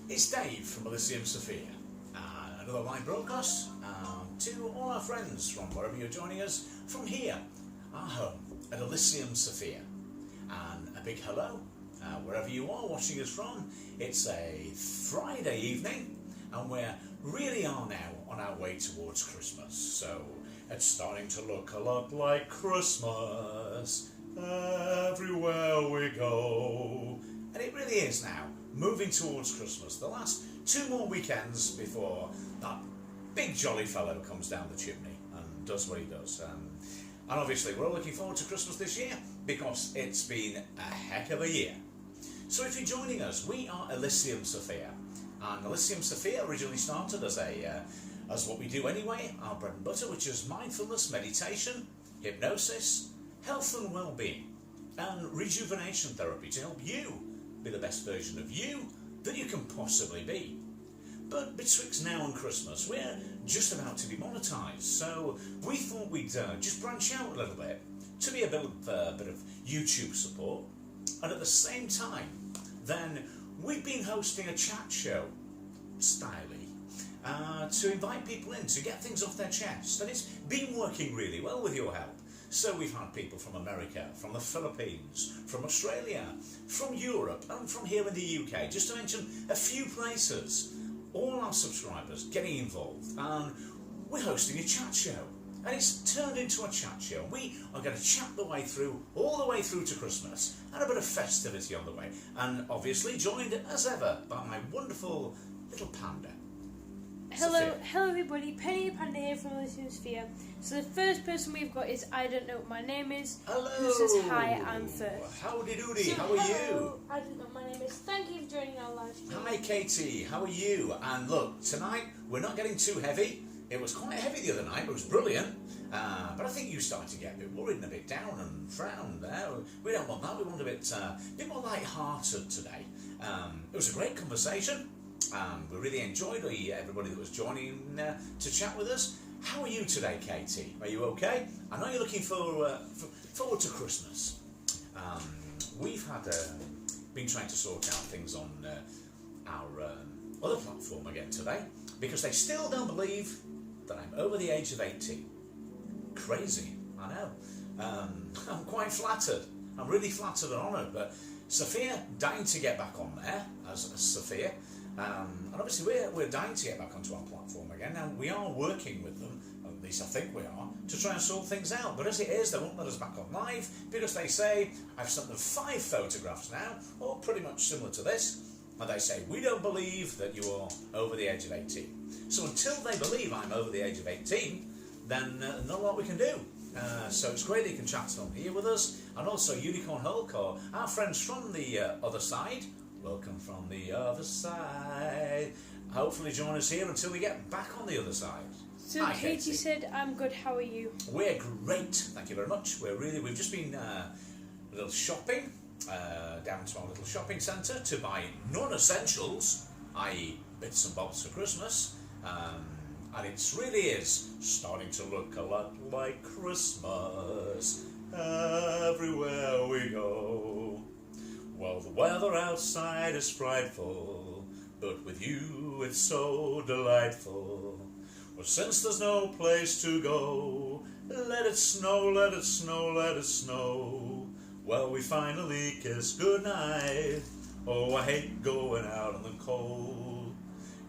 It's Dave from Elysium Sophia. Another live broadcast to all our friends from wherever you're joining us from here, our home at Elysium Sophia. And a big hello, wherever you are watching us from. It's a Friday evening and we really are now on our way towards Christmas. So it's starting to look a lot like Christmas everywhere we go. And it really is now, moving towards Christmas. The last 2 more weekends before that big jolly fellow comes down the chimney and does what he does. And obviously we're all looking forward to Christmas this year because it's been a heck of a year. So if you're joining us, we are Elysium Sophia. And Elysium Sophia originally started as what we do anyway, our bread and butter, which is mindfulness, meditation, hypnosis, health and well-being, and rejuvenation therapy to help you be the best version of you that you can possibly be. But betwixt now and Christmas, we're just about to be monetised, so we thought we'd just branch out a little bit to be a bit of YouTube support, and at the same time, then we've been hosting a chat show, styly, to invite people in to get things off their chest, and it's been working really well with your help. So we've had people from America, from the Philippines, from Australia, from Europe and from here in the UK, just to mention a few places. All our subscribers getting involved, and we're hosting a chat show. And it's turned into a chat show. We are going to chat the way through, all the way through to Christmas, and a bit of festivity on the way. And obviously joined as ever by my wonderful little panda. Hello everybody, Penny Panda here from Elysium Sphere. So the first person we've got is I don't know what my name is. Hello. Who says hi, I'm first. Howdy doody, So, how are hello, you? I don't know what my name is. Thank you for joining our live stream. Hi Katie, how are you? And look, tonight we're not getting too heavy. It was quite heavy the other night, but it was brilliant. But I think you started to get a bit worried and a bit down and frowned there. We don't want that, we want a bit more light-hearted today. It was a great conversation. We really enjoyed everybody that was joining to chat with us. How are you today, Katie? Are you okay? I know you're looking forward to Christmas. We've been trying to sort out things on our other platform again today because they still don't believe that I'm over the age of 18. Crazy, I know. I'm quite flattered. I'm really flattered and honoured. But Sophia, dying to get back on there as Sophia. And obviously we're dying to get back onto our platform again. Now we are working with them, at least I think we are, to try and sort things out. But as it is, they won't let us back on live because they say, I've sent them 5 photographs now, all pretty much similar to this, and they say, we don't believe that you are over the age of 18. So until they believe I'm over the age of 18, then not a lot we can do. So it's great that you can chat on here with us, and also Unicorn Hulk, or our friends from the other side. Welcome from the other side. Hopefully join us here until we get back on the other side. So Hi, Katie said, I'm good, how are you? We're great, thank you very much. We've just been a little shopping, down to our little shopping centre to buy non-essentials, i.e. bits and bobs for Christmas. And it really is starting to look a lot like Christmas everywhere we go. Well, the weather outside is frightful, but with you it's so delightful. Well, since there's no place to go, let it snow, let it snow, let it snow. Well, we finally kiss goodnight. Oh, I hate going out in the cold.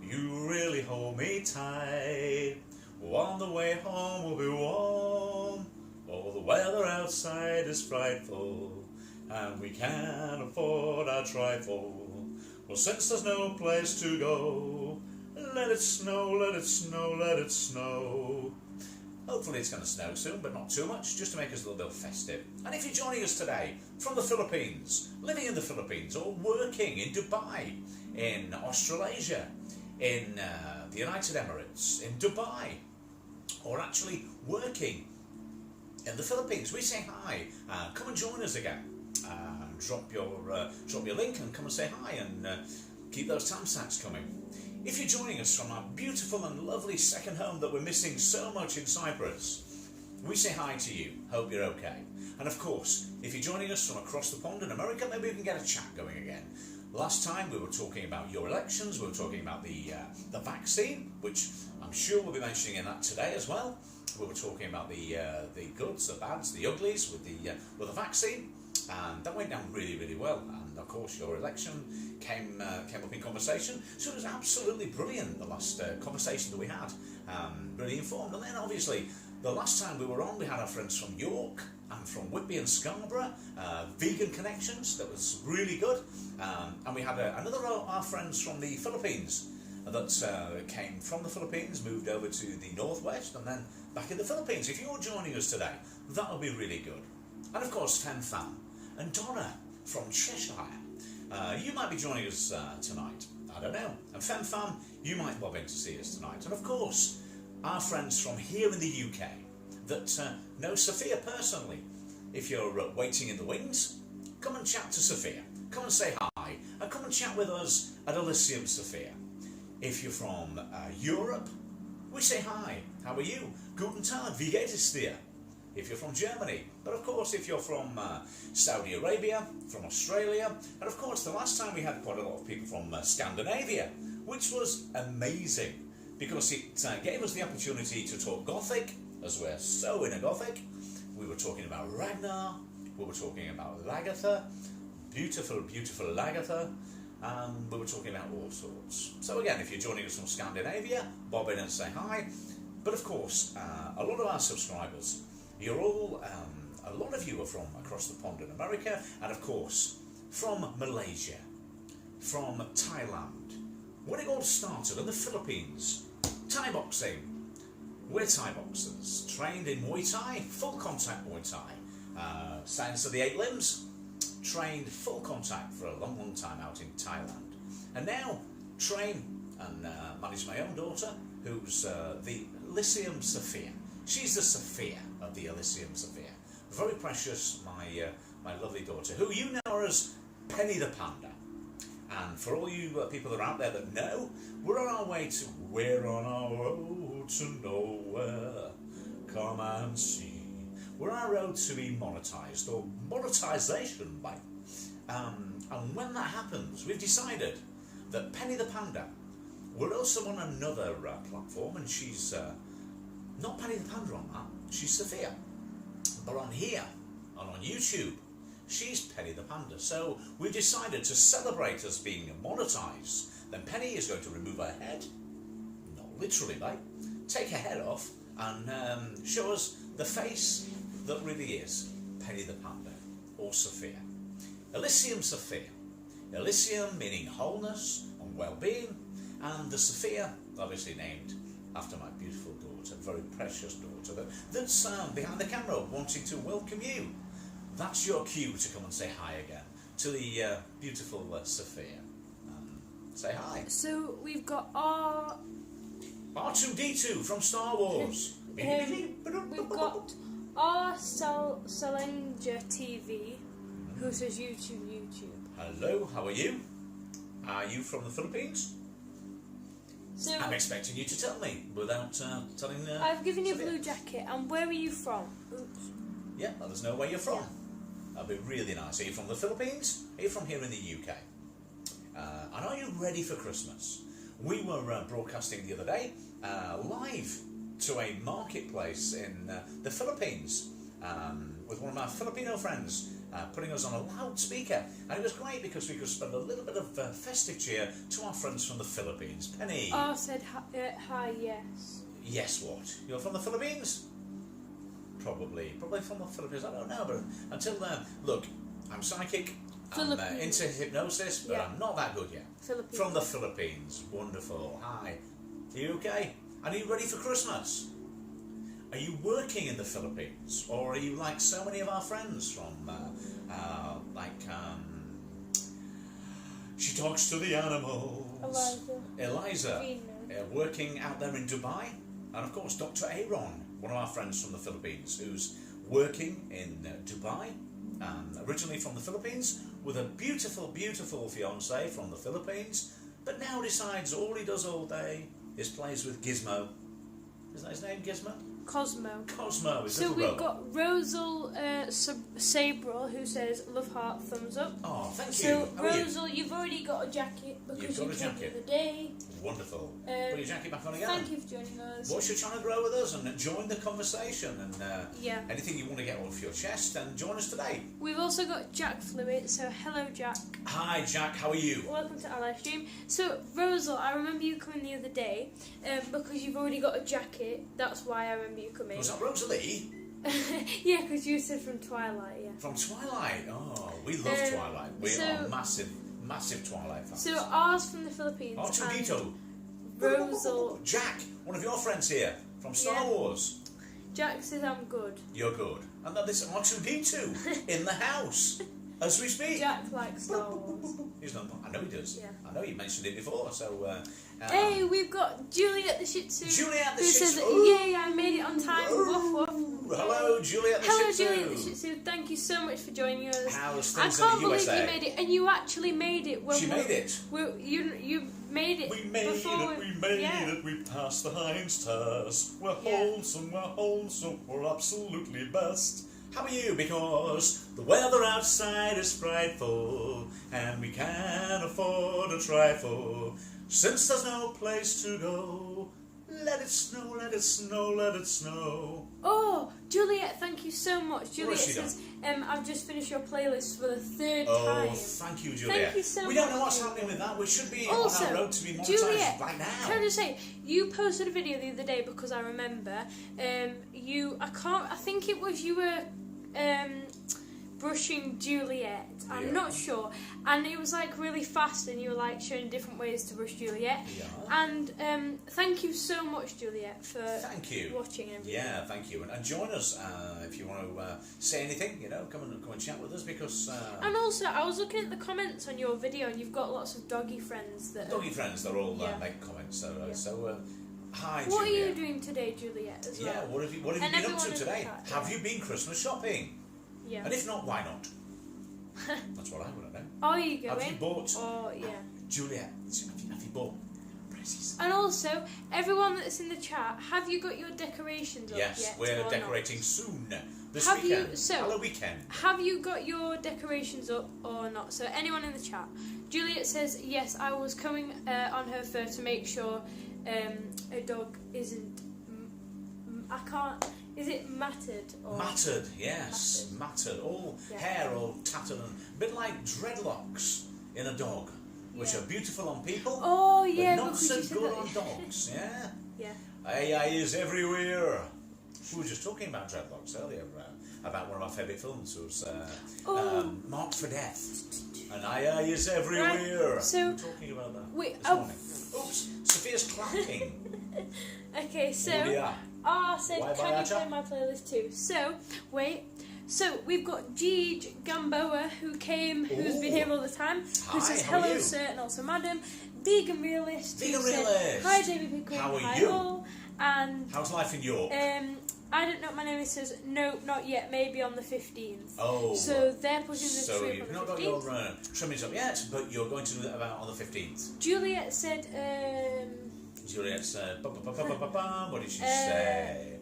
You really hold me tight. On the way home we'll be warm. Oh, the weather outside is frightful, and we can't afford our trifle. Well, since there's no place to go, let it snow, let it snow, let it snow. Hopefully it's going to snow soon, but not too much, just to make us a little bit festive. And if you're joining us today from the Philippines, living in the Philippines, or working in Dubai, in Australasia, in the United Emirates, in Dubai, or actually working in the Philippines, we say hi. Come and join us again. Drop your link and come and say hi, and keep those time sacks coming. If you're joining us from our beautiful and lovely second home that we're missing so much in Cyprus, we say hi to you. Hope you're okay. And of course, if you're joining us from across the pond in America, maybe we can get a chat going again. Last time we were talking about your elections, we were talking about the vaccine, which I'm sure we'll be mentioning in that today as well. We were talking about the goods, the bads, the uglies with the vaccine, and that went down really, really well. And of course, your election came up in conversation, so it was absolutely brilliant. The last conversation that we had, really informed. And then obviously, the last time we were on, we had our friends from York and from Whitby and Scarborough, vegan connections. That was really good. And we had another of our friends from the Philippines that came from the Philippines, moved over to the northwest, and then back in the Philippines. If you're joining us today, that'll be really good. And of course, Fen Fan and Donna from Cheshire. You might be joining us tonight. I don't know. And Fen Fan, you might bob in to see us tonight. And of course, our friends from here in the UK that know Sophia personally. If you're waiting in the wings, come and chat to Sophia. Come and say hi, and come and chat with us at Elysium Sophia. If you're from Europe, we say hi. How are you? Guten Tag, wie geht es dir? If you're from Germany. But of course, if you're from Saudi Arabia, from Australia, and of course, the last time we had quite a lot of people from Scandinavia, which was amazing because it gave us the opportunity to talk Gothic, as we're so into Gothic. We were talking about Ragnar, we were talking about Lagertha, beautiful, beautiful Lagertha. We were talking about all sorts. So again, if you're joining us from Scandinavia, bob in and say hi. But of course, a lot of our subscribers, you're all, a lot of you are from across the pond in America, and of course, from Malaysia, from Thailand. When it all started in the Philippines, Thai boxing. We're Thai boxers, trained in Muay Thai, full contact Muay Thai. Science of the 8 limbs. Trained full contact for a long, long time out in Thailand, and now train and manage my own daughter, who's the Elysium Sophia. She's the Sophia of the Elysium Sophia. Very precious, my lovely daughter, who you know her as Penny the Panda. And for all you people that are out there that know, we're on our way to nowhere. Come and see. We're on our road to be monetised, or monetisation, mate. And when that happens, we've decided that Penny the Panda, we're also on another platform, and she's not Penny the Panda on that, she's Sophia. But on here, and on YouTube, she's Penny the Panda. So we've decided to celebrate us being monetised. Then Penny is going to remove her head, not literally, mate, take her head off, and show us the face that really is Penny the Panda, or Sophia. Elysium Sophia. Elysium meaning wholeness and well-being, and the Sophia, obviously named after my beautiful daughter, very precious daughter, that's behind the camera wanting to welcome you. That's your cue to come and say hi again to the beautiful Sophia. Say hi. So we've got R2D2 from Star Wars. We've got R. Salinger TV, who says YouTube. Hello, how are you? Are you from the Philippines? So I'm expecting you to tell me without telling. I've given you a Sophia. blue jacket, and where are you from? Oops. Yeah, let us know where you're from. That'd be really nice. Are you from the Philippines? Are you from here in the UK? And are you ready for Christmas? We were broadcasting the other day live to a marketplace in the Philippines with one of my Filipino friends putting us on a loudspeaker, and it was great because we could spend a little bit of festive cheer to our friends from the Philippines. Penny. R said hi, yes. Yes, what? You're from the Philippines? Probably from the Philippines. I don't know, but until then, look, I'm psychic. I'm into hypnosis, but I'm not that good yet. Philippines. From the Philippines. Wonderful. Hi. Are you okay? And are you ready for Christmas? Are you working in the Philippines? Or are you like so many of our friends from, She Talks to the Animals. Eliza. Working out there in Dubai. And of course, Dr. Aaron, one of our friends from the Philippines, who's working in Dubai, originally from the Philippines, with a beautiful, beautiful fiancée from the Philippines, but now decides all he does all day is plays with Gizmo. Is that his name, Gizmo? Cosmo. Cosmo, his so little we've robot. got Rosal Sabril, who says love heart thumbs up. Oh, thank you. So How are you? Rosal, you've already got a jacket because You've got you a came jacket. the other day. Wonderful. Put your jacket back on again. Thank you for joining us. What's your trying to grow with us and join the conversation and Yeah. anything you want to get off your chest, and join us today. We've also got Jack Fluid, so hello Jack. Hi Jack, how are you? Welcome to our live stream. So Rosal, I remember you coming the other day because you've already got a jacket. That's why I remember you coming. Was that Rosalie? Yeah, because you said from Twilight, yeah. From Twilight. Oh, we love Twilight. We are massive Twilight fans. So ours from the Philippines. Arturito. Rosal. Jack, one of your friends here from Star Yeah. Wars. Jack says I'm good. You're good. And that is R2D2 in the house as we speak. Jack likes Star Wars. He's not. I know he does. Yeah. I know you mentioned it before. So. Hey, we've got Juliet the Shih Tzu. Juliet the who Shih says, Tzu. "Yay, I made it on time." Woof woof. Hello, Juliet the Hello, Shih Tzu. Juliet the Shih Tzu. Thank you so much for joining us. How's I things can't in the believe USA? you made it, and you actually made it. She made it. You made it. We made before it, we made yeah. it, we passed the Heinz test. We're Yeah. wholesome, we're absolutely best. How are you? Because the weather outside is frightful, and we can't afford a trifle. Since there's no place to go, let it snow, let it snow, let it snow. Oh, Juliet, thank you so much. What Juliet has she says, I've just finished your playlist for the third Oh, time. thank you, Juliet. Thank you so we don't much, know what's Juliet. happening with that. We should be Also, on our road to be monetized Juliet, right now. can I just say, you posted a video the other day because I remember, I think it was you were brushing Juliet, I'm Yeah. not sure, and it was like really fast and you were like showing different ways to brush Juliet, Yeah. and thank you so much, Juliet, for Thank you. watching and everything. Yeah, thank you. And join us if you want to say anything, come and chat with us because... And also, I was looking at the comments on your video, and you've got lots of doggy friends that. doggy friends, they're all Yeah. make comments. Yeah. Hi, What Julia. are you doing today, Juliet? As well? Yeah, what have you And been up everyone to in the today? chat, Have yeah. you been Christmas shopping? Yeah. And if not, why not? That's what I want to know. Are you going? Have you bought... Oh yeah. Julia, have you bought presents? And also, everyone that's in the chat, have you got your decorations up Yes, yet? we're or decorating soon. This Have you- weekend. so- Hello, weekend. not? Have you got your decorations up or not? So anyone in the chat. Juliet says yes. I was coming on her fur to make sure a dog isn't. I can't. Is it matted or? Mattered, yes. Mattered. All Yeah. hair all tattered and a bit like dreadlocks in a dog, which Yeah. are beautiful on people, Oh yeah, but not because so you said good that. on dogs, yeah? Yeah. AI is everywhere. We were just talking about dreadlocks earlier, about one of our favourite films, was Oh. Marked for Death. And AI is everywhere. Right, so- we were talking about that Wait, this morning. Oops, Sophia's clapping. Okay, so Oh dear. said, Why can you Bayacha? play my playlist too? So, wait. So, we've got Jeej Gamboa, who's been Ooh. here all the time, who Hi, says how are hello, you? sir, and also madam. Vegan Realist, Vegan who said, Realist. hi, David Pickering, How are hi, you? all. And, How's life in York? I don't know, my name says, no, not yet, maybe on the 15th. Oh. So, they're pushing the So trip you've on not the got 15th. your trimmings up yet, but you're going to do that about on the 15th. Juliet said, Juliet said, what did she say?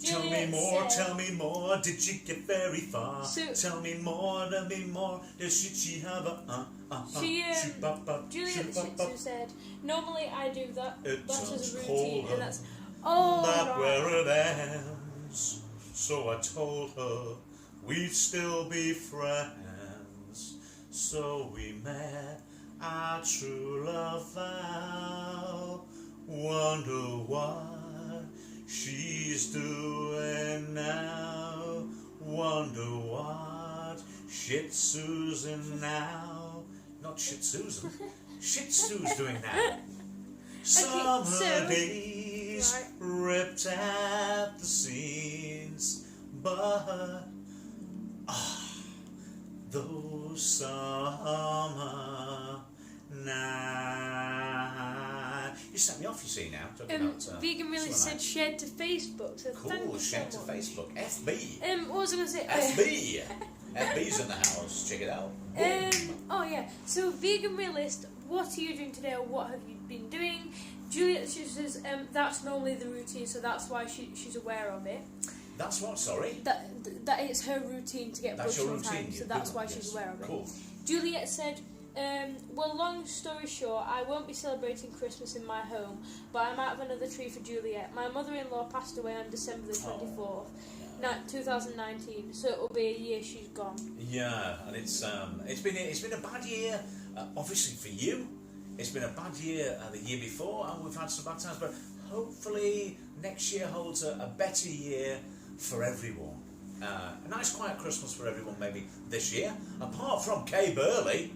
Tell me Juliet more, said- tell me more, did you get very far? So- tell me more, does she have a Juliet the Shih Tzu said, normally I do that, It that's as a sounds routine, cold, and that's, oh, That right. where it ends. So I told her we'd still be friends. So we met our true love vow. Wonder what she's doing now. Wonder what Shih Susan now. Not Shih Susan. Shih Tzu's doing now. Summer so- days right. ripped at the seams, but those summer nights. You set me off, you see now. Talking about, Vegan really summer said nights. shared to Facebook, so thank Cool, you share to so much. Facebook. FB. What was I going to say? FB. FB's in the house. Check it out. Oh yeah, so Vegan Realist, what are you doing today, or what have you been doing? Juliet, she says, that's normally the routine, so that's why she's aware of it. That's what, sorry? That it's her routine to get That's brushed your on time, routine. so you that's do why that, she's yes. aware of it. Cool. Juliet said, Well, long story short, I won't be celebrating Christmas in my home, but I might have another tree for Juliet. My mother-in-law passed away on December the 24th, 2019, so it'll be a year she's gone. Yeah, and it's been a bad year, obviously for you. It's been a bad year the year before, and we've had some bad times, but hopefully next year holds a better year for everyone. A nice quiet Christmas for everyone maybe this year, apart from Kay Burley.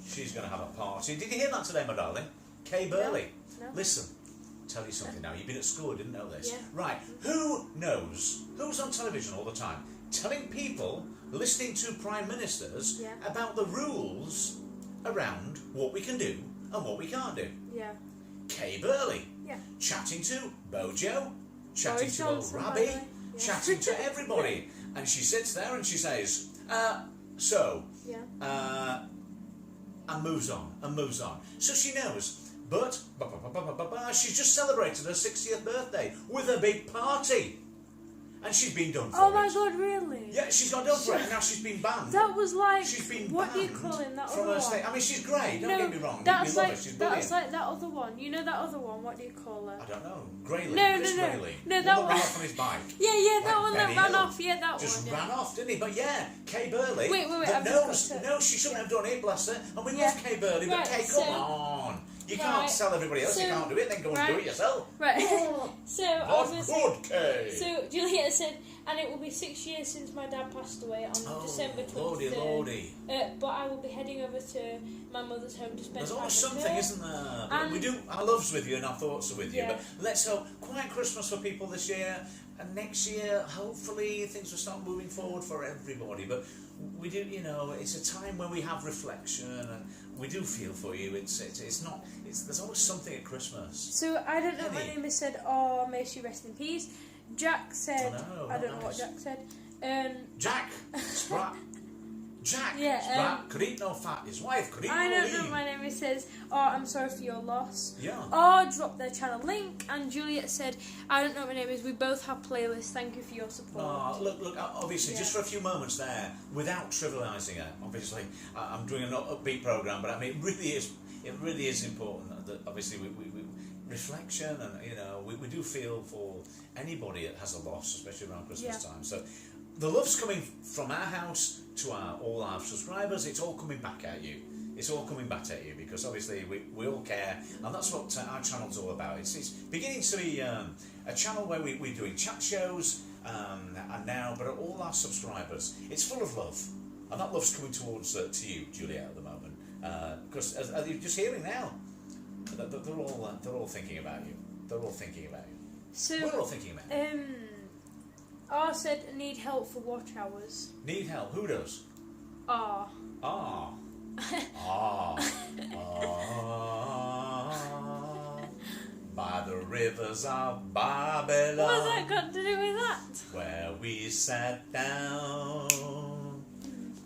She's going to have a party. Did you hear that today, my darling? Kay Burley. No. Listen, tell you something now. You've been at school, didn't know this. Yeah. Right, who knows? Who's on television all the time? Telling people, listening to Prime Ministers, about the rules around what we can do and what we can't do. Yeah. Kay Burley. Yeah. Chatting to Bojo, chatting Boris to old Johnson, by Rabbi, the way. Yeah. chatting to everybody. And she sits there and she says, and moves on. So she knows. But she's just celebrated her 60th birthday with a big party. And she's been done for it. Oh my god, really? Yeah, she's got done for it, and now she's been banned. That was like, She's been what do you banned call him, that from other her one? state. I mean, she's great, don't get me wrong. That's we love like, her, she's brilliant. that's like that other one. You know that other one, what do you call her? I don't know. Grayley. No, Chris no. Grayley. No, that One one. ran off on his bike. Yeah, that Like one that Benny ran Hill. off, that Just one. ran off, didn't he? But yeah, Kay Burley. Wait, that I've just knows, got to- no, she shouldn't have done it, bless her. And we Yeah. love Kay Burley, but Right, Kay, so- come on. You Right, can't tell everybody else you so- can't do it, then go and do right. it yourself. Right. So, I was going to say, Good, Kay. so Juliet said, and it will be 6 years since my dad passed away on December 23rd. Lordy. But I will be heading over to my mother's home to spend There's time always with something, her. isn't there? And- We do. Our love's with you and our thoughts are with you. Yeah. But let's hope quiet Christmas for people this year, and next year, hopefully, things will start moving forward for everybody. But we do, it's a time when we have reflection, and we do feel for you. It's not. There's always something at Christmas. So I don't know what my Penny. name is said. Oh, may she rest in peace. Jack said. Oh, no, I don't know not what nice. Jack said. Jack Sprat. Jack Yeah, Sprat could eat no fat. His wife could eat I no don't know what lean. my name is says. Oh, I'm sorry for your loss. Yeah. Oh, drop their channel link. And Juliet said, I don't know what my name is. We both have playlists. Thank you for your support. Oh, look, obviously, just for a few moments there, without trivialising it, obviously, I'm doing an upbeat programme, but I mean, it really is important that obviously we reflection, and, we do feel for anybody that has a loss, especially around Christmas time. So the love's coming from our house to all our subscribers. It's all coming back at you. It's all coming back at you because obviously we all care, and that's what our channel's all about. It's beginning to be a channel where we're doing chat shows, and now, but all our subscribers, it's full of love, and that love's coming towards to you, Juliet, at the moment, because as you're just hearing now, they're all thinking about you. They're all thinking about you. So, We're all thinking about you. R said, need help for watch hours. Need help? Who does? Ah. Ah. By the rivers of Babylon, What's that got to do with that? where we sat down.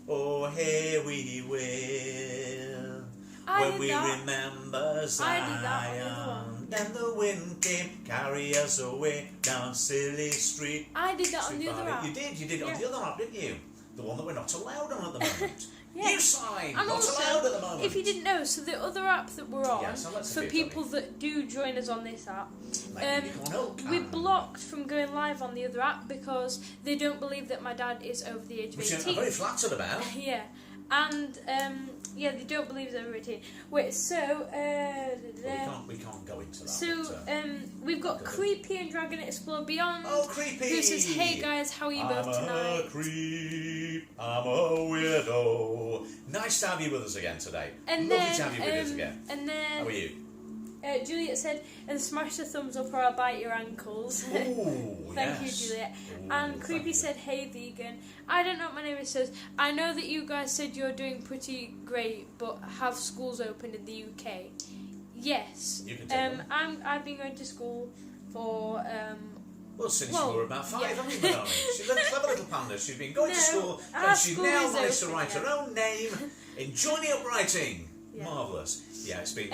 Oh, here we will, when we remember Zion. Then the wind came, carry us away down Silly Street. I did that on the other app. You did it on the other app, didn't you? The one that we're not allowed on at the moment. Yeah. You sign, And not also, allowed at the moment. if you didn't know, so the other app that we're on, Yeah, so let's for see it, people that do join us on this app, Maybe you won't we help. blocked from going live on the other app because they don't believe that my dad is over the age of Which 18. I'm very flattered about. Yeah, and they don't believe he's over 18. Wait, so We can't go into that. so but, we've got Creepy and Dragon Explore Beyond. oh, Creepy! Who says, hey guys, how are you both I'm tonight? a creep, I'm a weirdo. Nice to have you with us again today. And Lovely then, to have you with us again. And then How are you? Juliet said, and smash the thumbs up or I'll bite your ankles. Ooh, Thank yes. you, Juliet. Ooh, And thank Creepy you. said, hey vegan. I don't know what my name is says. I know that you guys said you're doing pretty great, but have schools opened in the UK? Yes. You can take them. I've been going to school for Well, since well, you were about 5, yeah. haven't you, Benoni? She's a clever little panda. She's been going to No, school, our and she's school now is managed to open, write her yeah. own name in Johnny Up Writing. Yeah. Marvellous. Yeah, it's been...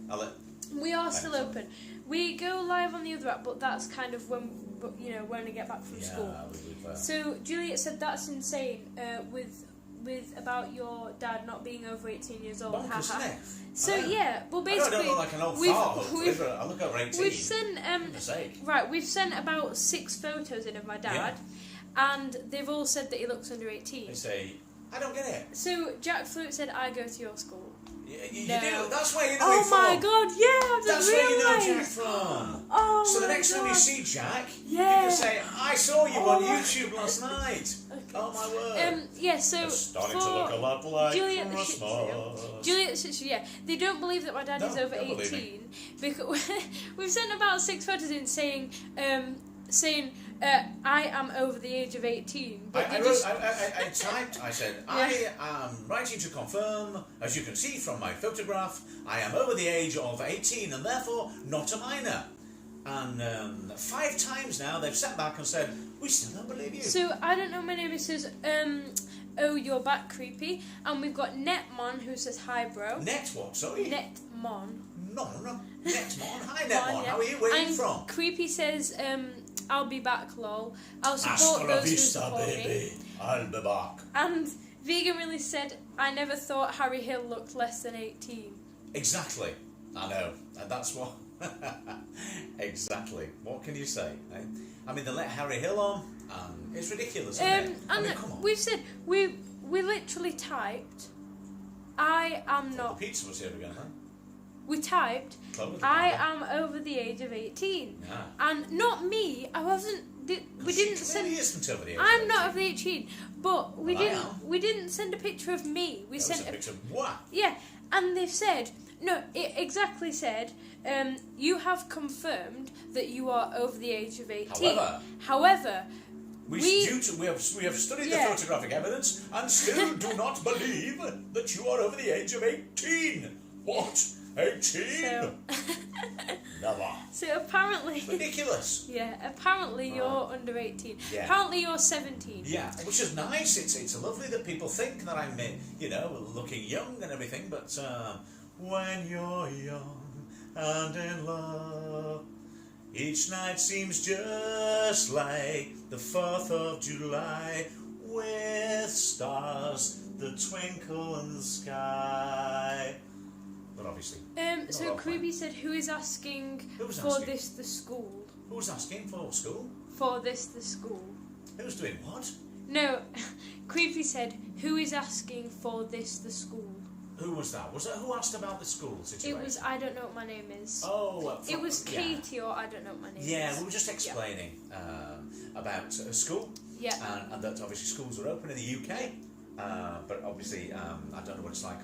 I'll let... we are still open. We go live on the other app, but that's kind of when when we get back from school. we've, So Juliet said that's insane. about your dad not being over 18 years old. Bonkers, isn't it? So I know. yeah, well I basically don't look like an old we've- fart, hopefully, we've- but I look over 18. we've sent For goodness sake. right, we've sent about 6 photos in of my dad, and they've all said that he looks under 18. They say, I don't get it. So Jack Flute said, "I go to your school." You No. do. That's where you know Oh him my from. god, yeah, I That's didn't where you know Jack realise. from. Oh So the my next time you God. see Jack, Yeah. you can say, I saw you on Oh. YouTube last night. Okay. Oh my word. Yeah, so It's starting for to look a lot like Juliet the Shih Christmas. Tzu, Juliet the Shih Tzu, yeah, they don't believe that my dad No, is over don't believe 18 because we've sent about 6 photos in saying I am over the age of 18. But I they just, typed, I said, I am writing to confirm, as you can see from my photograph, I am over the age of 18 and therefore not a minor. And 5 times now they've sent back and said, we still don't believe you. so I don't know, my neighbour says, oh, you're back creepy. And we've got Netmon who says, hi bro. Net what, sorry? Netmon. No. Netmon. Hi Mon, Netmon, yeah. how are you? Where are you And from? Creepy says, I'll be back, lol. I'll support Hasta la those who vista, support me. baby. I'll be back. And Vegan really said, I never thought Harry Hill looked less than 18. Exactly. I know. And that's what... exactly. What can you say? Eh? I mean, they let Harry Hill on, and it's ridiculous, isn't it? I And mean, come on. we've said, we literally typed, I am The not, pizza was here again, huh? we typed, Clover the I Panda. am over the age of 18. Yeah. And not me, I wasn't, we didn't She send, clearly isn't over the age I'm of not 18. over the 18, but we Well, I didn't, am. we didn't send a picture of me, we That was sent a picture of what? yeah, and they've said, no, it exactly said, you have confirmed that you are over the age of 18. We However, have studied Yeah. the photographic evidence and still do not believe that you are over the age of 18. What? 18? so, Never. so apparently, Ridiculous. yeah, apparently you're under 18. Yeah. Apparently you're 17. Yeah, which is nice. It's lovely that people think that I'm, looking young and everything. But when you're young and in love, each night seems just like the 4th of July, with stars that twinkle in the sky. But obviously, So Not Creepy said, who is asking Who was for asking? this the school? who's asking for school? For this the school? Who's doing what? No, Creepy said, who is asking for this the school? Who was that? Was that who asked about the school situation? It was, I don't know what my name is. Oh, It was yeah. Katie, or I don't know what my name Yeah, is. we were just explaining about school, Yeah. and that obviously schools are open in the UK, but obviously I don't know what it's like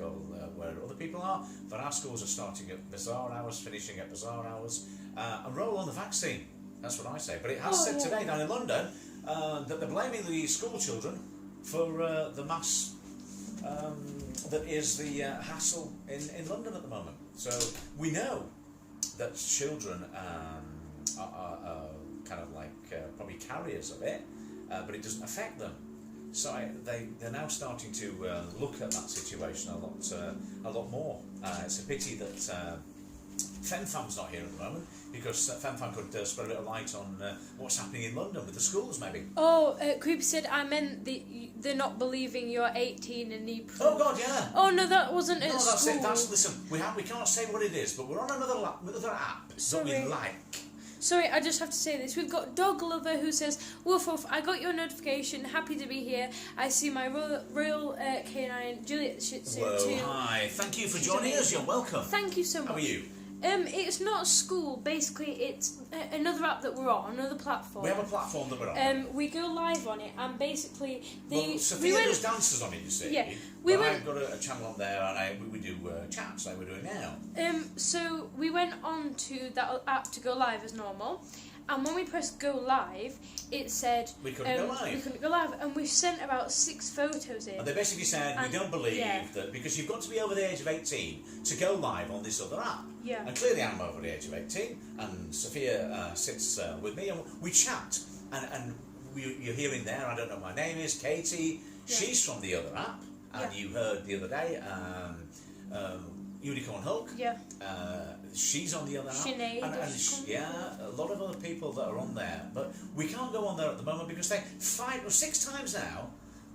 where other people are, but our schools are starting at bizarre hours, finishing at bizarre hours, and roll on the vaccine, that's what I say. But it has said today down in London that they're blaming the school children for the mass that is the hassle in London at the moment. So we know that children are kind of like probably carriers of it, but it doesn't affect them. So they're now starting to look at that situation a lot more. It's a pity that FemFam's not here at the moment, because FemFam could spread a bit of light on what's happening in London with the schools, maybe. Oh, Creepy said, I meant they're not believing you're 18 and need proof. Oh God, yeah. Oh no, that wasn't at No, that's school. it. Listen. We can't say what it is, but we're on another app that Sorry. we like. Sorry, I just have to say this. We've got Dog Lover who says, Woof woof, I got your notification, happy to be here. I see my royal canine, Juliet the Shih Tzu Whoa, too. hi. Thank you for She's joining us. amazing. You're welcome. Thank you so much. How are you? It's not school, basically it's another app that we're on, another platform. We have a platform that we're on. We go live on it, and basically Well, Sophia does dances on it, you see. Yeah, I've got a channel on there, and we do chats like we're doing now. So we went on to that app to go live as normal, and when we pressed go live, it said We couldn't go live. We couldn't go live, and we've sent about 6 photos in. And they basically said, we And- don't believe yeah. that, because you've got to be over the age of 18 to go live on this other app. Yeah. And clearly I'm over the age of 18, and Sophia sits with me, and we chat. And you're hearing there, I don't know what my name is, Katie. Yeah. She's from the other app, and Yeah. you heard the other day, Unicorn Hulk. Yeah. She's on the other app. Sinead, And yeah, a lot of other people that are on there. But we can't go on there at the moment because 5 or 6 times now,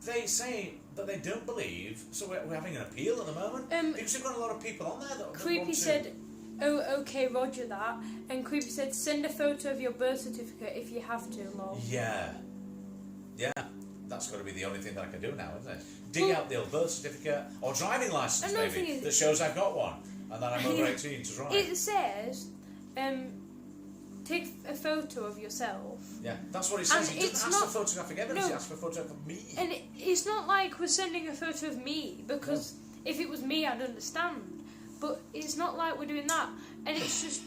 they say that they don't believe. So we're having an appeal at the moment because we've got a lot of people on there that Creepy want to... said, "Oh, okay, Roger that." And Creepy said, "Send a photo of your birth certificate if you have to, lol." Yeah. That's got to be the only thing that I can do now, isn't it? Dig out the old birth certificate or driving license, maybe, that shows I've got one, and that I'm over 18 to drive. It says, take a photo of yourself. Yeah, that's what it says. And It doesn't ask for photographic evidence, it asks for a photograph of me. And it's not like we're sending a photo of me, because if it was me, I'd understand. But it's not like we're doing that. And it's just...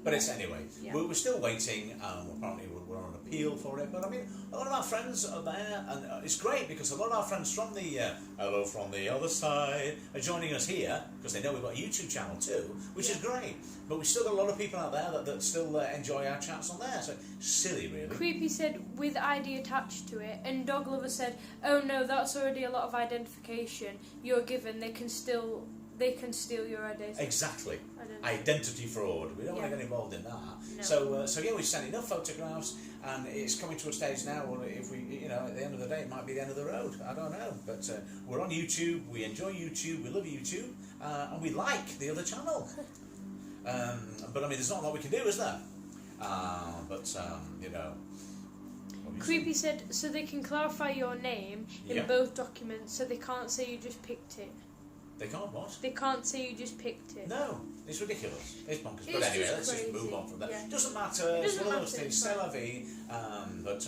But it's anyway, we're still waiting. Apparently we're on an appeal for it. But I mean, a lot of our friends are there, and it's great because a lot of our friends from the hello from the other side are joining us here because they know we've got a YouTube channel too, which is great. But we've still got a lot of people out there that still enjoy our chats on there. So silly, really. Creepy said with ID attached to it, and Dog Lover said, "Oh no, that's already a lot of identification you're given. They can steal your identity." Exactly. Identity fraud. We don't want to get involved in that. No. So we've sent enough photographs, and it's coming to a stage now where if we, at the end of the day, it might be the end of the road. I don't know. But we're on YouTube. We enjoy YouTube. We love YouTube, and we like the other channel. But I mean, there's not a lot we can do, is there? Creepy said, "So they can clarify your name in both documents, so they can't say you just picked it." They can't what? They can't say you just picked it. No, it's ridiculous. It's bonkers. It's But anyway, let's crazy. just move on from that. Yeah. Doesn't matter. It It's doesn't one of those matter, things. it's C'est la vie. But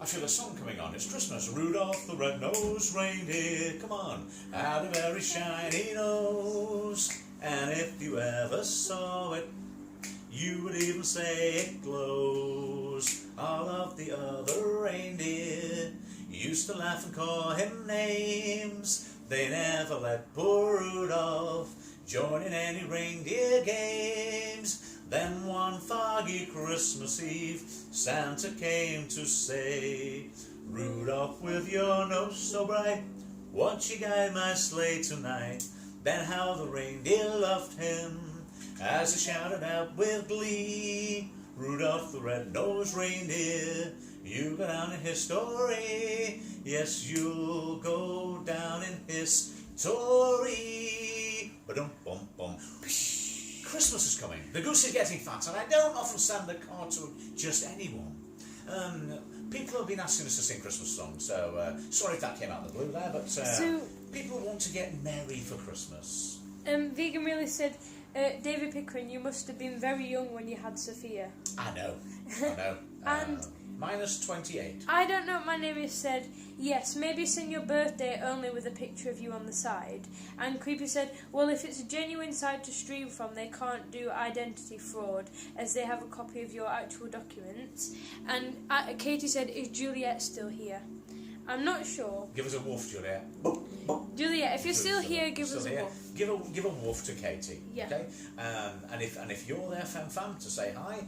I feel a song coming on. It's Christmas. Rudolph the red-nosed reindeer. Come on. Had a very shiny nose. And if you ever saw it, you would even say it glows. All of the other reindeer used to laugh and call him names. They never let poor Rudolph join in any reindeer games. Then one foggy Christmas Eve, Santa came to say, "Rudolph, with your nose so bright, won't you guide my sleigh tonight?" Then how the reindeer loved him as he shouted out with glee, "Rudolph the red-nosed reindeer, you go down in history. Yes, you'll go down in history." Ba-dum-bum-bum. Christmas is coming. The goose is getting fat, and I don't often send a card to just anyone. People have been asking us to sing Christmas songs, so sorry if that came out of the blue there, but people want to get merry for Christmas. Vegan really said, "David Pickering, you must have been very young when you had Sophia." I know. And minus 28. I don't know what my name is said, "Yes, maybe send your birthday only with a picture of you on the side." And Creepy said, "Well, if it's a genuine site to stream from, they can't do identity fraud as they have a copy of your actual documents." And Katie said, "Is Juliet still here?" I'm not sure. Give us a woof, Juliet. Juliet, if you're still here, give us a woof. Give a woof to Katie. Yeah. Okay. And if you're there, fam, to say hi.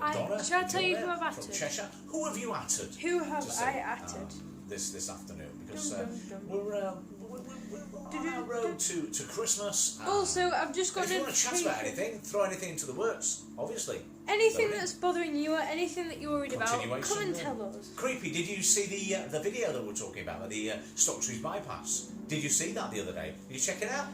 And Donna. Shall I tell you who I've from atted? Cheshire. Who have you atted? Who have I atted? This afternoon, because Dum, dum, dum. we're on our road to Christmas. Also, I've just got if you want to chat about anything, throw anything into the works. Obviously. Anything that's bothering you or anything that you're worried about, come and tell us. Creepy, did you see the video that we're talking about, the Stocktrees bypass? Did you see that the other day? Did you check it out?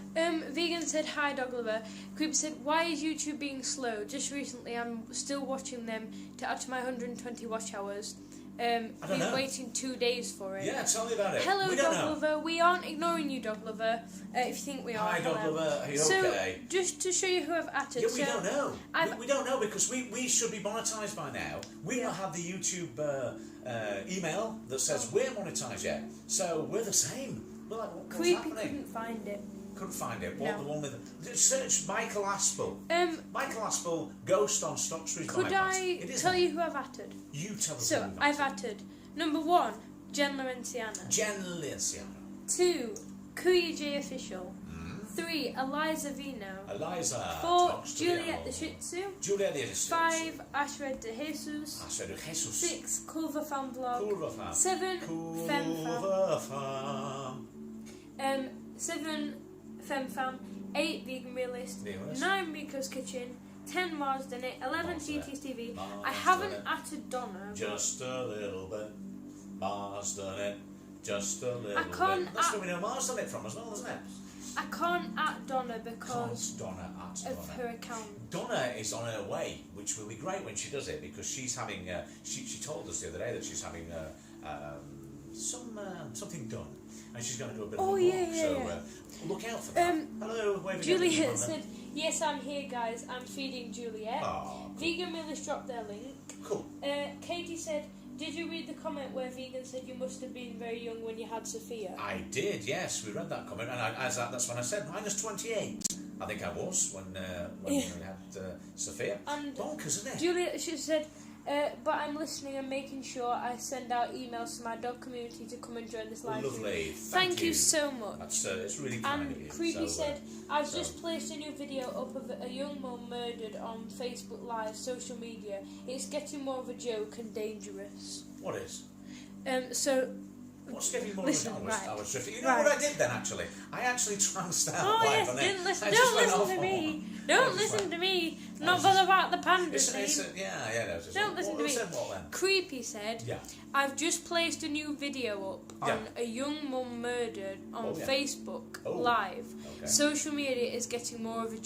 Vegan said, "Hi, Dog Lover." Creepy said, "Why is YouTube being slow? Just recently, I'm still watching them to add to my 120 watch hours. Been waiting 2 days for it." Yeah, tell me about it. Hello, Dog Lover. We aren't ignoring you, Dog Lover. If you think we are. Hi, Dog Lover. Are you so, okay? just to show you who I've atted. Yeah, we don't know. We don't know because we should be monetised by now. We've not had the YouTube email that says we're monetised yet. So we're the same. We're like, what's Creepy happening? couldn't find it. Couldn't find it. No. What, the one with search Michael Aspel. Michael Aspel, Ghost on Stocktrees bypass. Could I tell you who I've atted? You tell us. So, who I've atted number 1, Jen Laurentiana. Jen Laurentiana. 2, Kuya J Official. 3, Eliza Vino. Eliza. 4, Juliet the Shih Tzu. Juliet the Shih Tzu. 5, Ashred de Jesus. Ashred de Jesus. 6, Culver Fan Vlog. Culver Fan. 7, Culver Fan. 7, FemFam. 8, Vegan Realist. 9, Rico's Kitchen. 10, Mars Done It. 11, GT's TV. I haven't atted Donna. Just a little bit. Mars Done It. Just a little I can't bit. That's where we know Mars done it from as well, isn't it? I can't at Donna because Can't Donna at of Donna. her account. Donna is on her way, which will be great when she does it, because she's having. She told us the other day that she's having something done, and she's going to do a bit of a vlog. So look out for that. Hello, waving Juliet at said, "Yes, I'm here, guys. I'm feeding Juliet." Oh, Vegan Millers dropped their link. cool. Katie said, "Did you read the comment where Vegan said you must have been very young when you had Sophia?" I did, yes. We read that comment, and that's when I said -28. I think I was when we had Sophia. And bonkers, isn't it? Juliet, she said, "But I'm listening and making sure I send out emails to my dog community to come and join this live stream." Lovely. Thank you so much. That's it's really kind of you. And Creepy So, said, "I've just placed a new video up of a young mum murdered on Facebook Live, social media. It's getting more of a joke and dangerous." what is? So What's getting more Listen, of right. I was drifting. You know Right. what I did then, actually? I actually trounced out oh live yes, on it. didn't listen. I just Don't went listen off to on me. one. Don't I just listen went- to me. I Not was bother just- about the panda It's, scene. yeah, no, it's Don't listen to me. Said what then? Creepy said, Yeah. "I've just placed a new video up on Yeah. a young mum murdered on Oh, yeah. Facebook Oh. Live. Okay. Social media is getting more of a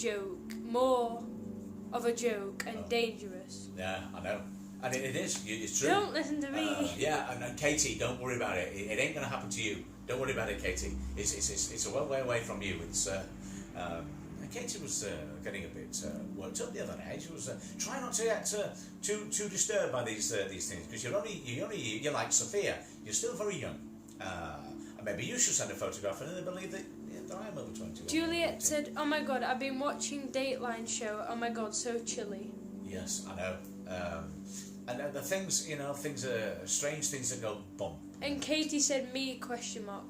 joke, and Oh. dangerous." Yeah, I know. And it is. It's true. Don't listen to me. Yeah, and Katie, don't worry about it. It ain't going to happen to you. Don't worry about it, Katie. It's a well way away from you. It's Katie was getting a bit worked up the other day. She was trying not to get too disturbed by these things, because you're like Sophia. You're still very young. And maybe you should send a photograph and then they believe that I am over 21. Juliet said, "Oh my god, I've been watching Dateline show. Oh my god, so chilly." Yes, I know. And the things, things are strange things that go bump. And Katie said, "Me, question mark.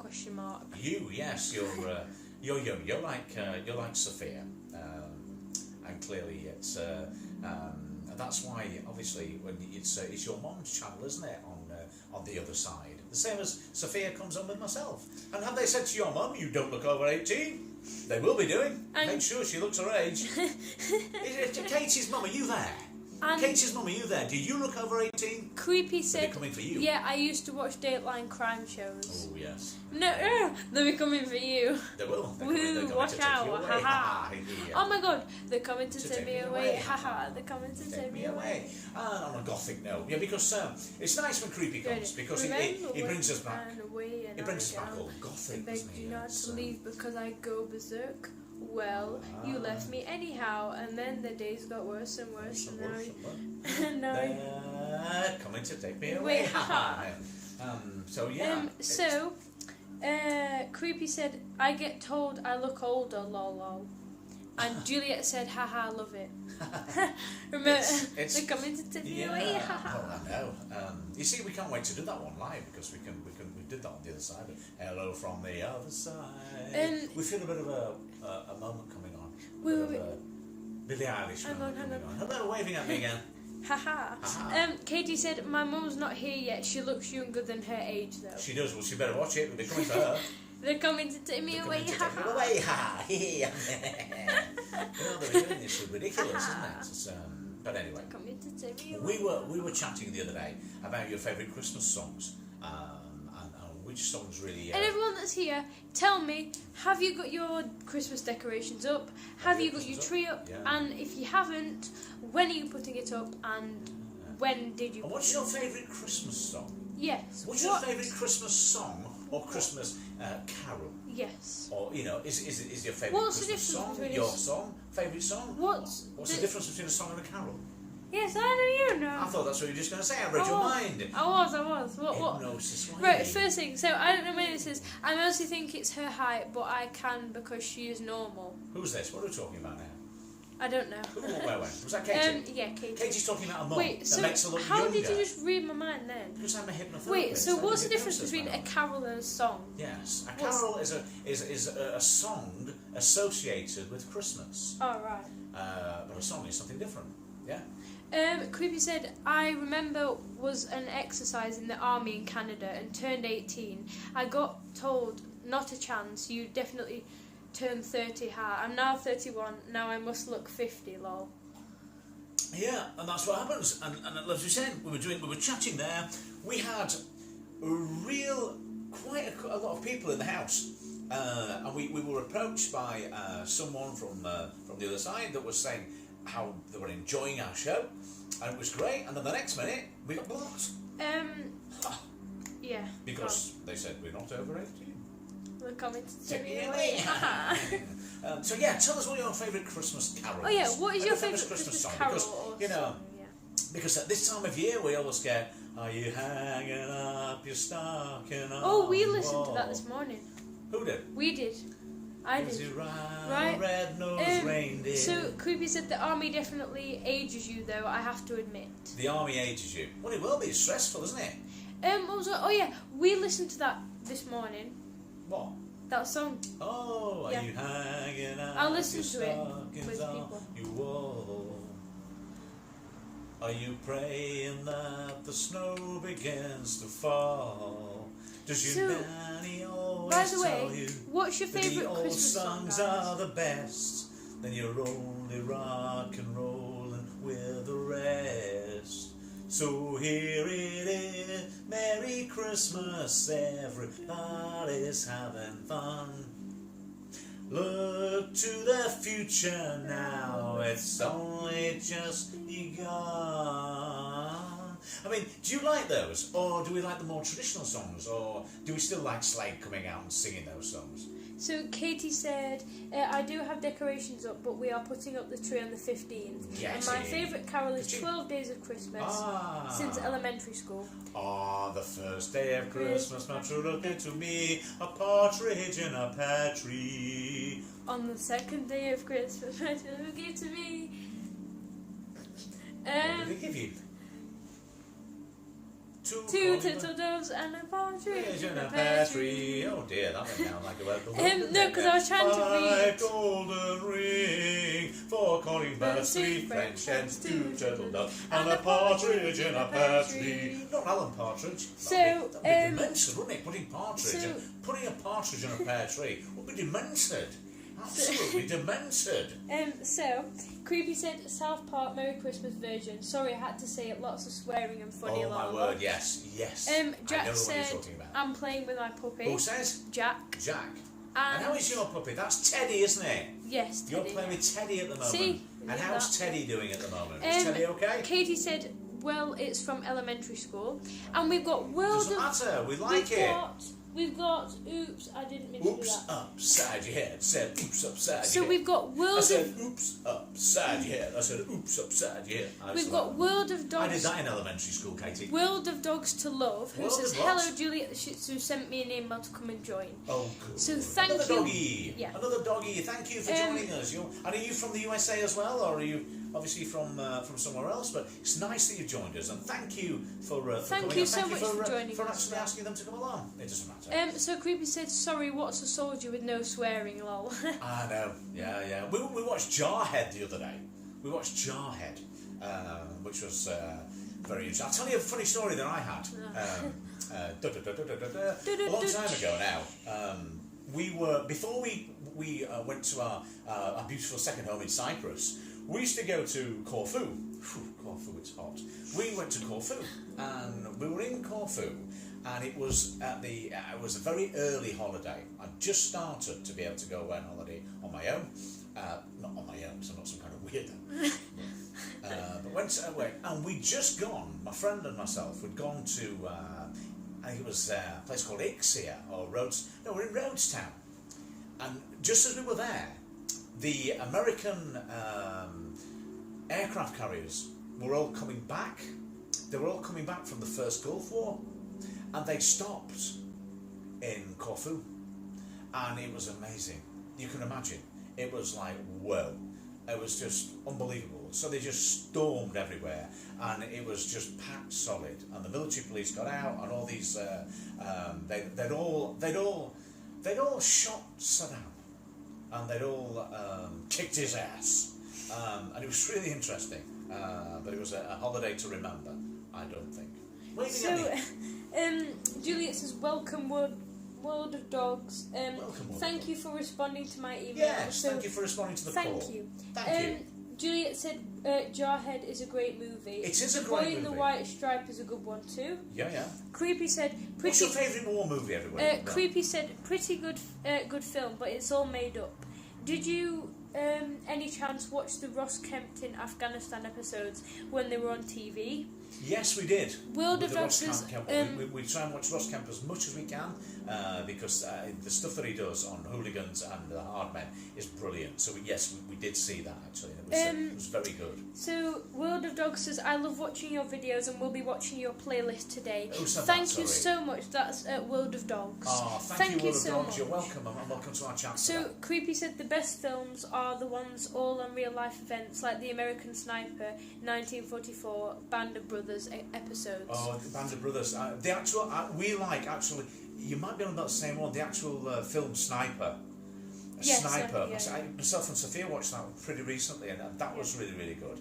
You, yes, you're young. You're like Sophia, and clearly it's that's why obviously when it's your mom's channel, isn't it? On the other side, the same as Sophia comes on with myself. And have they said to your mum, you don't look over 18? They will be doing. And make sure she looks her age. Katie's mum, are you there? And Katie's mum, are you there? Do you look over 18? Creepy They're said, coming for you. "Yeah, I used to watch Dateline crime shows." Oh yes. No, they'll be coming for you. They will. They're Woo, coming watch to take out, you away. haha. Yeah. Oh my god, they're coming to To take me away. Haha, they're coming to take me away. On a gothic note, yeah, because it's nice when Creepy comes, because he brings us back. It brings us back all gothic, I doesn't begged he? you not It's, to leave because I go berserk. Well, you left me anyhow, and then the days got worse and worse, and now coming to take me Wait, away. haha. So yeah. Creepy said, "I get told I look older, lol lol." And Juliet said, "Haha, love it." Remember, It's they're coming to take me away. Haha. Well, I know. You see, we can't wait to do that one live, because we did that on the other side. Hello from the other side. We feel a bit of a moment coming on. Billie Eilish Hang moment on. coming on. Hello, waving at me again. Haha. Katie said, "My mum's not here yet. She looks younger than her age, though." She does. Well, she better watch it. They're coming for her. They're coming to take me They're away. coming to take me Haha. away. Ha! They're doing this is ridiculous, isn't it? It's, but anyway, Coming to take me away. we were chatting the other day about your favourite Christmas songs, and which songs really. And everyone that's here, tell me, have you got your Christmas decorations up? Have you got your tree up? Yeah. And if you haven't, when are you putting it up? And when did you? And what's your favourite Christmas song? Yes. What's your favourite Christmas song or Christmas carol? Yes. Or is your favourite What's the Christmas difference song between your a- song? Favourite song? What's the difference between a song and a carol? Yes, I do. You know. I thought that's what you were just going to say. I read your mind. I was. What? Hypnosis. Right, first thing, so I don't know when it says, I mostly think it's her height, but I can because she is normal. Who's this? What are we talking about now? I don't know. Where? Was that Katie? Yeah, Katie. Katie's talking about a mum Wait, that so makes her look how younger. did you just read my mind then? Because I'm a hypnotherapist. Wait, so I do what's the difference hypnosis, between my a love. carol and a song? Yes, a carol is a song associated with Christmas. Oh, right. But a song is something different. Yeah. Creepy said, "I remember was an exercise in the army in Canada and turned 18. I got told not a chance. You definitely turned 30. I'm now 31. Now I must look 50. Lol." Yeah, and that's what happens. And as we said, we were chatting there. We had a real quite a lot of people in the house. And we were approached by someone from the other side that was saying how they were enjoying our show, and it was great. And then the next minute, we got blocked. Yeah. Because they said we're not over 18. We're coming to take me away. away. So yeah, tell us what your favourite Christmas carol is. Oh yeah, what is your favourite Christmas Christmas song? carol? Because, Or you know, song? Yeah. because at this time of year we always get, are you hanging up your stocking on Oh, we the listened to that wall? this morning. Who did? We did. I Is did. it Right. red-nosed reindeer? So Creepy said the army definitely ages you, though. I have to admit. The army ages you. Well, it will be. It's stressful, isn't it? What was it? Oh yeah, we listened to that this morning. What? That song. Oh, Yeah. are you hanging out I'll listen your to it stockings with on people. your wall? Are you praying that the snow begins to fall? Does your So, nanny always By the tell way, you what's your that the favourite old Christmas song, songs guys? are the best? Then you're only rock and rollin' with the rest. So here it is, Merry Christmas, everybody's having fun. Look to the future now, it's only just begun. I mean, do you like those, or do we like the more traditional songs, or do we still like Slade coming out and singing those songs? So Katie said, I do have decorations up, but we are putting up the tree on the 15th. Yes, And my favourite carol is Could you- 12 Days of Christmas Ah. since elementary school. Ah, the first day of Christmas, my true love gave to me a partridge in a pear tree. On the second day of Christmas, my children gave to me. What did he give you? Two turtle doves and a partridge in a pear tree. Oh dear, that went down like a web balloon. No, because I was trying to read. Five golden ring for calling birds, three French hens, two turtle doves, and a partridge in a pear tree. Not Alan Partridge. So, that'd be demented, wouldn't it? Putting a partridge in a pear tree would be demented. Absolutely demented. So, Creepy said South Park Merry Christmas version. Sorry, I had to say it. Lots of swearing and funny Oh along. my word, yes. I know Jack the one said, you're talking about. I'm playing with my puppy. Who says? Jack. Jack. And how is your puppy? That's Teddy, isn't it? Yes, Teddy. You're playing with Teddy at the moment. See? And Yeah, how's that. Teddy doing at the moment? Is Teddy okay? Katie said, well, it's from elementary school. And we've got World Doesn't of... matter, we like it. We've got... Oops, I didn't mean to do Oops, that. upside your head. Said oops, upside So your head. we've got I World said of... oops, upside your head. I said oops, upside your head. We've got World of I did Dogs... that in elementary school, Katie. World of Dogs to Love, who World says, of what? hello, Juliet the Shih Tzu sent me an email to come and join. Oh, cool. So thank Another you. doggy. Yeah. Another doggy. Thank you for joining us. And are you from the USA as well, or are you obviously from somewhere else? But it's nice that you've joined us, and thank you for Thank coming. you and so much for joining for us, actually yeah. asking them to come along. It doesn't matter. So Creepy said, sorry, what's a soldier with no swearing, lol. I know. Yeah. We watched Jarhead the other day. We watched Jarhead, which was very interesting. I'll tell you a funny story that I had. A long time ago now. Before we went to our beautiful second home in Cyprus. We used to go to Corfu. Whew, Corfu, it's hot. We went to Corfu, and we were in Corfu, and it was it was a very early holiday. I just started to be able to go away on holiday on my own. Not on my own, so I'm not some kind of weirdo. But went away, and we'd just gone. My friend and myself had gone to. I think it was a place called Ixia or Rhodes. No, we're in Rhodestown, and just as we were there, the American aircraft carriers were all coming back. They were all coming back from the first Gulf War, and they stopped in Corfu, and it was amazing. You can imagine. It was like, whoa. It was just unbelievable. So they just stormed everywhere, and it was just packed solid. And the military police got out, and all these they'd all shot Saddam, and they'd all kicked his ass, and it was really interesting. But it was a holiday to remember. I don't think. Waving at me. Juliet says, welcome, World of Dogs. Welcome, World thank of you for responding to my email. Yes, So, thank you for responding to the call. Thank you. Thank you. Juliet said Jarhead is a great movie. It is a The great Boy in the movie. White Stripe is a good one too. Yeah. Creepy said What's your favourite war movie, everybody? Creepy said pretty good film, but it's all made up. Did you any chance watch the Ross Kempton Afghanistan episodes when they were on TV? Yes, we did. World With of the Ross Dogs is, Kemp. We try and watch Ross Kemp as much as we can because the stuff that he does on Hooligans and the Hard Men is brilliant. So yes, we did see that actually. It was very good. So World of Dogs says, I love watching your videos and we'll be watching your playlist today. Who said Thank that, you sorry? so much. That's World of Dogs. Oh, thank you, World of so Dogs. much. You're welcome, and welcome to our chat. So Creepy said the best films are the ones all on real life events, like the American Sniper, 1944, Band of Brothers episodes. Oh, the Band of Brothers. The actual we like actually. You might be on about the same one. The actual film Sniper. Yes, Sniper. yeah. Myself and Sophia watched that pretty recently, and that was really, really good.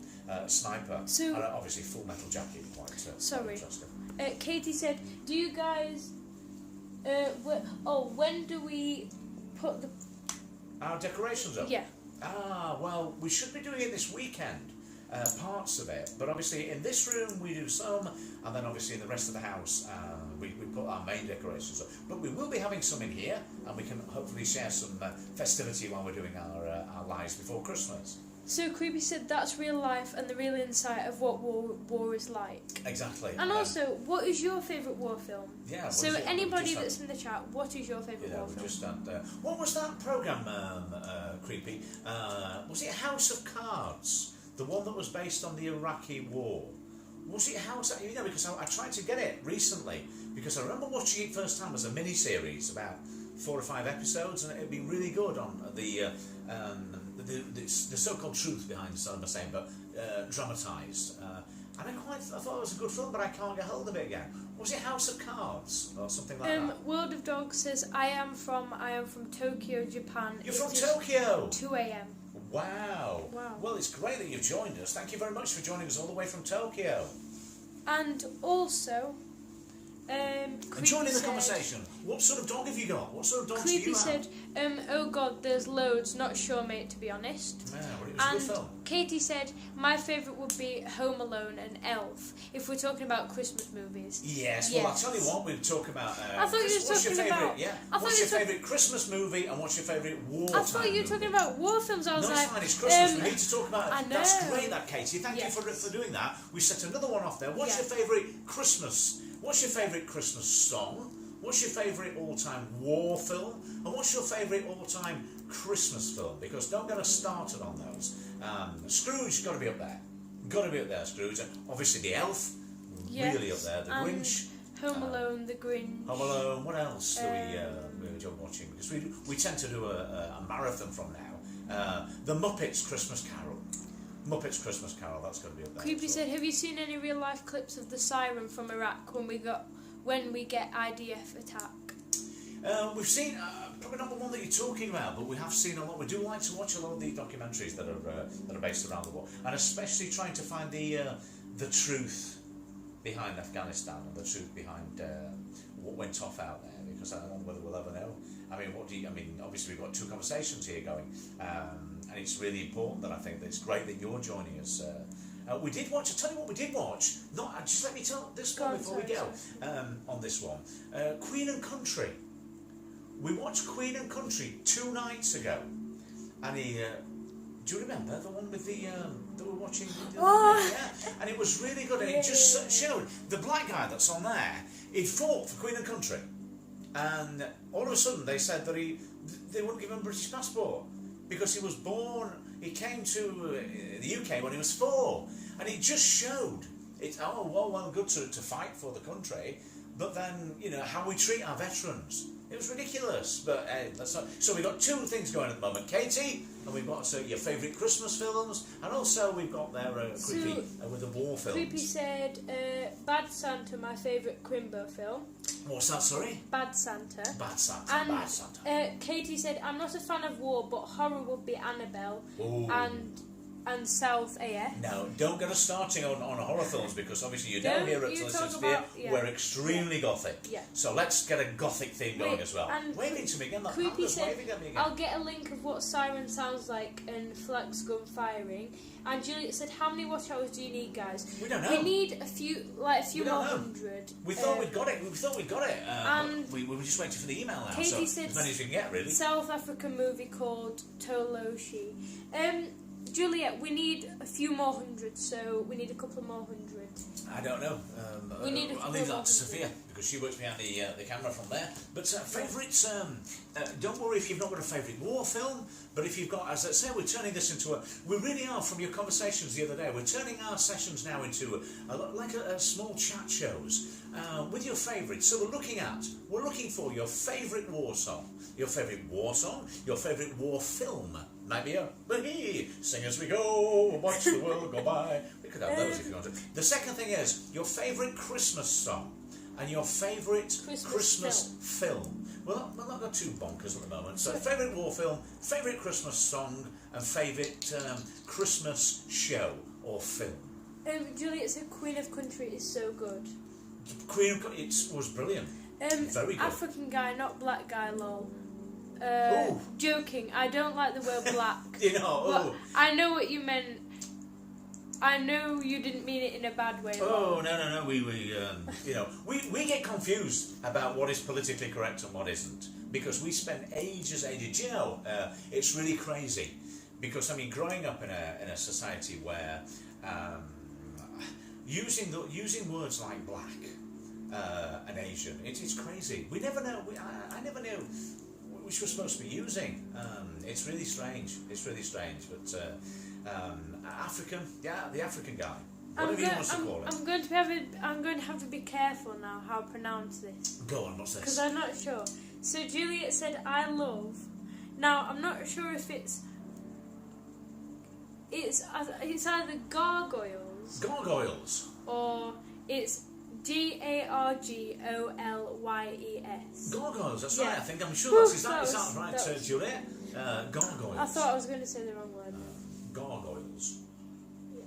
Sniper. So- and obviously, Full Metal Jacket. Quite Sorry. interesting. Katie said, do you guys... when do we put the... Our decorations up. Yeah. Well, we should be doing it this weekend. Parts of it, but obviously in this room we do some, and then obviously in the rest of the house we put our main decorations up. But we will be having some in here, and we can hopefully share some festivity while we're doing our lives before Christmas. So Creepy said that's real life and the real insight of what war is like. Exactly. And also, what is your favourite war film? Yeah. what So is it? anybody We just that's in the chat, what is your favourite had, war we film? just had, what was that programme, Creepy? Was it House of Cards? The one that was based on the Iraqi war. Was it House? Because I tried to get it recently because I remember watching it first time as a mini-series, about 4 or 5 episodes, and it'd be really good on the so-called truth behind Saddam Hussein, but dramatised. And I thought it was a good film, but I can't get hold of it again. Was it House of Cards or something like that? World of Dogs says I am from Tokyo, Japan. You're from Tokyo. 2 a.m. Wow. Wow. Well, it's great that you've joined us. Thank you very much for joining us all the way from Tokyo. And also, And Creepy join in the said- conversation. What sort of dog have you got? What sort of dogs do Creepy you have? said, oh god, there's loads, not sure mate to be honest. Yeah, well, it was a And good film. Katie said, my favourite would be Home Alone and Elf, if we're talking about Christmas movies. Yes, well, I'll Yes. tell you what, we'll talk about... I thought you were what's your talking favourite, about- yeah? I thought What's you your were favourite Christmas movie and what's your favourite war I thought you were talking about war films, I was No, like... it's fine, it's Christmas, we need to talk about it. I That's know. great, that, Katie. Thank Yes. you for doing that. We set another one off there. What's Yeah. your favourite Christmas? What's your favourite Christmas song? What's your favourite all-time war film? And what's your favourite all-time Christmas film? Because don't get us started on those. Scrooge, got to be up there. Got to be up there, Scrooge. And obviously, The Elf, Yes, really up there. The and Grinch, Home Alone, The Grinch. Home Alone. What else do we enjoy watching? Because we tend to do a marathon from now. The Muppets Christmas Carol. Muppets Christmas Carol, that's going to be up there. Creepy as well. said, have you seen any real life clips of the siren from Iraq when we get IDF attack? We've seen, probably not the one that you're talking about, but we have seen a lot. We do like to watch a lot of the documentaries that are based around the war, and especially trying to find the truth behind Afghanistan and the truth behind what went off out there, because I don't know whether we'll ever know. Obviously we've got 2 conversations here going, and it's really important that I think that it's great that you're joining us. We did watch, I'll tell you what we did watch, just let me tell this one before we go, on this one. Queen and Country. We watched Queen and Country 2 nights ago, and do you remember the one with the that we're watching? Yeah, and it was really good, and it just showed the black guy that's on there. He fought for Queen and Country, and all of a sudden they said that they wouldn't give him a British passport because he was born. He came to the UK when he was 4, and it just showed. It's well good to fight for the country, but then how we treat our veterans. It was ridiculous, but that's not. So we've got 2 things going at the moment, Katie, and we've got your favourite Christmas films, and also we've got their Creepy with the war films. Creepy said, Bad Santa, my favourite Crimbo film. What's that? Sorry. Bad Santa. Bad Santa. And Bad Santa. Katie said, I'm not a fan of war, but horror would be Annabelle. Ooh. And and South AF. Now, don't get us starting on horror films, because obviously you know Don't here at you Solicitor talk Sphere about- yeah. we're extremely gothic. Yeah. So let's get a gothic theme going Wait, as well. and Waving to me again, that Creepy panda's said, waving at me again. I'll get a link of what siren sounds like and flex gun firing. And Juliet said, how many watch hours do you need, guys? We don't know. We need a few We don't more know. 100. We thought we'd got it. We thought we'd got it. and but we were just waiting for the email now. Katie So said as many as we can get, really. South African movie called Toloshi. Juliet, we need a few more 100, so we need a couple more 100. I don't know. We need a I'll couple leave more that to 100. Sophia, because she works behind the camera from there. But favourites, don't worry if you've not got a favourite war film, but if you've got, as I say, we're turning this into we really are, from your conversations the other day, we're turning our sessions now into a small chat shows with your favourites. So we're looking for your favourite war song, your favourite war film. Maybe sing as we go, watch the world go by. We could have those if you wanted. The second thing is your favourite Christmas song and your favourite Christmas film. Well, we're not too bonkers at the moment. So favourite war film, favourite Christmas song, and favourite Christmas show or film. Juliet said Queen of Country is so good. Queen of Country, it was brilliant. Very good. African guy, not black guy, lol. Ooh. Joking, I don't like the word black. You know, But I know what you meant. I know you didn't mean it in a bad way. Oh no! We get confused about what is politically correct and what isn't, because we spend ages. You know, it's really crazy, because I mean, growing up in a society where using words like black and Asian, it's crazy. We never know. I never knew which we're supposed to be using. It's really strange. But African, the African guy, whatever you want to call it. I'm going to have to be careful now how I pronounce this. Go on, what's this? Because I'm not sure. So Juliet said, I love. Now, I'm not sure if it's either gargoyles. Gargoyles. Or it's Gargolyes. Gargoyles, that's Yeah. right. I think I'm sure that's Close. that right, Juliet? Gargoyles. I thought I was going to say the wrong word. Gargoyles. Yeah.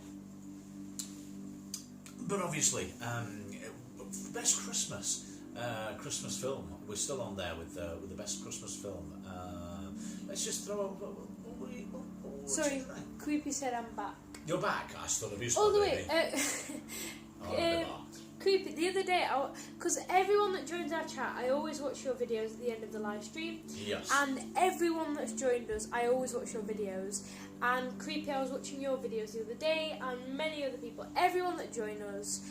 But obviously, best Christmas film. We're still on there with the best Christmas film. Let's just throw. Sorry, Creepy said I'm back. You're back. I still have you. All the way. Oh, Creepy, the other day, because everyone that joins our chat, I always watch your videos at the end of the live stream. yes. And everyone that's joined us, I always watch your videos. And Creepy, I was watching your videos the other day, and many other people. Everyone that joined us.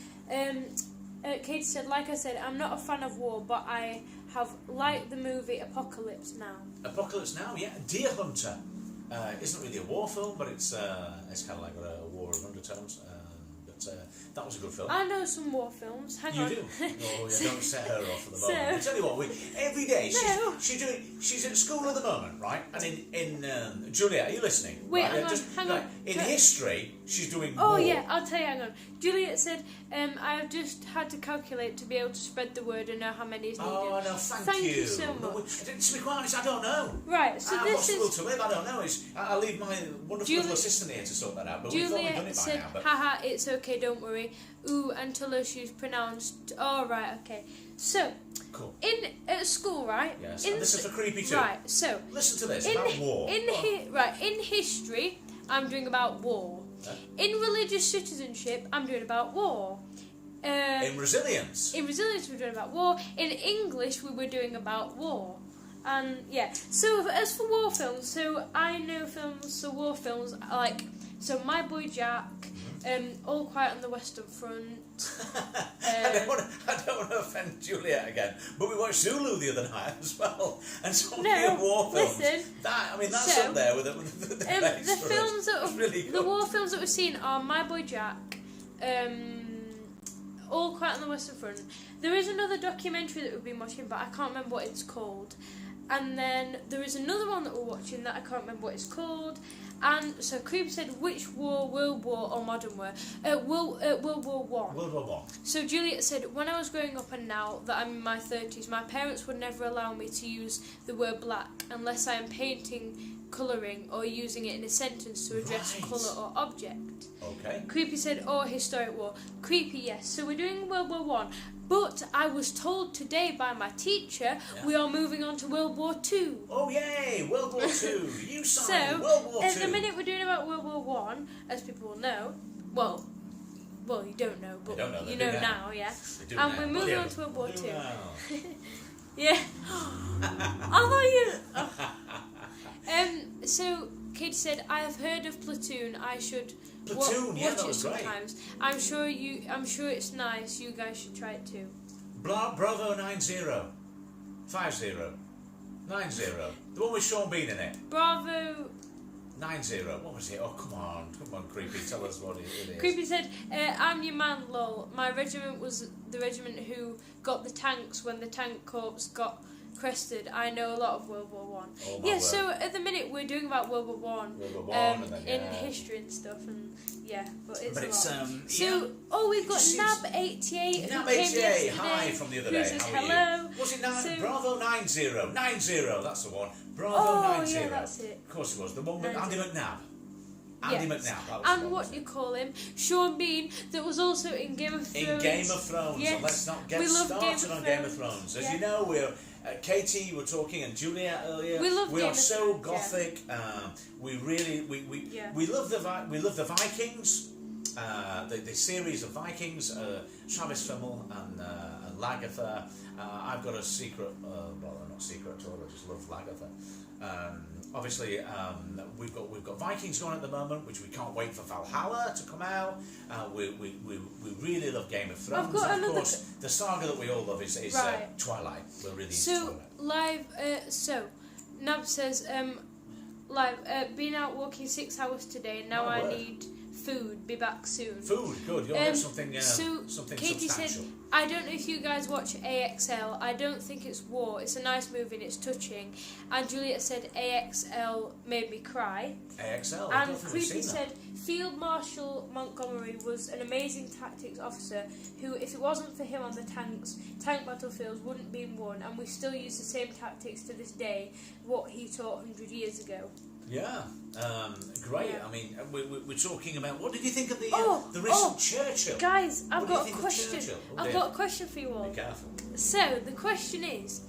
Katie said, like I said, I'm not a fan of war, but I have liked the movie Apocalypse Now. Apocalypse Now, yeah. Deer Hunter isn't really a war film, but it's kind of like got a war of undertones. That was a good film. I know some war films. Hang You on. do? Oh, yeah, don't set her off at the So- moment. I tell you what, every day No. she's at school at the moment, right? And in Juliet, are you listening? Wait, right? hang on. In No. history, she's doing Oh war. yeah, I'll tell you, hang on. Juliet said, I've just had to calculate to be able to spread the word and know how many is needed. Oh no, thank Thank you. you so No, much. to be quite honest, I don't know. Right, so I've this lost the will is... to live. I don't know. I'll leave my wonderful little assistant here to sort that out. But we've probably done Juliet it by said, now. But haha, it's okay, don't worry. Ooh, until she's pronounced... Oh, right, okay. So, cool. at school, right? Yes. In And this is for creepy too. Right, so... Listen to this In, about war. in history, I'm doing about war. Okay. In religious citizenship, I'm doing about war. In resilience. In resilience, we were doing about war. In English, we were doing about war. And yeah, so as for war films, so I know films, so war films like, so My Boy Jack, All Quiet on the Western Front. I don't want to offend Juliet again, but we watched Zulu the other night as well, and so No, war films. listen. That's So, up there with the the base for films us. that Really the good. war films that we've seen are My Boy Jack, All Quiet on the Western Front. There is another documentary that we've been watching, but I can't remember what it's called. And then there is another one that we're watching that I can't remember what it's called. And so Creep said, which war, World War or Modern War? World War One. World War One. So Juliet said, when I was growing up and now that I'm in my 30s, my parents would never allow me to use the word black unless I am painting colouring or using it in a sentence to address Right. colour or object. Okay. Creepy said, or historic war. Creepy, yes. So we're doing World War One. But I was told today by my teacher we are moving on to World War Two. Oh yay! World War Two. You So signed World War at Two. the minute we're doing about World War One, as people will know. Well, you don't know, but They don't know, you they know do now, yeah. They do And now. we're moving Yeah, on to World War they do Two. now. Yeah. I thought you. So Katie said, "I have heard of Platoon. I should Platoon, yeah, watch that it was great. sometimes. I'm sure it's nice. You guys should try it too." Bravo 90. 50. 90. The one with Sean Bean in it. Bravo. 90. What was it? Oh, come on, Creepy. Tell us what it is. Creepy said, "I'm your man, lol. My regiment was the regiment who got the tanks when the tank corps got crested. I know a lot of World War One. Oh, my Yeah, word. so at the minute we're doing about World War One, World War One, and then, in yeah. history and stuff, and yeah, but it's But a it's, lot. yeah. So, we've got It just Nab 88. Nab who came 88, yesterday, hi from the other who day. says How are hello. you? Was it So- Bravo 90? 90, that's the one. Bravo Oh, 90. yeah, that's it. Of course it was. The one with 90. Andy McNabb. Andy Yes. McNabb. That was the And one, what wasn't you it? call him, Sean Bean, that was also in Game of Thrones. In Game of Thrones, Yes. and let's not get We love started on Game of Thrones. As Yeah. you know, we're Katie, you were talking, and Julia earlier. We love Game are of so Thrones, gothic. We really Yeah. we love the Vikings. The series of Vikings, Travis Fimmel and Lagertha. I've got a secret. Well, not secret at all. I just love Lagertha. Obviously, we've got Vikings going at the moment, which we can't wait for Valhalla to come out. We really love Game of Thrones. I've got and of another course, the saga that we all love is Right. Twilight. We're really into So Twilight. live. Nab says live. Been out walking 6 hours today, and now My I word. need food. Be back soon. Food, good. You'll have something. So Something Katie substantial. said, "I don't know if you guys watch AXL. I don't think it's war. It's a nice movie and it's touching." And Juliet said, "AXL made me cry." AXL. I don't And think we've Creepy seen that. said, "Field Marshal Montgomery was an amazing tactics officer who, if it wasn't for him on the tank battlefields wouldn't be won, and we still use the same tactics to this day, what he taught 100 years ago." Yeah, great. Yeah. I mean, we're talking about. What did you think of the Oh, recent Churchill? Guys, I've What do you got a think of question. Churchill? Oh, I've dear. got a question for you all. Be careful. So, the question is,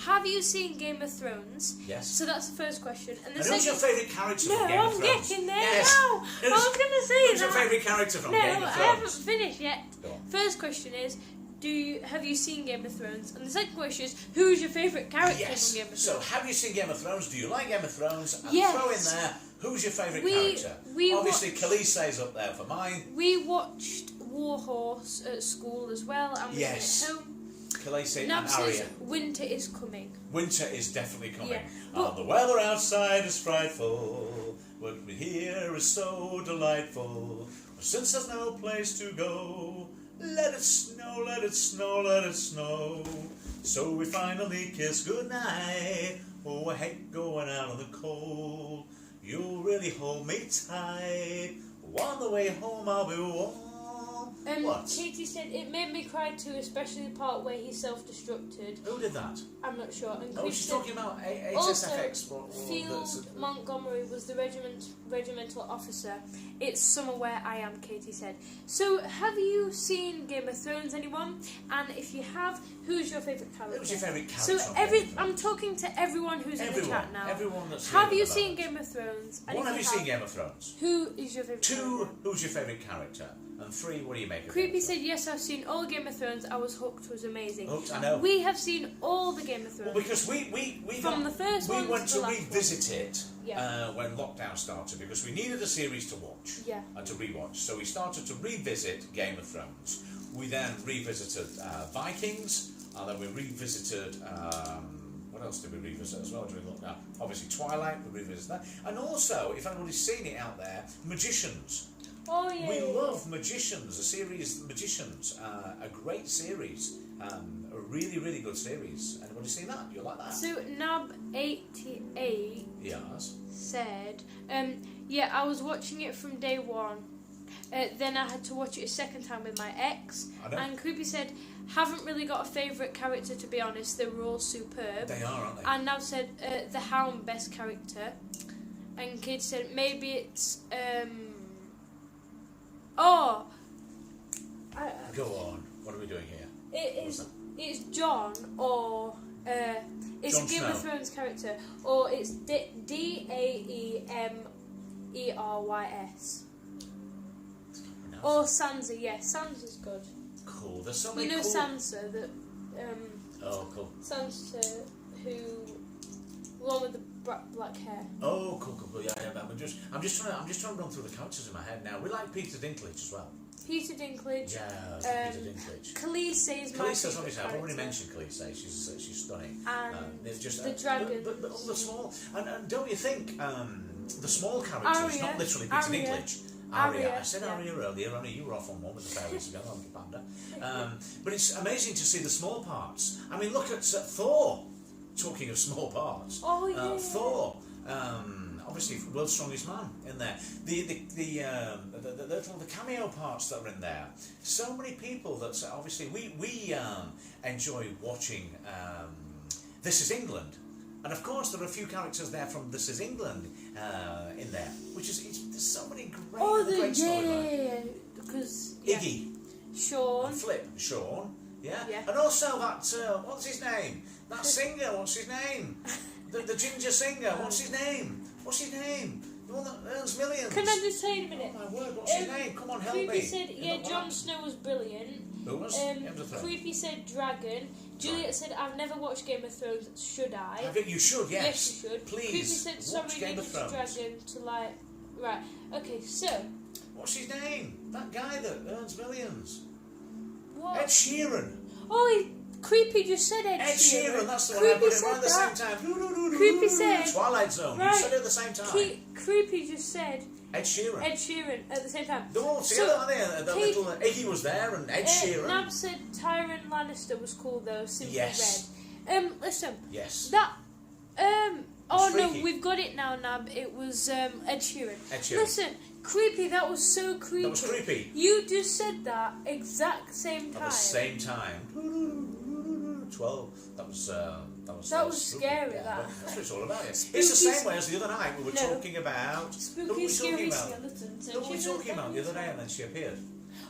have you seen Game of Thrones? Yes. So that's the first question. And the And who's your second... favourite character No, from Game of I'm Thrones? getting there Yes. now. I was going to say Who's your that. favourite character from No, Game of I Thrones? haven't finished yet. Go on. First question is, have you seen Game of Thrones? And the second question is, who's your favourite character Yes. from Game of So, Thrones? have you seen Game of Thrones? Do you like Game of Thrones? And Yes. throw in there, who's your favourite We- character? we Obviously, watched- Khaleesi's up there for mine. We watched Warhorse at school as well, and we Yes. went home. Khaleesi Nab and says Arya. winter is coming. Winter is definitely coming. Yeah, but- The weather outside is frightful. What we hear is so delightful. Since there's no place to go, let it snow, let it snow, let it snow. So we finally kiss goodnight. Oh, I hate going out in the cold. You'll really hold me tight. On the way home I'll be warm. What? Katie said it made me cry too, especially the part where he self-destructed. Who did that? I'm not sure. And Oh, Creepy she's said talking about also HSFX. Field Montgomery was the regimental officer. It's somewhere where I am, Katie said. So, have you seen Game of Thrones, anyone? And if you have, who's your favourite character? Who's your favourite So character? on Game of Thrones? I'm talking to everyone who's in the chat now. Everyone that's Have here you at the seen moment. Game of Thrones? And One, if have you seen Game of Thrones? Who is your favourite 2, character? who's your favourite character? And 3, what do you make of Creepy Game of said, yes, I've seen all Game of Thrones. I was hooked, was amazing. Thrones? Hooked, I know. We have seen all the Game of Thrones. Well, because we From the first we one went to to the last revisit it Yeah. when lockdown started because we needed a series to watch Yeah. and to rewatch. So we started to revisit Game of Thrones. We then revisited Vikings, and then we revisited. What else did we revisit as well during lockdown? Obviously Twilight. We revisited that, and also, if anybody's seen it out there, Magicians. Oh, yeah. We love Magicians, a series, Magicians, a great series, a really, really good series. Anybody seen that? You like that? So, Nab88 Yes. said, yeah, I was watching it from day one. Then I had to watch it a second time with my ex. I know. And Creepy said, haven't really got a favourite character, to be honest. They were all superb. They are, aren't they? And Nab said, the Hound, best character. And Katie said maybe it's oh. Go on. What are we doing here? It's John or it's Jon a Game Snow. of Thrones character, or it's Daemrys. Or Sansa, yeah, Sansa's good. Cool. There's so many You know cool... Sansa, that Oh, cool. Sansa, who the one with the black hair. Oh, cool. Yeah. I'm just trying to run through the characters in my head now. We like Peter Dinklage as well. Peter Dinklage. Yeah, Peter Dinklage. Khaleesi is my Khaleesi's favourite obviously. I've already character. mentioned Khaleesi. She's stunning. And There's just the dragons. but all the small and don't you think the small characters, Arya. not literally Peter Arya. Dinklage. Arya, I said yeah. Arya earlier. Only you were off on one with the fairies ago, like a panda. But it's amazing to see the small parts. I mean, look at Thor. Talking of small parts. Oh yeah. Thor. Obviously, world's strongest man in there. The cameo parts that are in there. So many people that obviously we enjoy watching. This Is England, and of course there are a few characters there from This Is England in there, which is there's so many great. Great storylines. Because Iggy, Sean. and Flip, Sean, yeah, Yeah. and also that what's his name? That singer, what's his name? The ginger singer, what's his name? What's his name? The one that earns millions. Can I just say in a minute? Oh my word, what's his name? Come on, help Creepy me. said, In yeah, the Jon black. Snow was brilliant. Who was? Game of Thrones. Creepy said Dragon. Juliet said, I've never watched Game of Thrones, should I? I think you should, yes. Yes, you should. Please, Creepy said, sorry, watch Game of needed Thrones. Dragon to like... Right, okay, so... What's his name? That guy that earns millions. What? Ed Sheeran. Oh, Creepy just said Ed Sheeran, that's the one I Creepy put it said right at the that. same time. Creepy said... Twilight Zone. Right. You said it at the same time. Creepy just said Ed Sheeran. Ed Sheeran at the same time. They're all together, So, aren't they? The Kate- little Iggy was there and Ed Sheeran. Nab said Tyrion Lannister was cool though, Simply Yes. Red. Listen, Yes. that oh no, freaky. we've got it now, Nab. It was Ed Sheeran. Ed Sheeran. Listen, Creepy, that was so creepy. That was creepy. You just said that exact same time. At the same time. 12. That was spooky. scary, Yeah, that. but that's what it's all about. It's Spooky the same way as the other night we were No. talking about. Who were Spooky, we talking scary about? skeletons. Who were we talking about the other day and then she appeared?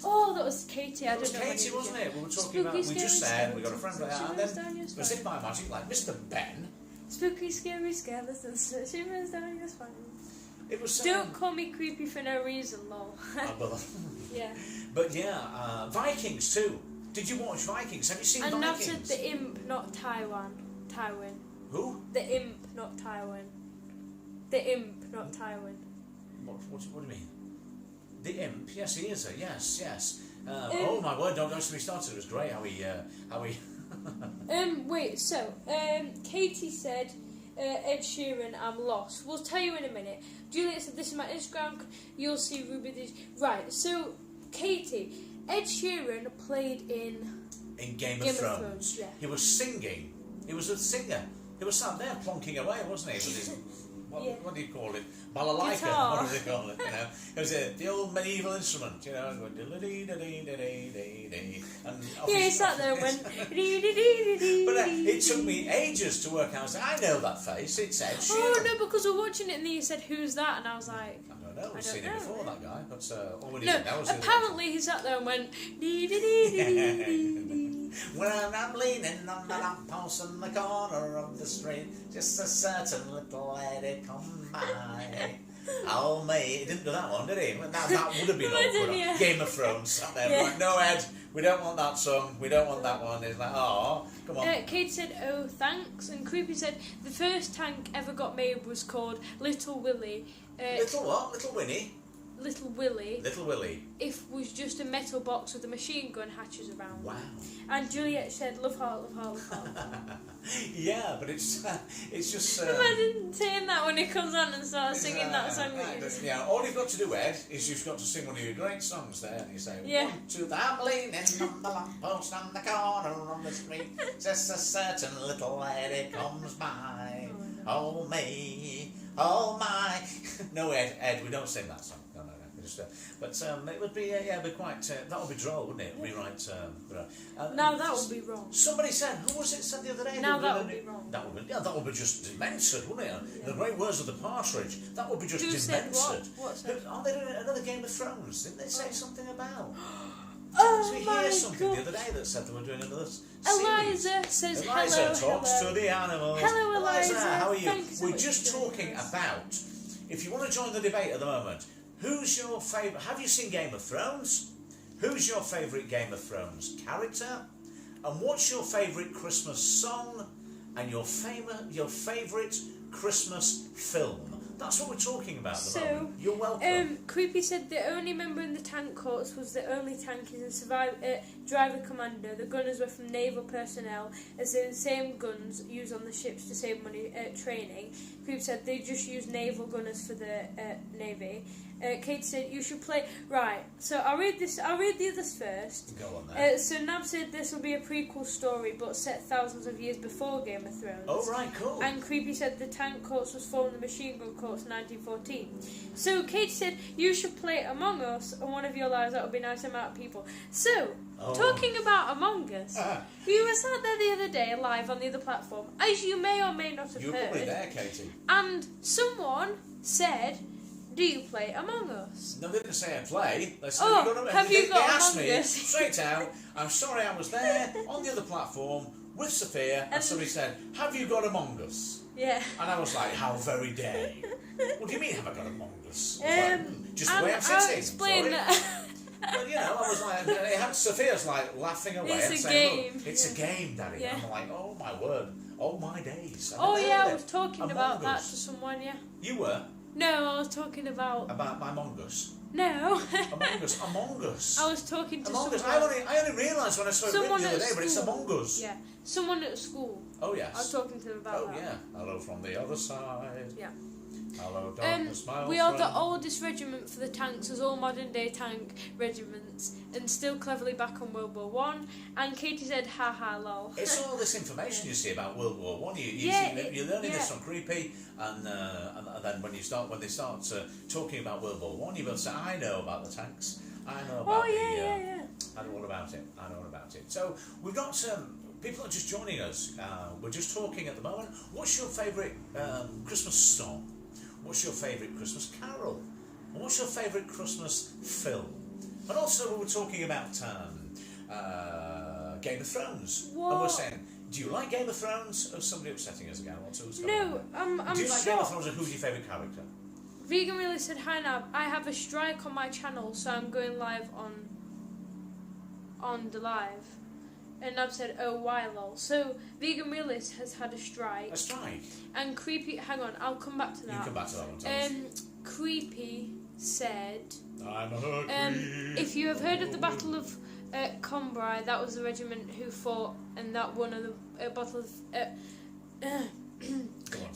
Oh, that was Katie. I It was don't know. Katie, wasn't it? We were talking Spooky, about. We scary just said we got a friend skeletons. like that, and Shivers down then your as if spine. by magic, like Mr. Ben. Spooky, scary skeletons. Shivers down your spine. It was. Don't call me creepy for no reason, lol. Yeah. But yeah, Vikings too. Did you watch Vikings? Have you seen And Nav Vikings? said the imp, not Tywin. Who? The imp, not Tywin. The imp, not Tywin. What do you mean? The imp? Yes, he is. Yes. Oh my word! Don't get me started. It was great how he. Wait. So, Katie said, Ed Sheeran, I'm lost. We'll tell you in a minute. Juliet said, this is my Instagram. You'll see Ruby. Right. So, Katie, Ed Sheeran played in Game of Thrones. Yeah. He was singing. He was a singer. He was sat there plonking away, wasn't he? With his, Yeah. what do you call it? Balalaika. Guitar. What do they call it? You know, it was the old medieval instrument. You know, going diddly-dee-dee-dee-dee-dee-dee. And Yeah, he sat there and went. But it took me ages to work out. I was like, I know that face. It's Ed Sheeran. Oh no, because we're watching it and then you said, "Who's that?" And I was like, I don't know. I We've seen don't him know. before, that guy. But all we "No." did now was Apparently, he sat there and went. "Dee, dee, dee, dee, dee, dee, dee." When I'm leaning on the lamppost in the corner of the street, just a certain little lady come by. Oh, mate, he didn't do that one, did he? That would have been awkward. Yeah. Game of Thrones. Sat there, Yeah. like, no, Ed, we don't want that song. We don't want that one. He's like, oh, come on. Kate said, "Oh, thanks," and Creepy said, "The first tank ever got made was called Little Willie." Little what? Little Winnie? Little Willie. Little Willie. If was just a metal box with a machine gun hatches around. Wow. And Juliet said, "Love heart, love heart, love heart." Yeah, but it's just. Imagine saying that when he comes on and starts singing that song. That you just... Yeah, all you've got to do, Ed, is you've got to sing one of your great songs there, and you say, Yeah. 1, 2, I'm leaning on the lamppost on the corner on the street, just a certain little lady comes by. Oh me, oh my. No, Ed, we don't sing that song. No. just, but it would be it'd be quite that would be droll, wouldn't it? Rewrite. Now that would be wrong. Somebody said, who was it said the other day? Now that would be wrong. That would be just demented, wouldn't it? Yeah. The great words of the Partridge. That would be just Who demented. said what? Aren't they doing another Game of Thrones? Didn't they say something about? Oh Did we my hear something God. the other day that said they were doing another series? Eliza says Eliza hello. talks hello. to the animals. Hello, Eliza. How are you? Thank you so We're much just for joining talking us. about, if you want to join the debate at the moment, who's your favourite? Have you seen Game of Thrones? Who's your favourite Game of Thrones character? And what's your favourite Christmas song? And your favourite Christmas film? That's what we're talking about at the moment. You're welcome. Creepy said the only member in the tank corps was the only tankies and driver commander. The gunners were from naval personnel, as the same guns used on the ships to save money training. Creepy said they just use naval gunners for the navy. Kate said you should play. Right, so I'll read the others first. Go on then. So Nav said this will be a prequel story, but set thousands of years before Game of Thrones. Oh right, cool. And Creepy said the tank corps was formed in the machine gun corps in 1914. So Kate said you should play Among Us on one of your lives. That would be a nice amount of people. So talking about Among Us, we were sat there the other day live on the other platform, as you may or may not have you were heard. probably there, Katie. And someone said, "Do you play Among Us?" No, they didn't say I play. They said, have you got they asked Among me Us? straight out. I'm sorry, I was there on the other platform with Sophia, and somebody said, "Have you got Among Us?" Yeah. And I was like, "How very dare you? What do you mean, have I got Among Us?" Just the and way I'm I'll sitting. explain Sorry. that. But I was like, Sophia's like laughing away It's and a saying, game. "Look, it's a game, Daddy." Yeah. And I'm like, "Oh my word, oh my days." Oh never yeah, heard I it. was talking Among about that Us. to someone. Yeah. You were No, I was talking about. about my Among Us. No. Among Us. I was talking to Among Us. someone. I only realised when I saw it written Someone the other at day, but it's school. Among Us. Yeah, someone at school. Oh yes. I was talking to them about Oh that. yeah. Hello from the other side. Yeah. Hello, darkness, my old We are friend. the oldest regiment for the tanks, as all modern day tank regiments, and still cleverly back on World War One. And Katie said, "Ha ha, lol." It's all this information you see about World War One. You're learning this on Creepy, and then when they start talking about World War One, you will say, "I know about the tanks. I know about I know all about it. I know all about it." So we've got people are just joining us. We're just talking at the moment. What's your favourite Christmas song? What's your favourite Christmas carol? And what's your favourite Christmas film? And also we were talking about Game of Thrones. What? And we're saying, do you like Game of Thrones? Oh, somebody upsetting us again. What's going on? No, I'm Do you like Game of shocked. Thrones, and who's your favourite character? Vegan really said, "Hi Nab, I have a strike on my channel, so I'm going live on the live." And Nab said, "Oh, why lol?" So Vegan Realist has had a strike. A strike? And Creepy, hang on, I'll come back to that. You come back to that one, Thomas. Creepy said, I'm a if you have heard of the Battle of Combrai, that was the regiment who fought and that won the Battle of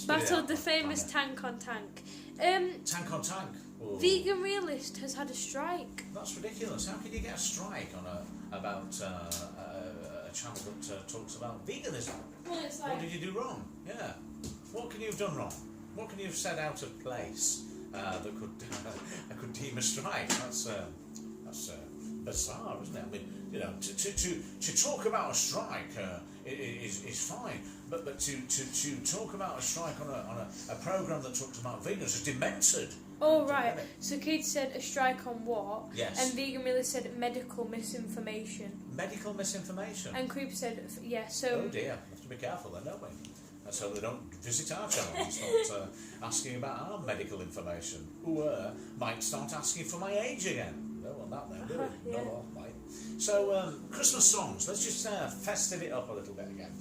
battled the famous tank on tank. Tank on tank. Oh. Vegan Realist has had a strike. That's ridiculous. How can you get a strike on about a channel that talks about veganism? Well, it's What like, did you do wrong? Yeah. What can you have done wrong? What can you have said out of place that could deem a strike? That's bizarre, isn't it? I mean, to talk about a strike is fine, but to talk about a strike on a program that talks about vegans is demented. oh right. So Kate said a strike on what? Yes. And Vegan Realist said medical misinformation. Medical misinformation. And Creepy said, yeah. So. Oh dear, we have to be careful then, don't we? Let's hope they don't visit our channel and start asking about our medical information. Or might start asking for my age again. No one that then, do we? Yeah. No one might. So, Christmas songs. Let's just festive it up a little bit again.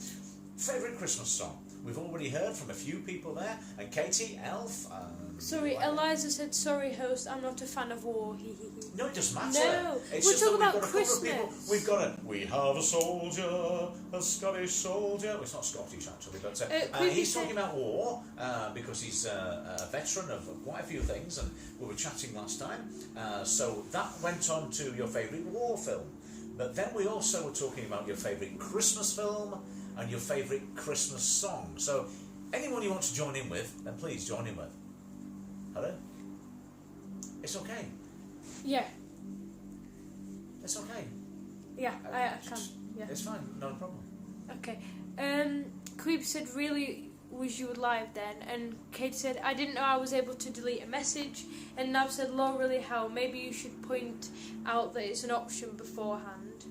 Favourite Christmas song? We've already heard from a few people there. And Katie, Elf. Sorry, Eliza said, "Sorry, host, I'm not a fan of war." He. No, it doesn't matter. No, It's we're just talking that about we've got a couple of people. Christmas. We've got we have a soldier, a Scottish soldier. Well, it's not Scottish actually, but he's talking about war because he's a veteran of quite a few things, and we were chatting last time. So that went on to your favourite war film, but then we also were talking about your favourite Christmas film and your favourite Christmas song. So anyone you want to join in with, then please join in with. Hello? It's okay. Yeah. It's okay. Yeah, I can. Yeah. It's fine, not a problem. Okay. Creep said, really wish you were live then. And Kate said, I didn't know I was able to delete a message. And Nav said, Lord, really how? Maybe you should point out that it's an option beforehand.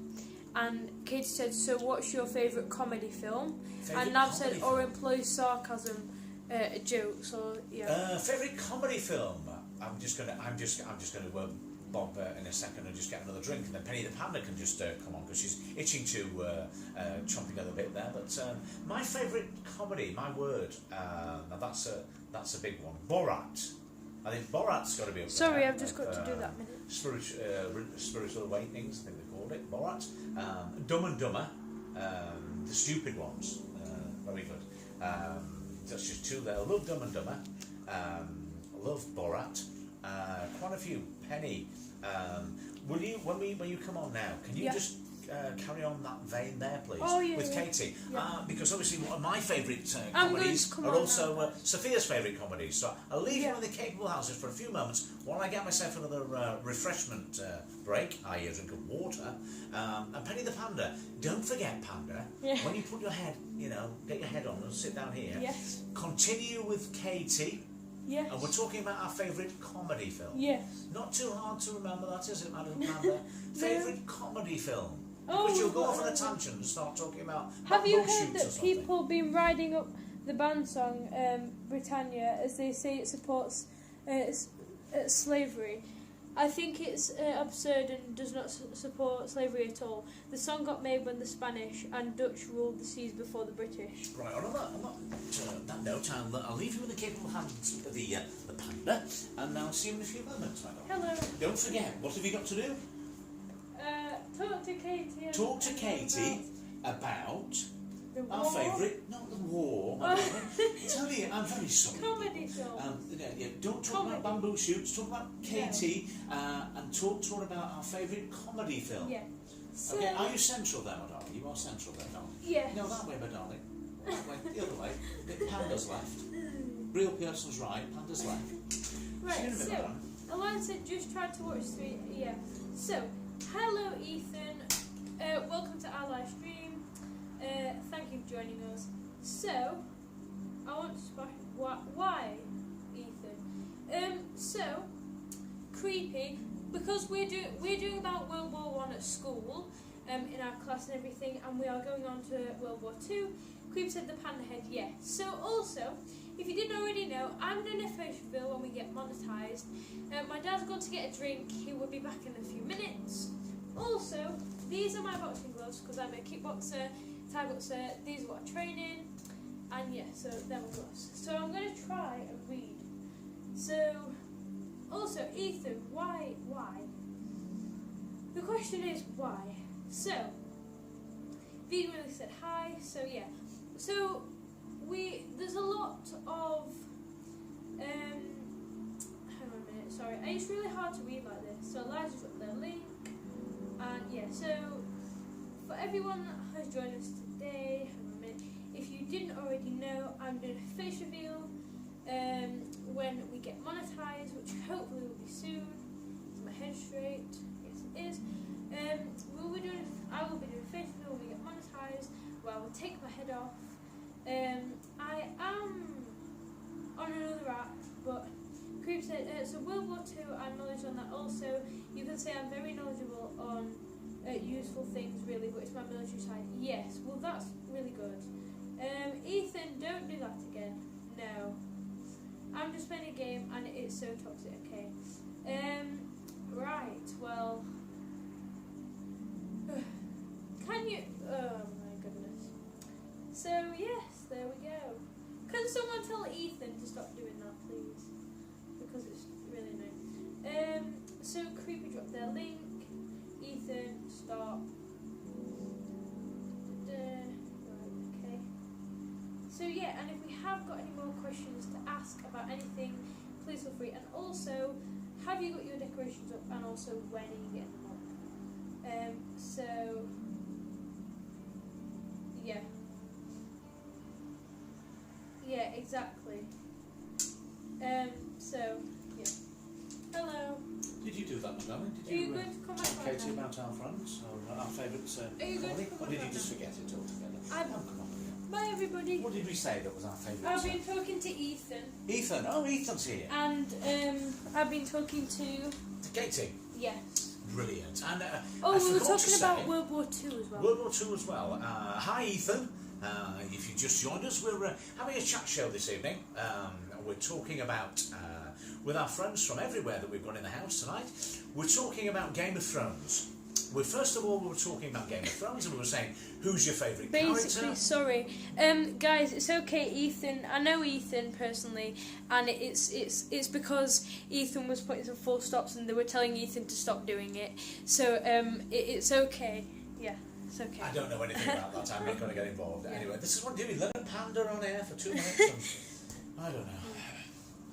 And Kate said, so what's your favourite comedy film? And Nav said, or employ sarcasm jokes, or yeah. Favourite comedy film? I'm just gonna bob in a second and just get another drink, and then Penny the Panda can just come on because she's itching to chomp another bit there. But my favourite comedy, my word, now that's a big one. Borat. I think Borat's got to be up there. Sorry, I've just got to do that minute. Spiritual Awakenings, I think they called it. Borat. Dumb and Dumber. The stupid ones. Very good. That's just two there. I love Dumb and Dumber. I love Borat. Quite a few. Penny, will you when you come on now? Can you just carry on that vein there, please? Oh, yeah, with yeah. Katie, Yeah. Because obviously one of my favourite comedies are also Sophia's favourite comedies. So I'll leave you in the capable houses for a few moments while I get myself another refreshment break, i.e. a drink of water. And Penny the Panda, don't forget, Panda, when you put your head, get your head on and sit down here. Yes. Continue with Katie. Yes. And we're talking about our favourite comedy film. Yes. Not too hard to remember that, is it, Madam Amanda? Favourite comedy film. Oh, Because you'll go off on a tangent and start talking about Have you bamboo heard shoots or that something. people have been riding up the band song Britannia as they say it supports slavery? I think it's absurd and does not support slavery at all. The song got made when the Spanish and Dutch ruled the seas before the British. Right, on that note, I'll leave you in the capable hands of the Panda, and I'll see you in a few moments, my darling. Hello. Don't forget, what have you got to do? Talk to Katie. Talk to Katie about the our war. favourite, not the war. Tell you, I'm very sorry. Comedy film. Don't talk about bamboo shoots, talk about Katie, and talk to her about our favourite comedy film. Yeah. So, Okay, are you central there, my darling? You are central there, darling. Yes. No, that way, my darling. That way, the other way. Panda's left. Real person's right, Panda's left. Right, See you in a minute, so, darling. Alliance said just tried to watch 3, yeah. So, hello Ethan, welcome to our live stream, thank you for joining us. So, I want to smash, why Ethan? So, creepy, because we're doing about World War One at school, in our class and everything, and we are going on to World War Two. Creep said the panda head, yes. So also, if you didn't already know, I'm doing a facial reveal when we get monetised. My dad's gone to get a drink. He will be back in a few minutes. Also, these are my boxing gloves because I'm a kickboxer, Thai boxer. These are what I train in, and yeah, so they're my gloves. So I'm going to try and read. So, also, Ethan, why? The question is why. So, Vegan really said hi. So yeah, so there's a lot of hang on a minute, sorry, it's really hard to read like this. So Eliza's got their link, and yeah, so for everyone that has joined us today, hang on a minute, if you didn't already know, I'm doing a face reveal when we get monetized, which hopefully will be soon. Is my head straight? Yes it is. I will be doing a face reveal when we get monetized, where I will take my head off. I am on another app, but Creep said, so World War II, I'm knowledge on that also. You can say I'm very knowledgeable on useful things, really, but it's my military side. Yes, well, that's really good. Ethan, don't do that again. No. I'm just playing a game, and it's so toxic, okay? Right, well... Can you... Oh, my goodness. So, yes, there we go. Can someone tell Ethan to stop doing that, please? Because it's really annoying. So, Creepy dropped their link. Ethan, stop. Right, okay. So, yeah, and if we have got any more questions to ask about anything, please feel free. And also, have you got your decorations up? And also, when are you getting them up? So... Yeah. Yeah, exactly. So, yeah. Hello. Did you do that, darling? Are you going to come back tell on Katie now? about our friends, our favourite Are you going to comedy? come Or back did you on just now? forget it altogether? I'm- Come on. Bye, everybody. What did we say that was our favourite? I've been talking to Ethan, Ethan. Oh, Ethan's here. and I've been talking to Katie. Brilliant. And Oh, I we were forgot to talking about say- World War II as well. World War II as well. Hi, Ethan. If you just joined us, we're having a chat show this evening. We're talking about, with our friends from everywhere that we've got in the house tonight, we're talking about Game of Thrones. First of all, we were talking about Game of Thrones, and we were saying, who's your favourite Basically, character? sorry, guys, it's okay. Ethan, I know Ethan personally, and it's because Ethan was putting some full stops, and they were telling Ethan to stop doing it. So it's okay. Yeah, it's okay. I don't know anything about that. I'm not going to get involved. Yeah. Anyway, this is what do we let a panda on air for 2 minutes? And, I don't know.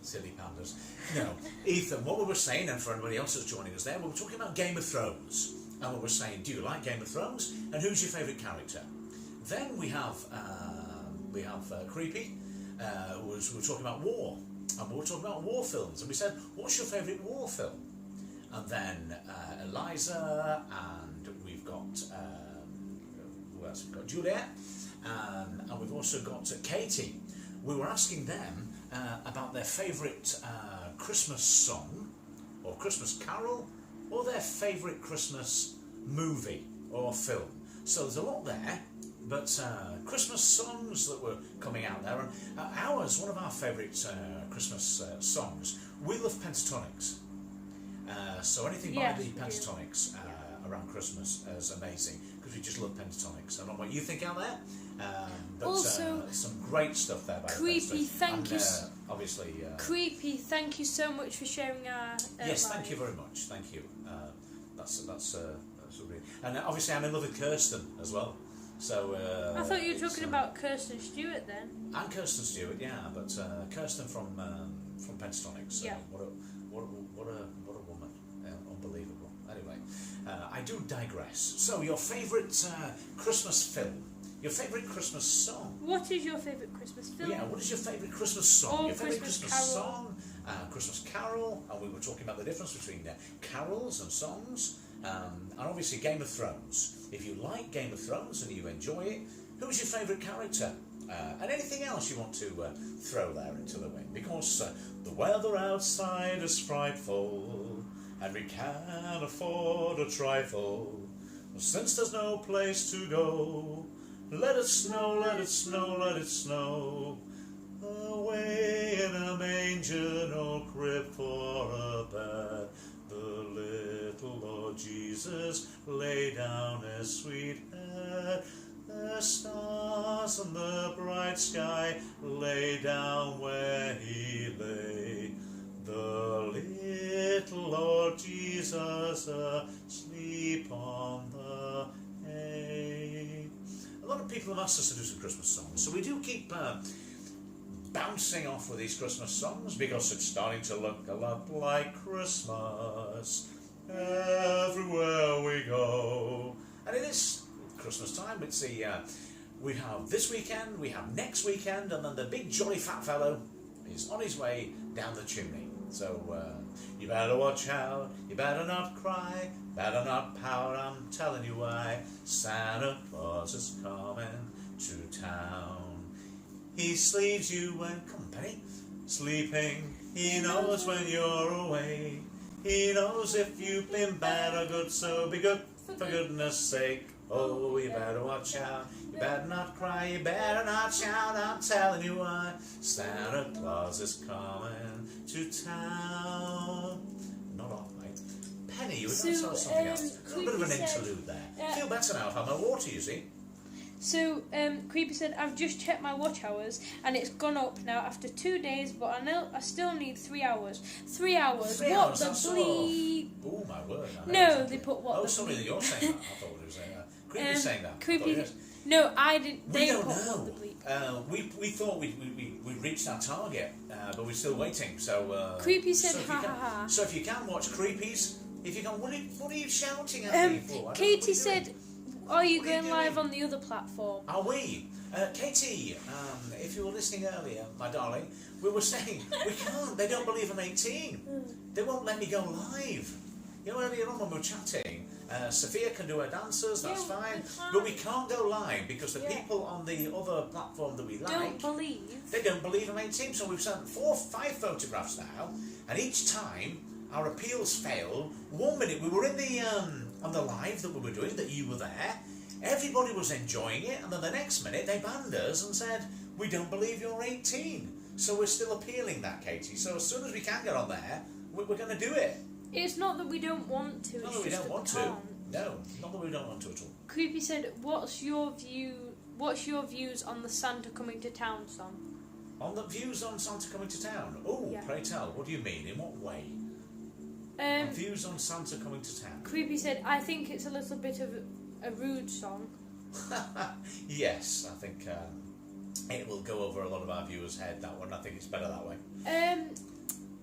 Silly pandas. No, Ethan, what we were saying, and for anybody else that's joining us there, we were talking about Game of Thrones. And we were saying, do you like Game of Thrones? And who's your favourite character? Then we have Creepy, who we're talking about war. And we were talking about war films. And we said, what's your favourite war film? And then Eliza, and we've got, who else? We've got Juliet, and we've also got Katie. We were asking them about their favourite Christmas song, or Christmas carol, or their favourite Christmas movie or film. So there's a lot there, but Christmas songs that were coming out there, and ours, one of our favourite Christmas songs, We Love Pentatonics. So anything by the Pentatonics around Christmas is amazing, because we just love Pentatonics. I don't know what you think out there, but Also, some great stuff there by the Creepy, Pentatonics. thank you. Obviously. Creepy, thank you so much for sharing our. Yes, live. thank you very much. Thank you. That's really, and obviously I'm in love with Kirsten as well. So I thought you were talking about Kirsten Stewart then. and Kirsten Stewart, yeah, but Kirsten from Pentatonics. Yeah. What a woman, unbelievable. Anyway, I do digress. So your favourite Christmas film, your favourite Christmas song. What is your favourite Christmas film? Yeah, what is your favourite Christmas song? Or Your favourite Christmas Christmas carol. song, Christmas carol, and we were talking about the difference between carols and songs, and obviously Game of Thrones. If you like Game of Thrones and you enjoy it, who's your favourite character? And anything else you want to throw there into the wind, because the weather outside is frightful, and we can't afford a trifle, since there's no place to go. Let it snow, let it snow, let it snow. Away in a manger, no crib for a bed. The little Lord Jesus lay down his sweet head. The stars and the bright sky lay down where he lay. The little Lord Jesus asleep on the hay. A lot of people have asked us to do some Christmas songs, so we do keep bouncing off with these Christmas songs, because it's starting to look a lot like Christmas everywhere we go. And it is Christmas time. It's we have this weekend, we have next weekend, and then the big jolly fat fellow is on his way down the chimney. So you better watch out, you better not cry, better not pout, I'm telling you why. Santa Claus is coming to town. He sleeps you when, come on Penny, sleeping. He knows when you're away. He knows if you've been bad or good, so be good for goodness sake. Oh, you better watch out, you better not cry, you better not shout, I'm telling you why. Santa Claus is coming to town. Not off, mate. Penny, you were going to tell us something else. A little bit of an interlude there. Feel better now, I've had my water, you see. So, Creepy said, I've just checked my watch hours and it's gone up now after 2 days, but I know I still need 3 hours. 3 hours? 3 what hours, the that's bleep? Oh, my word. I know No, exactly. they put what Oh, the sorry bleep. that you're saying that. I thought it was Creepy's saying that. Creepy. No, I didn't. We They don't put know. what the bleep. We thought we reached our target, but we're still waiting. So Creepy said, so if ha you can- ha ha. So if you can watch Creepies, if you can, what are you shouting at me for? I don't know what Katie you're said, doing. are you What are you going live doing? on the other platform? Are we? Katie, if you were listening earlier, my darling, we were saying we can't. They don't believe I'm 18. They won't let me go live. You know, earlier on when we were chatting, Sophia can do her dancers, that's Yeah, fine, we can. but we can't go live because the Yeah. people on the other platform that we like, Don't believe. they don't believe I'm 18. So we've sent 4 or 5 photographs now, and each time our appeals fail. 1 minute we were in the on the live that we were doing, that you were there, everybody was enjoying it, and then the next minute they banned us and said, we don't believe you're 18. So we're still appealing that, Katie. So as soon as we can get on there, we're going to do it. It's not that we don't want to. Not It's that we just don't want we to. can't. No, not that we don't want to at all. Creepy said, "What's your views on the Santa coming to town song?" On the views on Santa coming to town. Oh, Yeah. pray tell, what do you mean? In what way? Views on Santa coming to town. Creepy said, "I think it's a little bit of a rude song." Yes, I think it will go over a lot of our viewers' head, that one. I think it's better that way.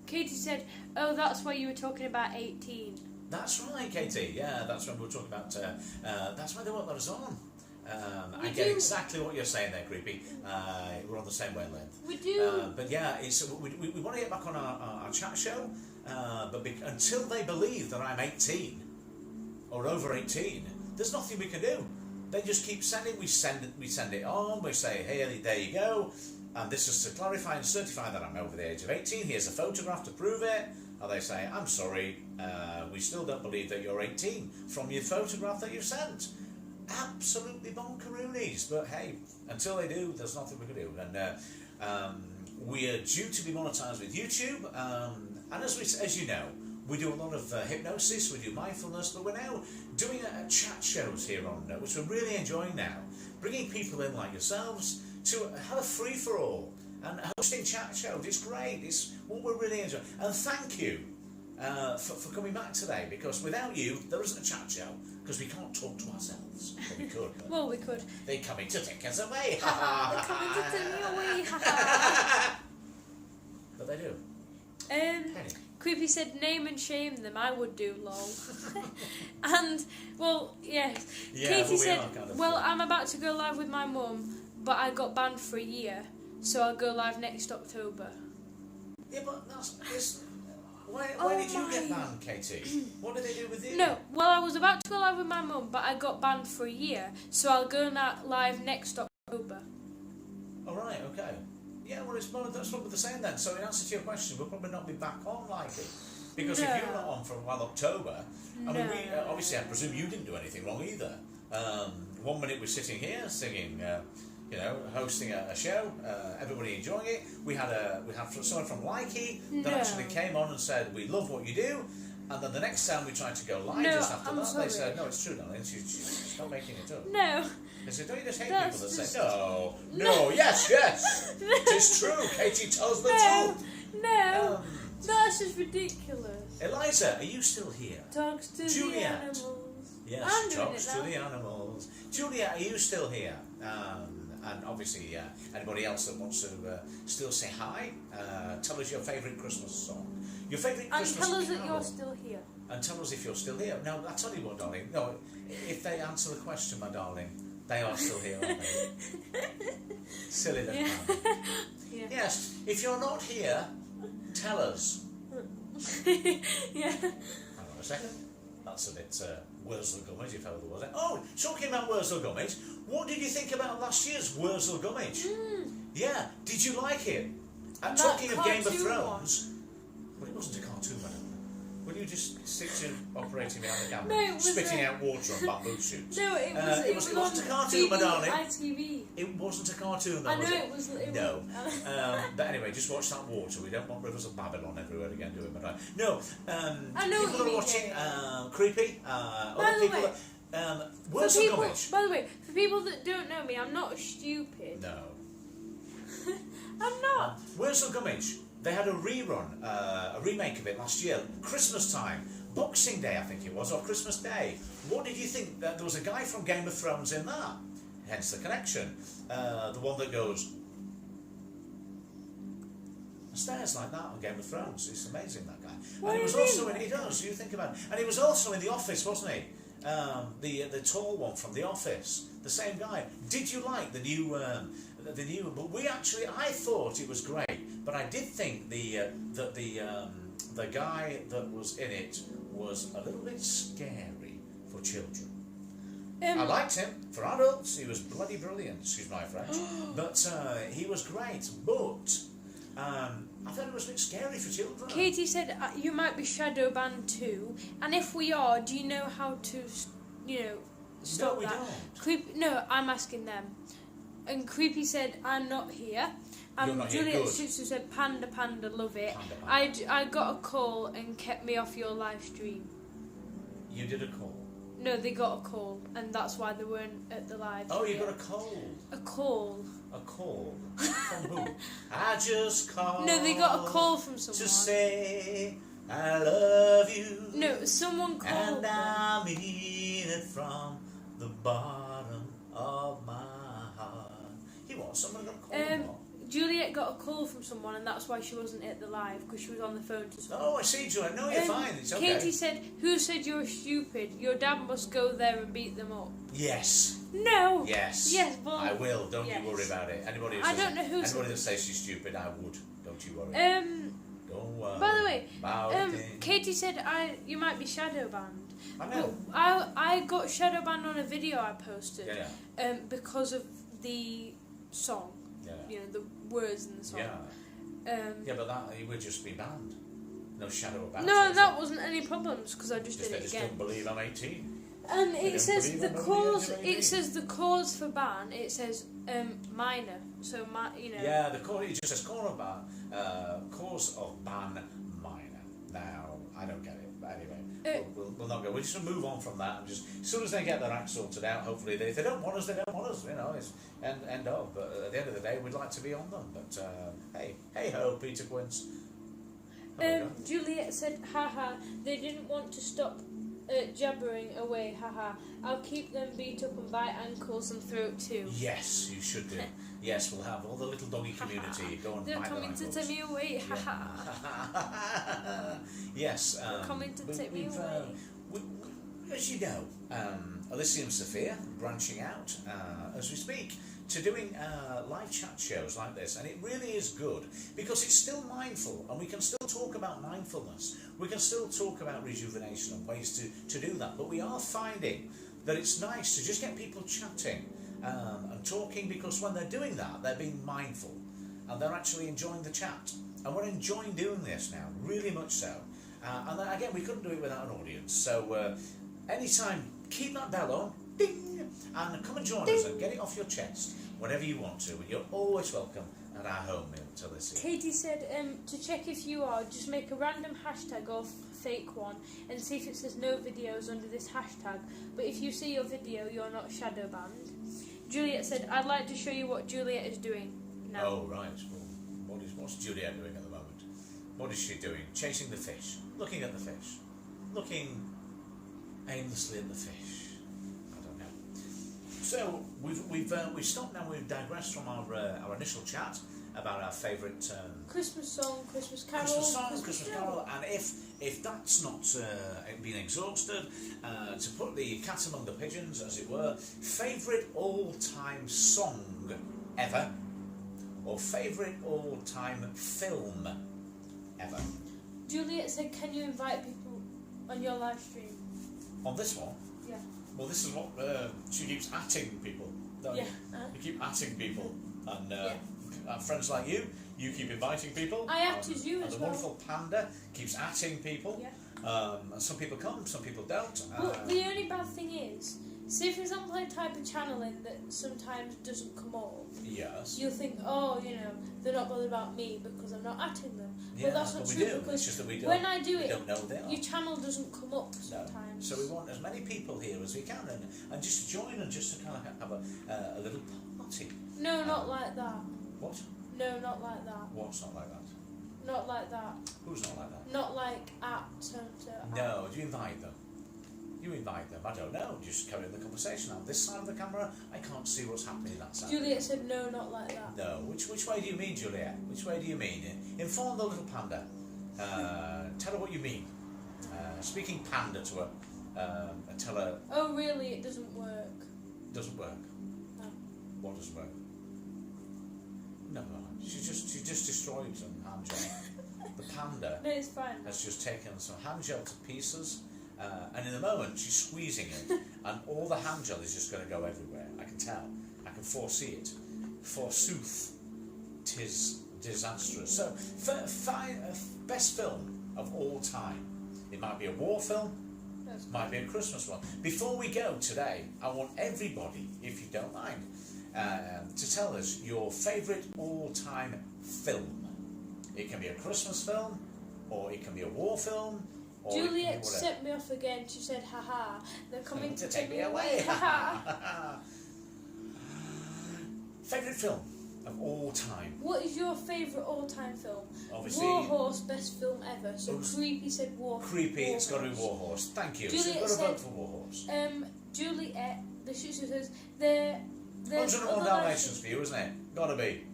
Katie said, "Oh, that's why you were talking about 18." That's right, Katie. Yeah, that's when we were talking about. That's why they won't let us on. I get exactly what you're saying there, Creepy. We're on the same wavelength. We do. But yeah, we want to get back on our chat show, but until they believe that I'm 18 or over 18, there's nothing we can do. They just keep sending. We send it on. We say, hey, there you go. And this is to clarify and certify that I'm over the age of 18. Here's a photograph to prove it. And they say, I'm sorry, we still don't believe that you're 18 from your photograph that you've sent. Absolutely bonkeroonies. But hey, until they do, there's nothing we can do. And we are due to be monetized with YouTube. And as you know, we do a lot of hypnosis, we do mindfulness, but we're now doing chat shows here on, which we're really enjoying now. Bringing people in like yourselves to have a free-for-all and hosting chat shows. It's great. It's what we're really enjoying. And thank you for coming back today, because without you, there isn't a chat show, because we can't talk to ourselves. Well, we could. But Well, we could. they're coming to take us away. They're coming to take me away. But they do. Penny. Creepy said, "Name and shame them." I would do, lol. And well, yes. Yeah, Katie but we said, are kind of "Well, I'm about to go live with my mum, but I got banned for a year, so I'll go live next October." Yeah, but why Oh did you get my. banned, Katie? What did they do with you? No, well, I was about to go live with my mum, but I got banned for a year, so I'll go live next October. All right, okay. Yeah, well, that's what we're saying then. So in answer to your question, we'll probably not be back on likely. Because if No. you're not on from October, I mean, No. obviously I presume you didn't do anything wrong either. 1 minute we're sitting here singing, hosting a show, everybody enjoying it. We had someone from Likey that No. actually came on and said, we love what you do. And then the next time we tried to go live No, just after I'm that, sorry. they said, no, it's true, darling, she's not making it up. No. They said, don't you just hate That's people that just- say, no, yes, it's true, Katie tells the truth. No. Um, That's just ridiculous. Eliza, are you still here? Talks to Juliet. the animals. Yes, I'm doing talks it to now. the animals. Julia, are you still here? And obviously, anybody else that wants to still say hi, tell us your favourite Christmas song. Your favourite And Christmas tell us that carol. you're still here. And tell us if you're still here. No, I tell you what, darling. No, if they answer the question, my darling, they are still here, aren't they? Silly little man. Yeah. Yes, if you're not here, tell us. Yeah. Hang on a second. That's a bit Wurzel Gummidge, if ever there was it. Oh, talking about Wurzel Gummidge, what did you think about last year's Wurzel Gummidge? Yeah, did you like it? And That talking of Game of cartoon Thrones, well, it wasn't a cartoon, madam. Will you just stick to operating behind the camera, No, it was spitting a- out water on bamboo shoots? No, it was. it wasn't a cartoon, my on darling. ITV. It wasn't a cartoon, though, I know was it? it was. It No. Was, But anyway, just watch that water. We don't want rivers of Babylon everywhere again, do we, madam? No. I know what people you are mean, watching yeah. Creepy. By Other the people way, Wurzel Gummidge. by the way, for people that don't know me, I'm not stupid. No. I'm not. Wurzel Gummidge. They had a rerun, a remake of it last year, Christmas time, Boxing Day, I think it was, or Christmas Day. What did you think? There was a guy from Game of Thrones in that, hence the connection. The one that goes stairs like that on Game of Thrones. It's amazing, that guy. What And he do was you also mean, in. He that does. You think about it. And he was also in The Office, wasn't he? The tall one from The Office, the same guy. Did you like the new? But we actually, I thought it was great, but I did think the guy that was in it was a little bit scary for children. I liked him. For adults, he was bloody brilliant, excuse my French. But he was great. But I thought it was a bit scary for children. Katie said you might be shadow banned too, and if we are, do you know how to, stop No, we that? don't. No, I'm asking them. And Creepy said, I'm not here. You're not here, Juliet good. Susu said, Panda, Panda, love it. Panda, panda. I got a call and kept me off your live stream. You did a call. No, they got a call, and that's why they weren't at the live Oh, stream. you got a cold. A call. A call? From who? I just called. No, they got a call from someone. To say I love you. No, someone called And them. I mean it from the bottom of my heart. He what? Someone got a call? or what? Juliet got a call from someone, and that's why she wasn't at the live, because she was on the phone to someone. Oh, I see, Juliet. No, you're fine. It's okay. Katie said, who said you're stupid? Your dad must go there and beat them up. Yes. No. Yes. Yes, but I will. Don't yes. you worry about it. Anybody who I says don't know who anybody said that says she's stupid, I would. Don't you worry. Don't worry. By the way, about it. Katie said you might be shadow banned. I know. But I got shadow banned on a video I posted. Yeah. Because of the song. Yeah. You know, the words in the song. Yeah. Yeah, but that you would just be banned. No shadow about it. No, that wasn't any problems because I just Just did they it just again. don't believe I'm 18. And They it don't says believe the I'm cause. only 18. It says the cause for ban. It says minor. So Yeah, the cause, it just says cause of ban minor. Now I don't get it, but anyway, we'll not go. We're just gonna move on from that and just as soon as they get their act sorted out, hopefully if they don't want us, they don't want us. You know, it's end of. But at the end of the day, we'd like to be on them. But hey ho, Peter Quince. Juliet said, haha, they didn't want to stop jabbering away, haha. I'll keep them beat up and bite ankles and throat too. Yes, you should do. Yes, we'll have all the little doggy community go and They're bite their coming to ankles. take me away, haha. Yes. Coming to take me away. As you know, Elysium Sophia branching out as we speak to doing live chat shows like this, and it really is good because it's still mindful, and we can still talk about mindfulness. We can still talk about rejuvenation and ways to do that, but we are finding that it's nice to just get people chatting and talking, because when they're doing that, they're being mindful and they're actually enjoying the chat, and we're enjoying doing this now, really much so. And then, again, we couldn't do it without an audience, so anytime, keep that bell on, ding, and come and join us and get it off your chest whenever you want to, and you're always welcome at our home at Elysium. Katie said, to check if you are, just make a random hashtag or fake one and see if it says no videos under this hashtag. But if you see your video, you're not shadow banned. Juliet said, I'd like to show you what Juliet is doing now. Oh, right. Well, what's Juliet doing at the moment? What is she doing? Chasing the fish. Looking at the fish. Looking aimlessly at the fish. I don't know. So we've stopped now. We've digressed from our initial chat about our favourite Christmas song, Christmas carol, Christmas carol, and if that's not been exhausted, to put the cat among the pigeons, as it were, favourite all-time song ever, or favourite all-time film ever. Juliet said, can you invite people on your live stream? On this one? Yeah. Well, this is what she keeps atting people. Don't Yeah. You keep atting people, and friends like you keep inviting people. I atted you and as the well. wonderful Panda keeps atting people. Yeah. And some people come, some people don't. Well, the only bad thing is, say for example I type a channel in that sometimes doesn't come up, Yes. you'll think, oh, they're not bothered about me because I'm not atting them. Yeah, But that's not but we true, do. because It's just that we don't, when I do we it, don't know they are. your channel doesn't come up No. sometimes. So we want as many people here as we can, and just join and just to kind of have a little party. No, not like that. What? No, not like that. What's not like that? Not like that. Who's not like that? Not like at so. No, do you invite them? You invite them. I don't know. Just carry on the conversation. On this side of the camera, I can't see what's happening that side. Juliet said no, not like that. No. Which way do you mean, Juliet? Which way do you mean? Inform the little panda. Tell her what you mean. Speaking panda to her. Tell her Oh really? It doesn't work. doesn't work. No. What doesn't work? No, she just destroyed some ham job. the panda No, it's fine. has just taken some hand gel to pieces, and in a moment she's squeezing it, and all the hand gel is just going to go everywhere. I can tell. I can foresee it. Forsooth, 'tis disastrous. So, best film of all time. It might be a war film, That's might be a Christmas one. Before we go today, I want everybody, if you don't mind, to tell us your favourite all-time film. It can be a Christmas film, or it can be a war film, or Juliet set me off again. She said, haha, they're coming to take me away. Haha. Favourite film of all time? What is your favourite all-time film? Obviously, Warhorse, best film ever. So Creepy said Creepy, Warhorse. it's got to be Warhorse. Thank you. Juliet So you've got to said, vote for Warhorse. Juliet, the shooter says, the 101 Dalmatians for you, isn't it? Got to be.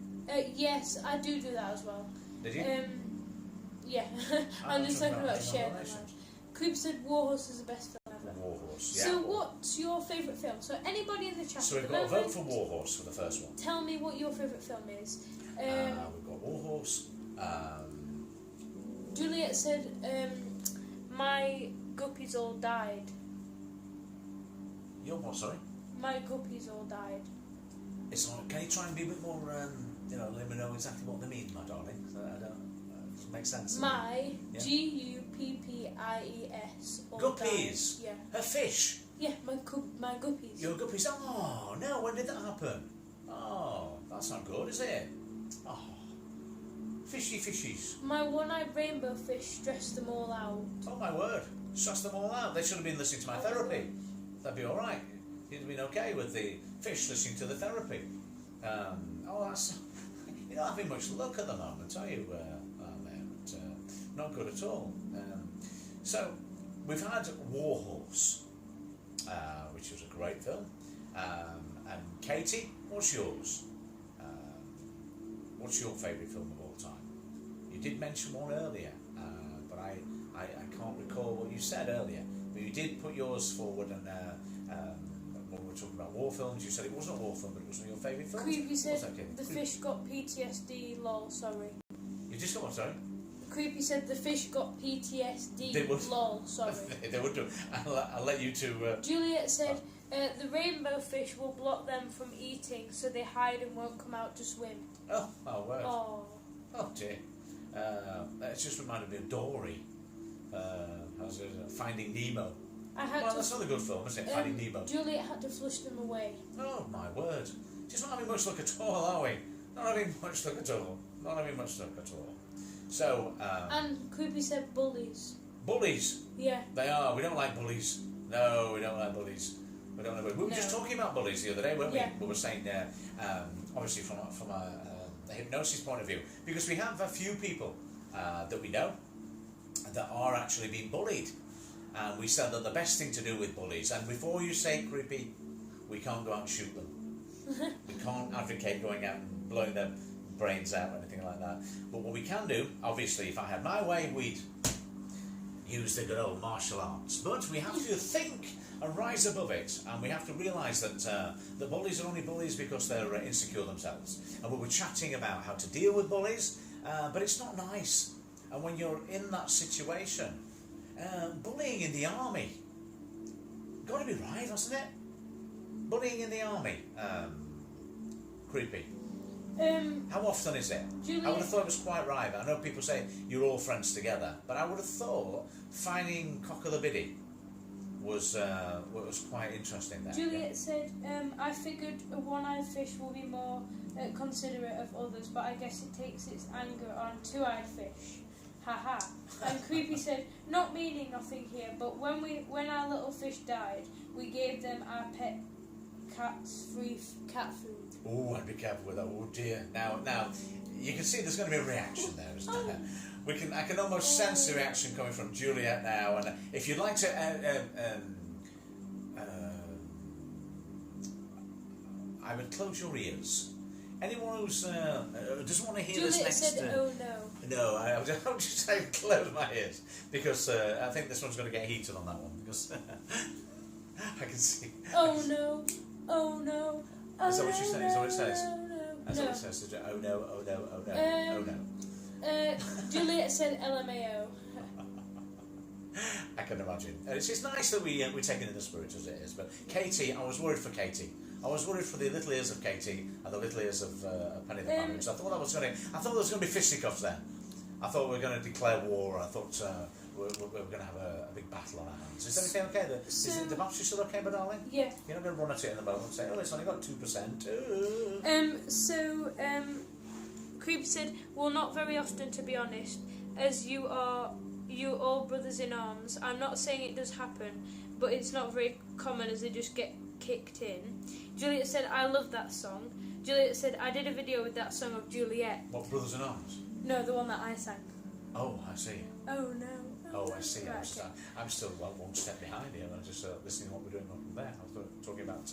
Yes, I do that as well. Did you? Yeah. I'm just talking about sharing my life. Creepy said Warhorse is the best film ever. Warhorse, yeah. So what's your favourite film? So anybody in the chat So at we've the got to moment, vote for Warhorse for the first one. tell me what your favourite film is. We've got Warhorse. Juliet said, my guppies all died. Your what, sorry? My guppies all died. It's like, can you try and be a bit more, let me know exactly what they mean, my darling? So I don't, does it make sense? My, Yeah. Guppies. all Guppies? died. Yeah. A fish? Yeah, my guppies. Your guppies? Oh, no, when did that happen? Oh, that's not good, is it? Oh, fishies. My one-eyed rainbow fish stressed them all out. Oh, my word. Stress them all out. They should have been listening to my therapy. That'd be all right. You'd have been okay with the fish listening to the therapy. That's... You're not having much luck at the moment, are you, not good at all. So, we've had Warhorse, which was a great film. And Katie, what's yours? What's your favourite film of all time? You did mention one earlier, but I can't recall what you said earlier. But you did put yours forward, and when we were talking about war films, you said it wasn't a war film, but it was one of your favourite films. Creepy said the Creepy. fish got PTSD, lol, sorry. You just got what, sorry? Creepy said the fish got PTSD, They would. lol, sorry. They would do. I'll let you two... Juliet said the rainbow fish will block them from eating, so they hide and won't come out to swim. Oh, my word. Oh. Oh, dear. It's just reminded me of Dory. Finding Nemo. That's not a good film, is it? Finding Nemo. Juliet had to flush them away. Oh, my word. Just not having much luck at all, are we? Not having much luck at all. Not having much luck at all. So, and Creepy said bullies. Bullies. Yeah. They are. We don't like bullies. No, we don't like bullies. We don't like bullies. We were just talking about bullies the other day, weren't we? Yeah. We were saying, obviously from a hypnosis point of view, because we have a few people that we know that are actually being bullied. And we said that the best thing to do with bullies, and before you say Creepy, we can't go out and shoot them. We can't advocate going out and blowing their brains out or anything like that. But what we can do, obviously, if I had my way, we'd use the good old martial arts. But we have to think and rise above it, and we have to realise that the bullies are only bullies because they're insecure themselves. And we were chatting about how to deal with bullies, but it's not nice. And when you're in that situation, bullying in the army, got to be right, hasn't it? Bullying in the army, Creepy. How often is it? Juliet, I would have thought it was quite right. I know people say you're all friends together, but I would have thought finding cock of the biddy was quite interesting there. Juliet said, I figured a one-eyed fish will be more considerate of others, but I guess it takes its anger on two-eyed fish. Haha. And Creepy said, not meaning nothing here, but when our little fish died, we gave them our pet cats free cat food. Oh, I'd be careful with that. Oh dear. Now, you can see there's going to be a reaction there, isn't there? I can almost sense the reaction coming from Juliet now. And if you'd like to, I would close your ears. Anyone who's doesn't want to hear Juliet this next... said, oh no. No, I'll just say close my ears, because I think this one's going to get heated on that one, because I can see... Oh no, oh no, oh Is that what she says? Is that what it says? no, That's no. what it says. Oh no, oh no, oh no, oh no. Juliet said LMAO. I can imagine. It's nice that we're taking in the spirit as it is. But Katie, I was worried for Katie. I was worried for the little ears of Katie and the little ears of Penny the Parrot. So I thought there was going to be fisticuffs there. I thought we were going to declare war. I thought we were going to have a big battle on our hands. Is everything okay? Is the battery still okay, my darling? Yeah. You're not going to run at it in the moment and say, oh, it's only got 2%. Creepy said, well, not very often, to be honest, as you all brothers in arms. I'm not saying it does happen, but it's not very common as they just get kicked in. Juliet said, I love that song. Juliet said, I did a video with that song of Juliet. What, Brothers in Arms? No, the one that I sang. Oh, I see. Oh, no. Oh, I see. Right, okay. I'm still one step behind here. I'm just listening to what we're doing up there. I was talking about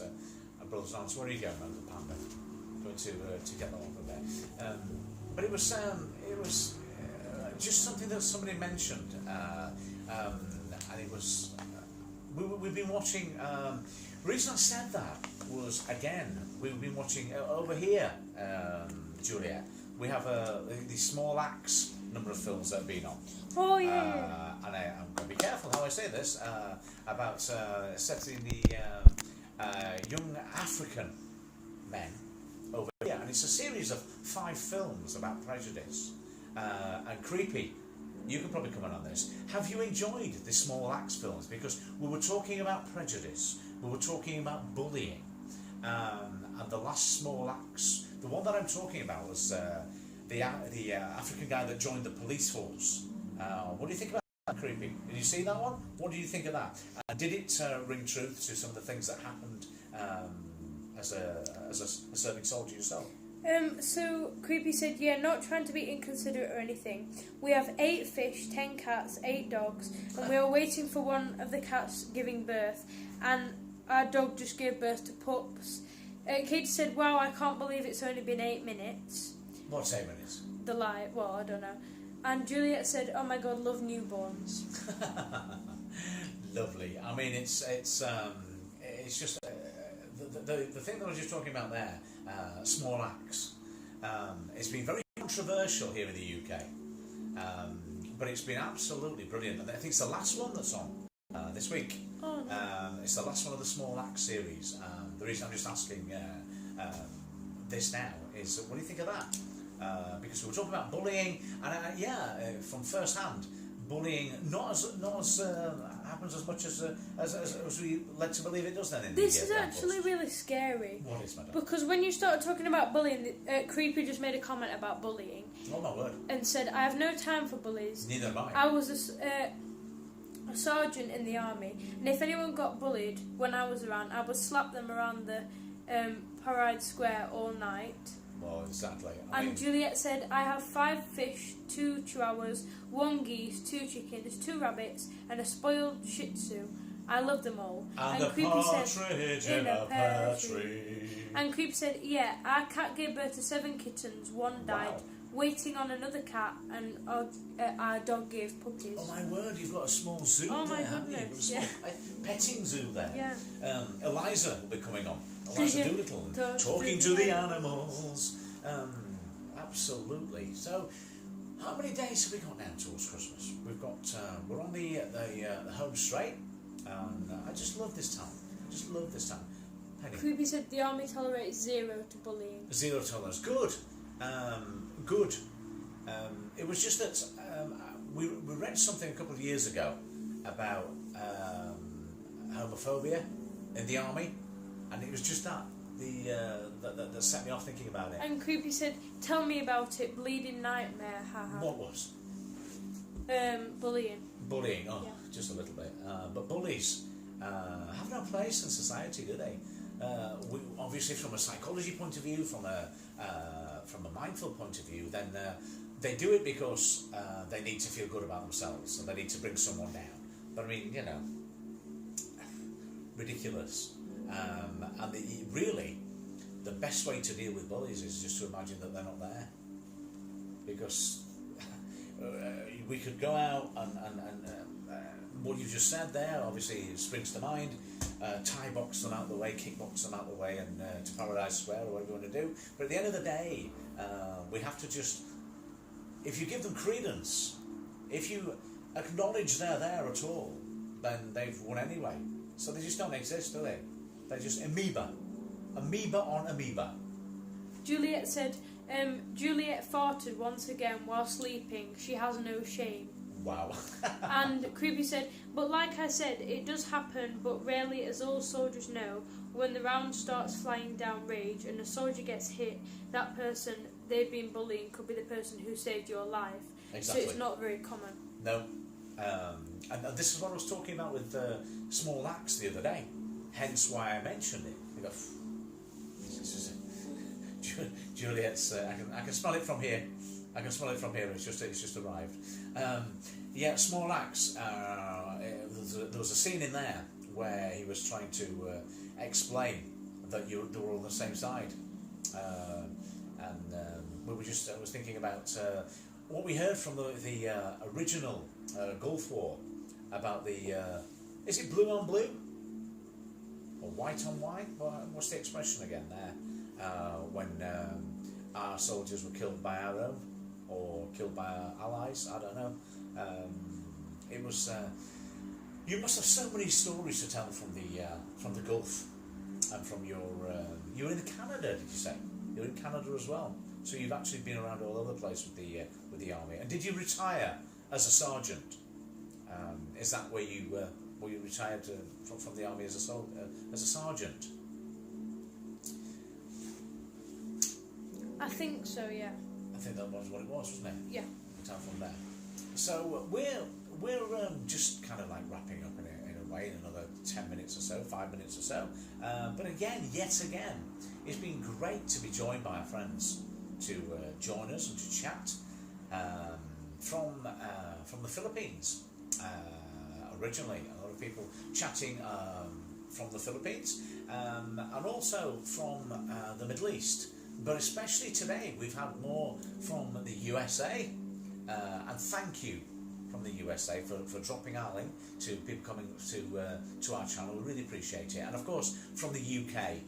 Brothers in Arms. Where are you going, man? The Panda? Going to get that one from there. But it was just something that somebody mentioned, and it was we've been watching. The reason I said that was, again, we've been watching over here, Juliet. We have the Small Axe number of films that have been on. Oh yeah. And I'm going to be careful how I say this about setting the young African men over here, and it's a series of 5 films about prejudice. And Creepy, you can probably comment on this. Have you enjoyed the Small Axe films? Because we were talking about prejudice, we were talking about bullying, and the last Small Axe, the one that I'm talking about was the African guy that joined the police force. What do you think about that, Creepy? Did you see that one? What do you think of that? Did it ring truth to some of the things that happened as a serving soldier yourself? So Creepy said, yeah, not trying to be inconsiderate or anything. We have 8 fish, 10 cats, 8 dogs, and we are waiting for one of the cats giving birth, and our dog just gave birth to pups. Katie said, wow, I can't believe it's only been 8 minutes. What's 8 minutes? The lie, well, I don't know. And Juliet said, oh my god, love newborns. Lovely. I mean, it's just the thing that I was just talking about there, Small Axe. It's been very controversial here in the UK, but it's been absolutely brilliant. And I think it's the last one that's on this week. Oh, no. It's the last one of the Small Axe series. The reason I'm just asking this now is, what do you think of that? Because we were talking about bullying, and from first hand, bullying not as happens as much as we led to believe it does. Then this is actually really scary. What is, madam? Because when you started talking about bullying, Creepy just made a comment about bullying. Oh my word! And said, "I have no time for bullies." Neither have I. I was a sergeant in the army, and if anyone got bullied when I was around, I would slap them around the Parade Square all night. Well, exactly. And Juliet said, I have 5 fish, 2 chihuahuas, 1 geese, 2 chickens, 2 rabbits, and a spoiled shih tzu. I love them all. And a Creepy partridge said, in a pear tree. And Creepy said, yeah, our cat gave birth to 7 kittens, 1 died, Wow. waiting on another cat, and our dog gave puppies. Oh my word, you've got a small zoo Oh there, my haven't you? goodness, You've got a small petting zoo there. Yeah. Eliza will be coming on. Eliza Doolittle, and talking to the animals. Absolutely. So, how many days have we got now towards Christmas? We've got we're on the home straight, and I just love this time. I just love this time. Penny. Creepy said the army tolerates 0 to bullying. 0 tolerance. Good. Good. It was just that we read something a couple of years ago about homophobia in the army, and it was just that that set me off thinking about it. And Creepy said, tell me about it, bleeding nightmare, haha. What was? Bullying. Bullying, Yeah. Just a little bit. But bullies have no place in society, do they? Obviously, from a psychology point of view, from a mindful point of view, then they do it because they need to feel good about themselves and they need to bring someone down. But I mean, ridiculous. And really, the best way to deal with bullies is just to imagine that they're not there. Because we could go out and what you just said there obviously springs to mind. Tie box them out of the way, kick box them out of the way, and to Paradise Square or whatever you want to do. But at the end of the day, we have to just if you give them credence, if you acknowledge they're there at all, then they've won anyway. So they just don't exist, do they? They're just amoeba on amoeba. Juliet said, Juliet farted once again while sleeping. She has no shame. Wow. And Creepy said, but like I said, it does happen, but rarely, as all soldiers know. When the round starts flying down rage and a soldier gets hit, that person they've been bullying could be the person who saved your life. Exactly. So it's not very common. No. And this is what I was talking about with Small Axe the other day. Hence why I mentioned it. You go, Juliet's. I can smell it from here. I can smell it from here. It's just arrived. Yeah, Small Axe. There was a scene in there where he was trying to explain that they were all on the same side, and we were just. I was thinking about what we heard from the original Gulf War about the. Is it blue on blue? Or white on white? What's the expression again there? When our soldiers were killed by our own, or killed by our allies, I don't know. It was. You must have so many stories to tell from the Gulf, and from your. You were in Canada, did you say? You were in Canada as well. So you've actually been around all over the place with the army. And did you retire as a sergeant? Is that where you retired from the army as a sergeant? I think so, yeah. I think that was what it was, wasn't it? Yeah. Time from there. So we're just kind of like wrapping up in a way in another 10 minutes or so, 5 minutes or so. But yet again, it's been great to be joined by our friends to join us and to chat from the Philippines. Originally, a lot of people chatting from the Philippines and also from the Middle East. But especially today, we've had more from the USA. And thank you from the USA for dropping our link to people coming to our channel. We really appreciate it. And of course, from the UK,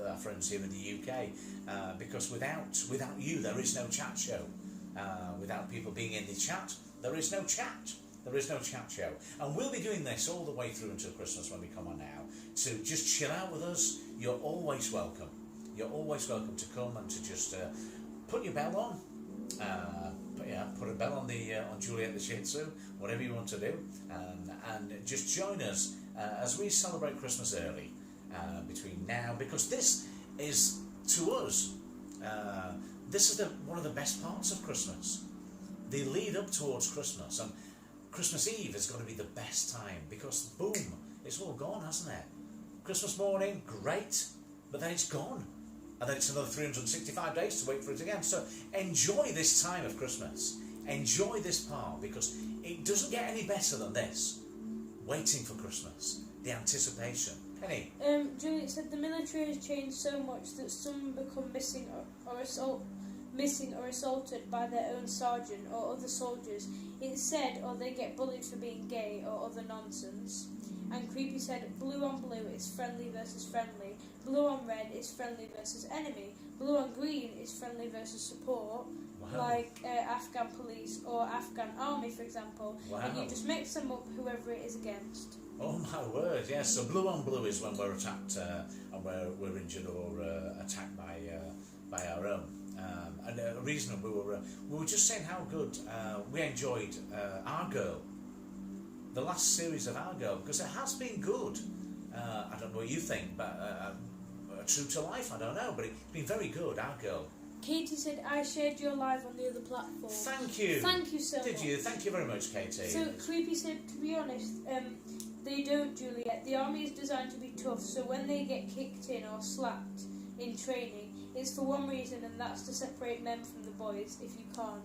our friends here in the UK, because without you, there is no chat show. Without people being in the chat, there is no chat. There is no chat show. And we'll be doing this all the way through until Christmas when we come on now. To just chill out with us. You're always welcome. You're always welcome to come and to just put your bell on. Put a bell on on Juliet the Shih Tzu, whatever you want to do, and just join us as we celebrate Christmas early between now, because this is, to us, this is one of the best parts of Christmas. The lead up towards Christmas, and Christmas Eve is going to be the best time because boom, it's all gone, hasn't it? Christmas morning, great, but then it's gone. And then it's another 365 days to wait for it again. So enjoy this time of Christmas. Enjoy this part, because it doesn't get any better than this. Waiting for Christmas. The anticipation. Penny? Juliet said the military has changed so much that some become missing or assaulted by their own sergeant or other soldiers. It's said, or they get bullied for being gay or other nonsense. And Creepy said, blue on blue is friendly versus friendly. Blue on red is friendly versus enemy. Blue on green is friendly versus support. Wow. Like Afghan police or Afghan army, for example. Wow. And you just mix them up, whoever it is against. Oh my word, yes. So blue on blue is when we're attacked and we're injured or attacked by our own. And a reason we were just saying how good we enjoyed Our Girl. The last series of Our Girl, because it has been good. I don't know what you think, but true to life, I don't know, but it's been very good, Our Girl. Katie said, I shared your live on the other platform. Thank you. Thank you so much. Did you? Thank you very much, Katie. So Creepy said, to be honest, they don't, Juliet. The army is designed to be tough, so when they get kicked in or slapped in training, it's for one reason, and that's to separate men from the boys, if you can't.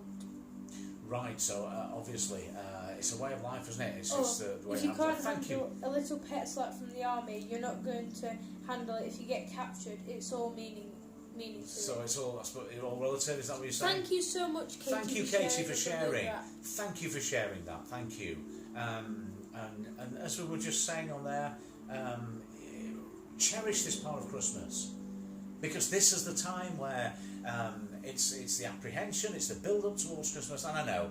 Right, so obviously it's a way of life, isn't it? It's just the way if you it happens. can't handle a little pet slap from the army, you're not going to handle it. If you get captured, it's all meaning to so it. it's all relative, is that what you're saying? Thank you so much, Katie. Thank you, Katie, for sharing. That. Thank you for sharing that. Thank you. And as we were just saying on there, cherish this part of Christmas, because this is the time where It's the apprehension, it's the build-up towards Christmas, and I know,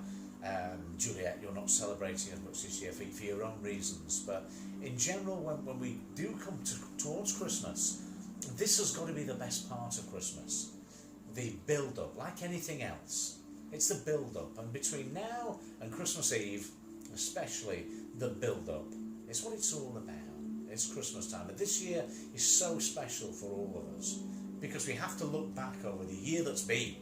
Juliet, you're not celebrating as much this year for your own reasons, but in general, when we do come towards Christmas, this has got to be the best part of Christmas. The build-up, like anything else. It's the build-up, and between now and Christmas Eve, especially the build-up, it's what it's all about. It's Christmas time, and this year is so special for all of us, because we have to look back over the year that's been,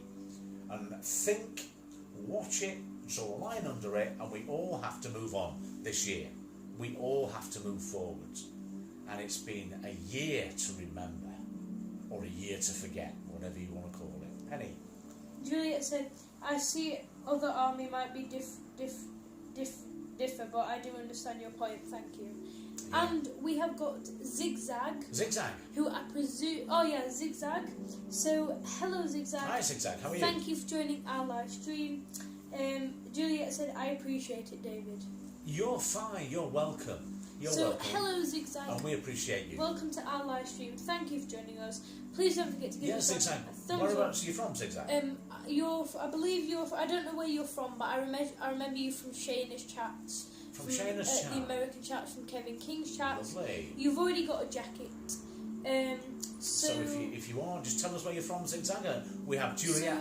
and think, watch it, draw a line under it, and we all have to move on this year. We all have to move forward, and it's been a year to remember, or a year to forget, whatever you want to call it. Penny? Juliet said, I see other army might be differ, but I do understand your point, thank you. Yeah. And we have got Zigzag. Zigzag. Who I presume... Oh yeah, Zigzag. So, hello Zigzag. Hi Zigzag, how are you? Thank you for joining our live stream. Juliet said, I appreciate it, David. You're fine, you're welcome. You're welcome. Hello Zigzag. And we appreciate you. Welcome to our live stream. Thank you for joining us. Please don't forget to give us Zigzag. a thumbs Whereabouts up. are you from, Zigzag? I believe you're... I don't know where you're from, but I remember you from Shayna's chats. From Shayna's chat? The American chats, from Kevin King's chats. Lovely. You've already got a jacket. So if you are, just tell us where you're from, Zigzag. We have Juliet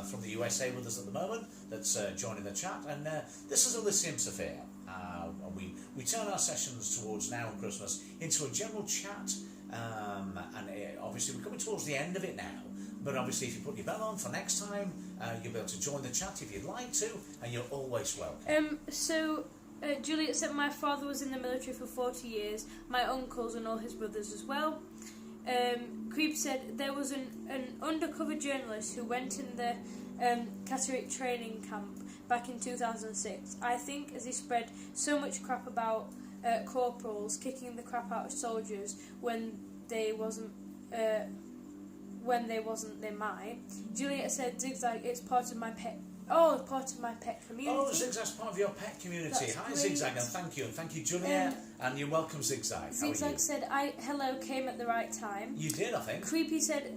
from the USA with us at the moment that's joining the chat, and this is Elysium Sophia. And we turn our sessions towards now and Christmas into a general chat, and obviously we're coming towards the end of it now, but obviously if you put your bell on for next time, you'll be able to join the chat if you'd like to, and you're always welcome. Juliet said my father was in the military for 40 years, my uncles and all his brothers as well. Creep said there was an undercover journalist who went in the Catterick training camp back in 2006. I think as he spread so much crap about corporals kicking the crap out of soldiers when they wasn't they might. Juliet said Zigzag, it's part of my pet community. Oh, Zigzag's part of your pet community. That's Hi, great. Zigzag, and thank you, Juliet, and you're welcome, Zigzag. Zigzag said, hello, came at the right time. You did, I think. Creepy said,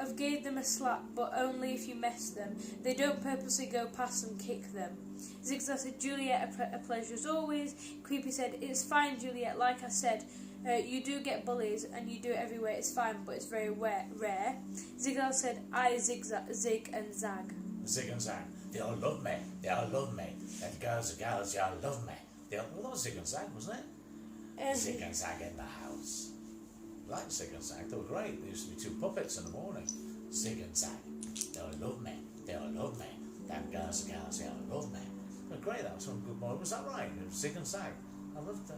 I've gave them a slap, but only if you mess them. They don't purposely go past and kick them. Zigzag said, Juliet, a pleasure as always. Creepy said, it's fine, Juliet, like I said. You do get bullies, and you do it everywhere, it's fine, but it's very rare. Zigzag said, Zig and Zag. Zig and Zag. They all love me. They all love me. And girls, they all love me. Well, that was Zig and Zag, wasn't it? Zig and Zag in the house. I like Zig and Zag. They were great. There used to be two puppets in the morning. Zig and Zag. They all love me. They all love me. Them girls, they all love me. They were great. That was some good morning. Was that right? It was Zig and Zag. I liked.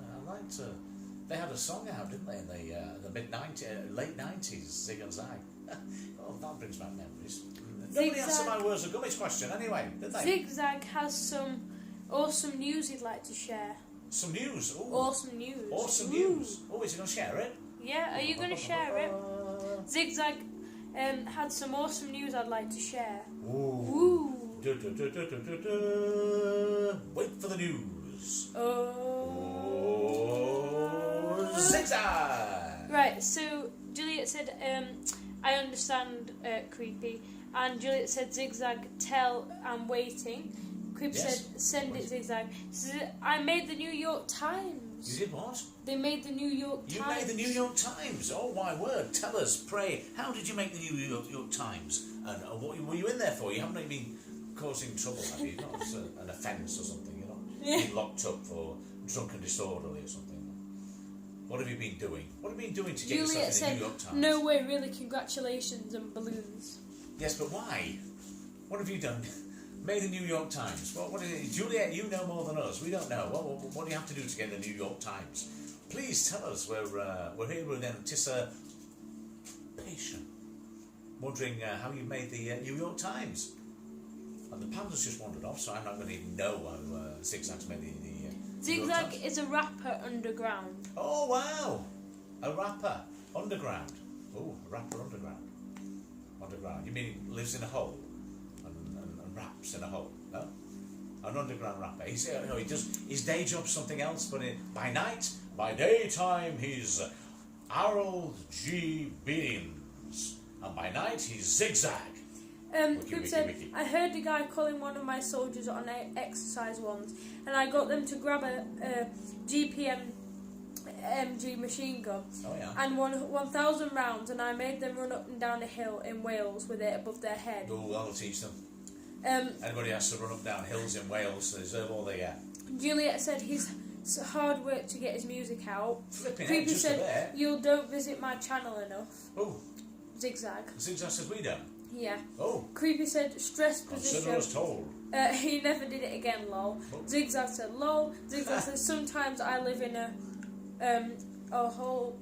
They had a song out, didn't they, in the late 90s, Zig and Zag. Oh, that brings back memories. Nobody answered my words of gummits question anyway, did they? Zigzag has some awesome news he'd like to share. Some news? Ooh. Awesome news. Awesome news. Oh, is he going to share it? Yeah, are you going to share it? Zigzag had some awesome news I'd like to share. Ooh. Wait for the news. Oh. Zigzag! Right, so Juliet said, I understand, Creepy. And Juliet said, Zigzag, tell, I'm waiting. Creep said, send it, Zigzag. I made the New York Times. You did what? They made the New York Times. You made the New York Times? Oh, my word. Tell us, pray, how did you make the New York Times? And what were you in there for? You haven't been causing trouble, have you? Not an offence or something. You're not being locked up for drunk and disorderly or something. What have you been doing? What have you been doing to get yourself in the New York Times? No way, really, congratulations and balloons. Yes, but why? What have you done? Made the New York Times. What is it? Juliet, you know more than us. We don't know. What do you have to do to get the New York Times? Please tell us. We're here with anticipation. Wondering how you made the New York Times. And the panda's just wandered off, so I'm not going to even know how Zigzag's made the Zigzag is a rapper underground. Oh, wow. A rapper underground. Oh, a rapper underground. Underground. You mean he lives in a hole and raps in a hole? No? An underground rapper. He does his day job's something else, but by daytime he's Harold G. Beans, and by night he's Zigzag. Coop said, I heard a guy calling one of my soldiers on exercise once, and I got them to grab a GPMG machine gun and 1,000 rounds, and I made them run up and down a hill in Wales with it above their head. Oh, that'll teach them. Anybody has to run up down hills in Wales, they deserve all they get. Juliet said he's hard work to get his music out. Flipping Creepy just said, a bit. you don't visit my channel enough. Oh. Zigzag. Zigzag says we don't. Yeah. Oh. Creepy said, stress position. Consider us told. He never did it again, lol. Oh. Zigzag said, lol. Zigzag said, sometimes I live in a hole.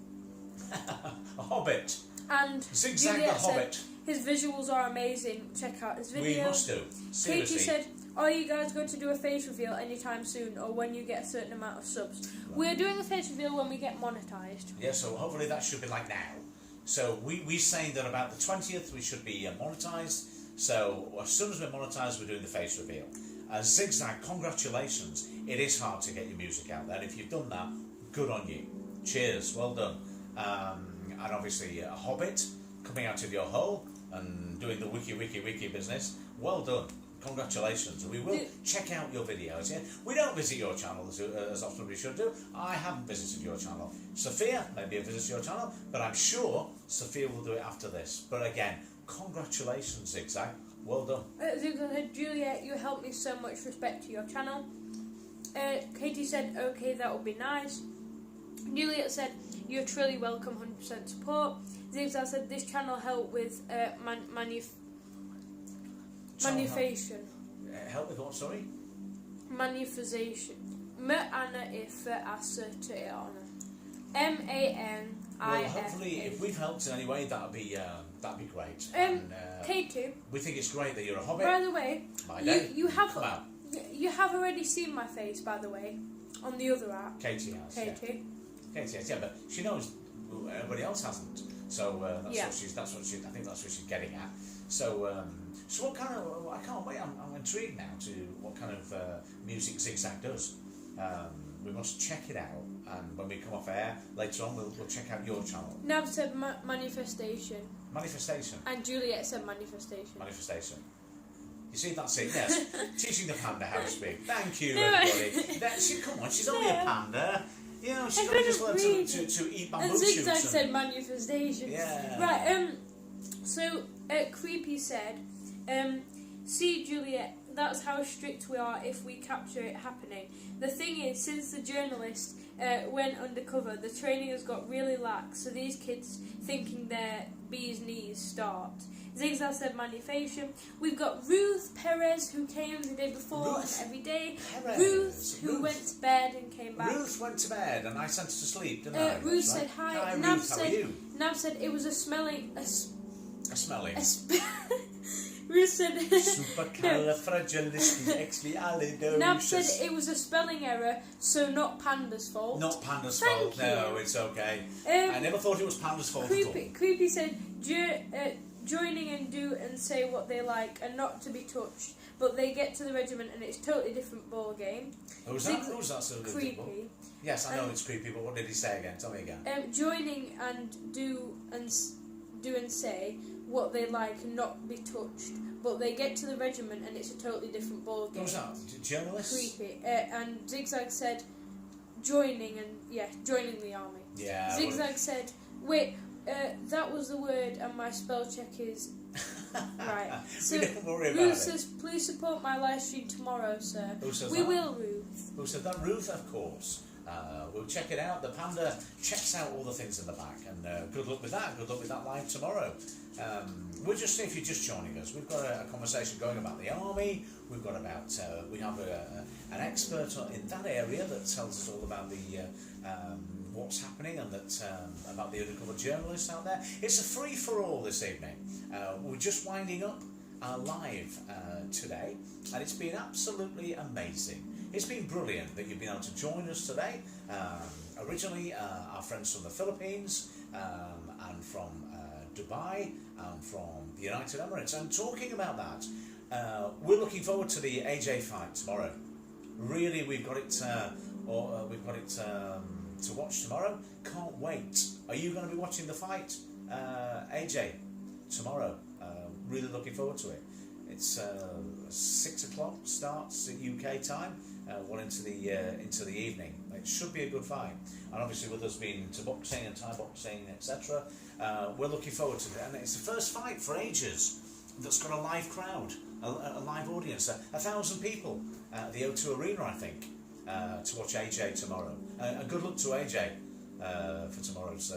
A hobbit. And Zigzag Juliet the hobbit. said, his visuals are amazing. Check out his video. We must do. Seriously. Katie said, are you guys going to do a face reveal anytime soon, or when you get a certain amount of subs? Right. We're doing a face reveal when we get monetised. Yeah, so hopefully that should be like now. So we're saying that about the 20th we should be monetised. So as soon as we're monetised, we're doing the face reveal. Zigzag, congratulations. It is hard to get your music out there. If you've done that, good on you. Cheers, well done. And obviously a hobbit coming out of your hole and doing the wiki business. Well done. Congratulations. We will check out your videos. Yeah? We don't visit your channel as often as we should do. I haven't visited your channel. Sophia maybe visit your channel, but I'm sure Sophia will do it after this. But again, congratulations, Zigzag. Well done. Zigzag said, Juliet, you helped me so much. Respect to your channel. Katie said, okay, that would be nice. Juliet said, you're truly welcome, 100% support. Zigzag said, this channel helped with manifestation. Help with what, sorry? Manifestation. M-A-N-I-F. Well, hopefully, if we've helped in any way, that'd be great. K2. We think it's great that you're a hobbit. By the way, you have already seen my face, by the way, on the other app. Katie has. K2. Yeah. Katie has, yeah, but she knows everybody else hasn't. So I think that's what she's getting at. So what kind of? I can't wait. I'm intrigued now to what kind of music Zigzag does. We must check it out, and when we come off air later on, we'll check out your channel. Nav said manifestation. Manifestation. And Juliet said manifestation. Manifestation. You see, that's it. Yes, teaching the panda how to speak. Thank you, everybody. Come on, she's only a panda. You know, she's got to just learn to eat bamboo shoots. And Zigzag shoots said manifestation. Yeah. Right. So Creepy said, see, Juliet, that's how strict we are if we capture it happening. The thing is, since the journalist went undercover, the training has got really lax, so these kids thinking their bee's knees start. Zigzag said manifestation. We've got Ruth Perez, who came the day before and every day. Perez. Ruth, who went to bed and came back. Ruth went to bed and I sent her to sleep, didn't I? Ruth said hi. Hi, Nav Ruth, said, how are you? Nav said it was a smelling... Ruth said... Supercalifragilisticexpialidocious. Nav said it was a spelling error, so not Panda's fault. Not Panda's fault. No, it's okay. I never thought it was Panda's fault at all. Creepy said, joining and do and say what they like and not to be touched, but they get to the regiment and it's totally different ball game. Who's that? So creepy. Yes, I know it's creepy, but what did he say again? Tell me again. Joining and do and say what they like and not be touched, but they get to the regiment and it's a totally different ball game. Who's that? Journalist? Creepy. And Zigzag said joining the army. Yeah. Zigzag said, wait, that was the word and my spell check is right. So don't worry about Ruth it. says, please support my live stream tomorrow, sir. Who says we that? will, Ruth. Who said that? Ruth, of course. We'll check it out. The panda checks out all the things in the back, and good luck with that. Good luck with that live tomorrow. We'll just see if you're just joining us. We've got a conversation going about the army. We've got we have an expert in that area that tells us all about the what's happening and that about the undercover journalists out there. It's a free for all this evening. We're just winding up our live today, and it's been absolutely amazing. It's been brilliant that you've been able to join us today. Originally, our friends from the Philippines and from Dubai and from the United Emirates. And talking about that, we're looking forward to the AJ fight tomorrow. Really, we've got it to watch tomorrow. Can't wait. Are you going to be watching the fight, AJ, tomorrow? really looking forward to it. It's 6 o'clock starts at UK time, well into the evening. It should be a good fight, and obviously with us being into boxing and Thai boxing, etc., we're looking forward to it. And it's the first fight for ages that's got a live crowd, a live audience, 1,000 people at the O2 Arena, I think, to watch AJ tomorrow. And good luck to AJ for tomorrow's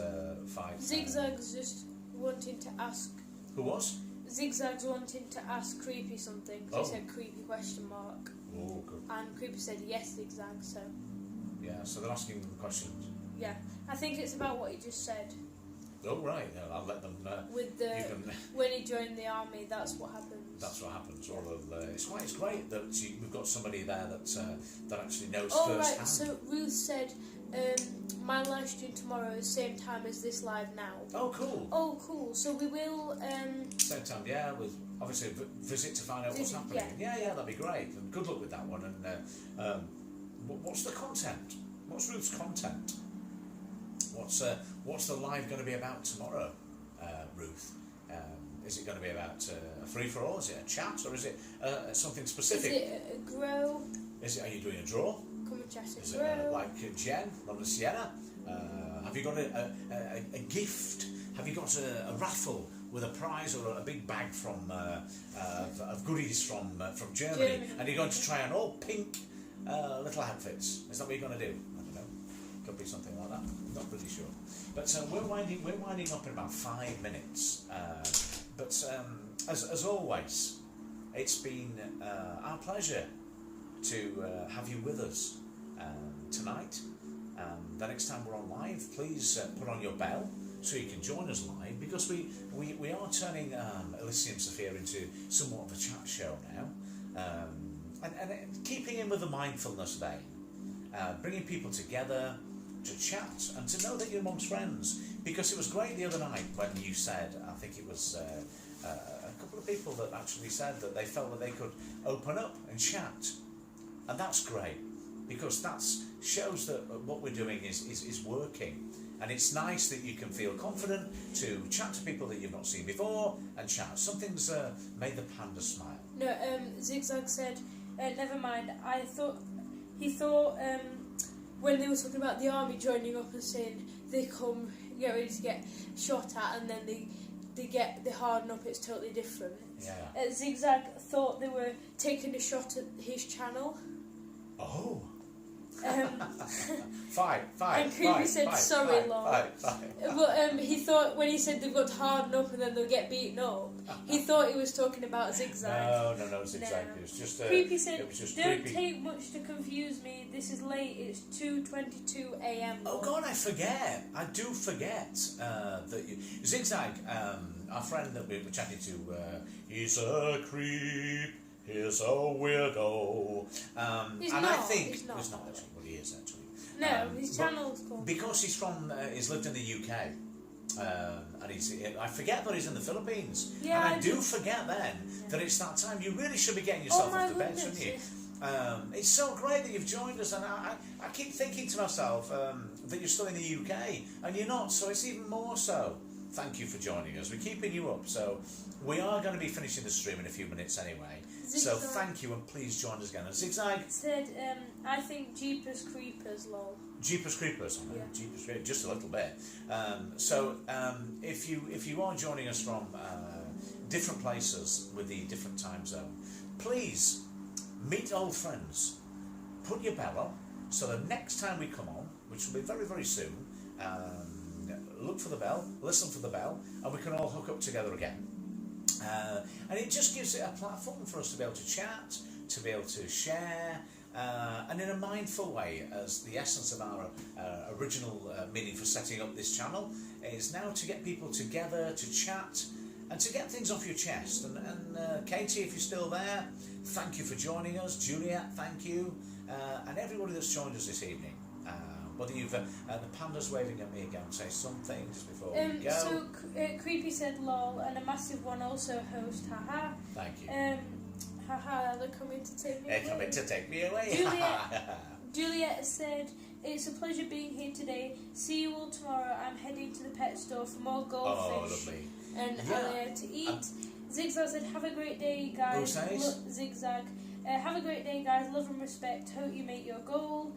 fight. Zigzag's just wanting to ask. Who was? Zigzag's wanting to ask Creepy something. Oh. He said Creepy question mark. Oh, good. And Creepy said yes, Zigzag. So Yeah, so they're asking them questions. yeah, I think it's about what he just said. Oh, right. Yeah, I'll let them. With the You can, when he joined the army, that's what happens. that's what happens. It's great that we've got somebody there that actually knows Oh firsthand. right, so Ruth said my live stream tomorrow is same time as this live now. Oh, cool. Oh cool. So we will Same time, yeah. With obviously visit to find out what's Visit, happening. Yeah, that'd be great. And good luck with that one. And what's the content? What's Ruth's content? What's the live going to be about tomorrow, Ruth? Is it going to be about a free for all? Is it a chat, or is it something specific? is it a grow? Are you doing a draw? Come and chat Is at it grow. like Jen, London Sienna? Have you got a gift? Have you got a raffle with a prize or a big bag from of goodies from Germany? And you're going to try on all pink little outfits? Is that what you're going to do? I don't know. Could be something like that. Not really sure. But we're winding up in about 5 minutes. But as always, it's been our pleasure to have you with us tonight. The next time we're on live, please put on your bell so you can join us live, because we are turning Elysium Sophia into somewhat of a chat show now, and keeping in with the mindfulness vein, bringing people together to chat and to know that you're amongst friends. Because it was great the other night when you said, I think it was a couple of people that actually said that they felt that they could open up and chat, and that's great, because that shows that what we're doing is working. And it's nice that you can feel confident to chat to people that you've not seen before and chat. Something's made the panda smile. No, Zigzag said, never mind. He thought when they were talking about the army joining up and saying they get ready to get shot at, and then they harden up, it's totally different. Yeah. Zigzag thought they were taking a shot at his channel. Oh. Fight. And Creepy said, sorry, lol. But he thought when he said they've got to harden up and then they'll get beaten up, he thought he was talking about Zigzag. No, Zigzag. It was just Creepy said, it was just don't creepy. take much to confuse me. This is late. It's 2:22 a.m. Oh God, I forget. I do forget that Zigzag, our friend that we were chatting to, he's a creep. He's a weirdo. He's and not, I think he's not actually. Well, he is actually. No, his channel's called. Because he's lived in the UK. And I forget that he's in the Philippines. Yeah, and I do forget then that it's that time. You really should be getting yourself off the bed, shouldn't you? It's so great that you've joined us, and I keep thinking to myself that you're still in the UK, and you're not, so it's even more so. Thank you for joining us. We're keeping you up, so we are going to be finishing the stream in a few minutes anyway. Zigzag. So thank you, and please join us again. And Zigzag Said, I think Jeepers Creepers, lol. Jeepers Creepers, Yeah. Jeepers Creepers, just a little bit. If you are joining us from different places with the different time zone, please meet old friends. Put your bell on, so the next time we come on, which will be very, very soon, look for the bell, listen for the bell, and we can all hook up together again. And it just gives it a platform for us to be able to chat, to be able to share, and in a mindful way, as the essence of our original meaning for setting up this channel is now to get people together, to chat, and to get things off your chest. And Katie, if you're still there, thank you for joining us. Juliet, thank you. And everybody that's joined us this evening. Whether you've the panda's waving at me again, say something just before we go. So Creepy said lol, and a massive one also host, haha. Thank you. Haha, they're coming to take me away. They're coming to take me away. Juliet said, it's a pleasure being here today. See you all tomorrow. I'm heading to the pet store for more goldfish lovely. and earlier to eat. Zigzag said, have a great day, guys. Who says? Zigzag. Have a great day, guys. Love and respect. Hope you make your goal.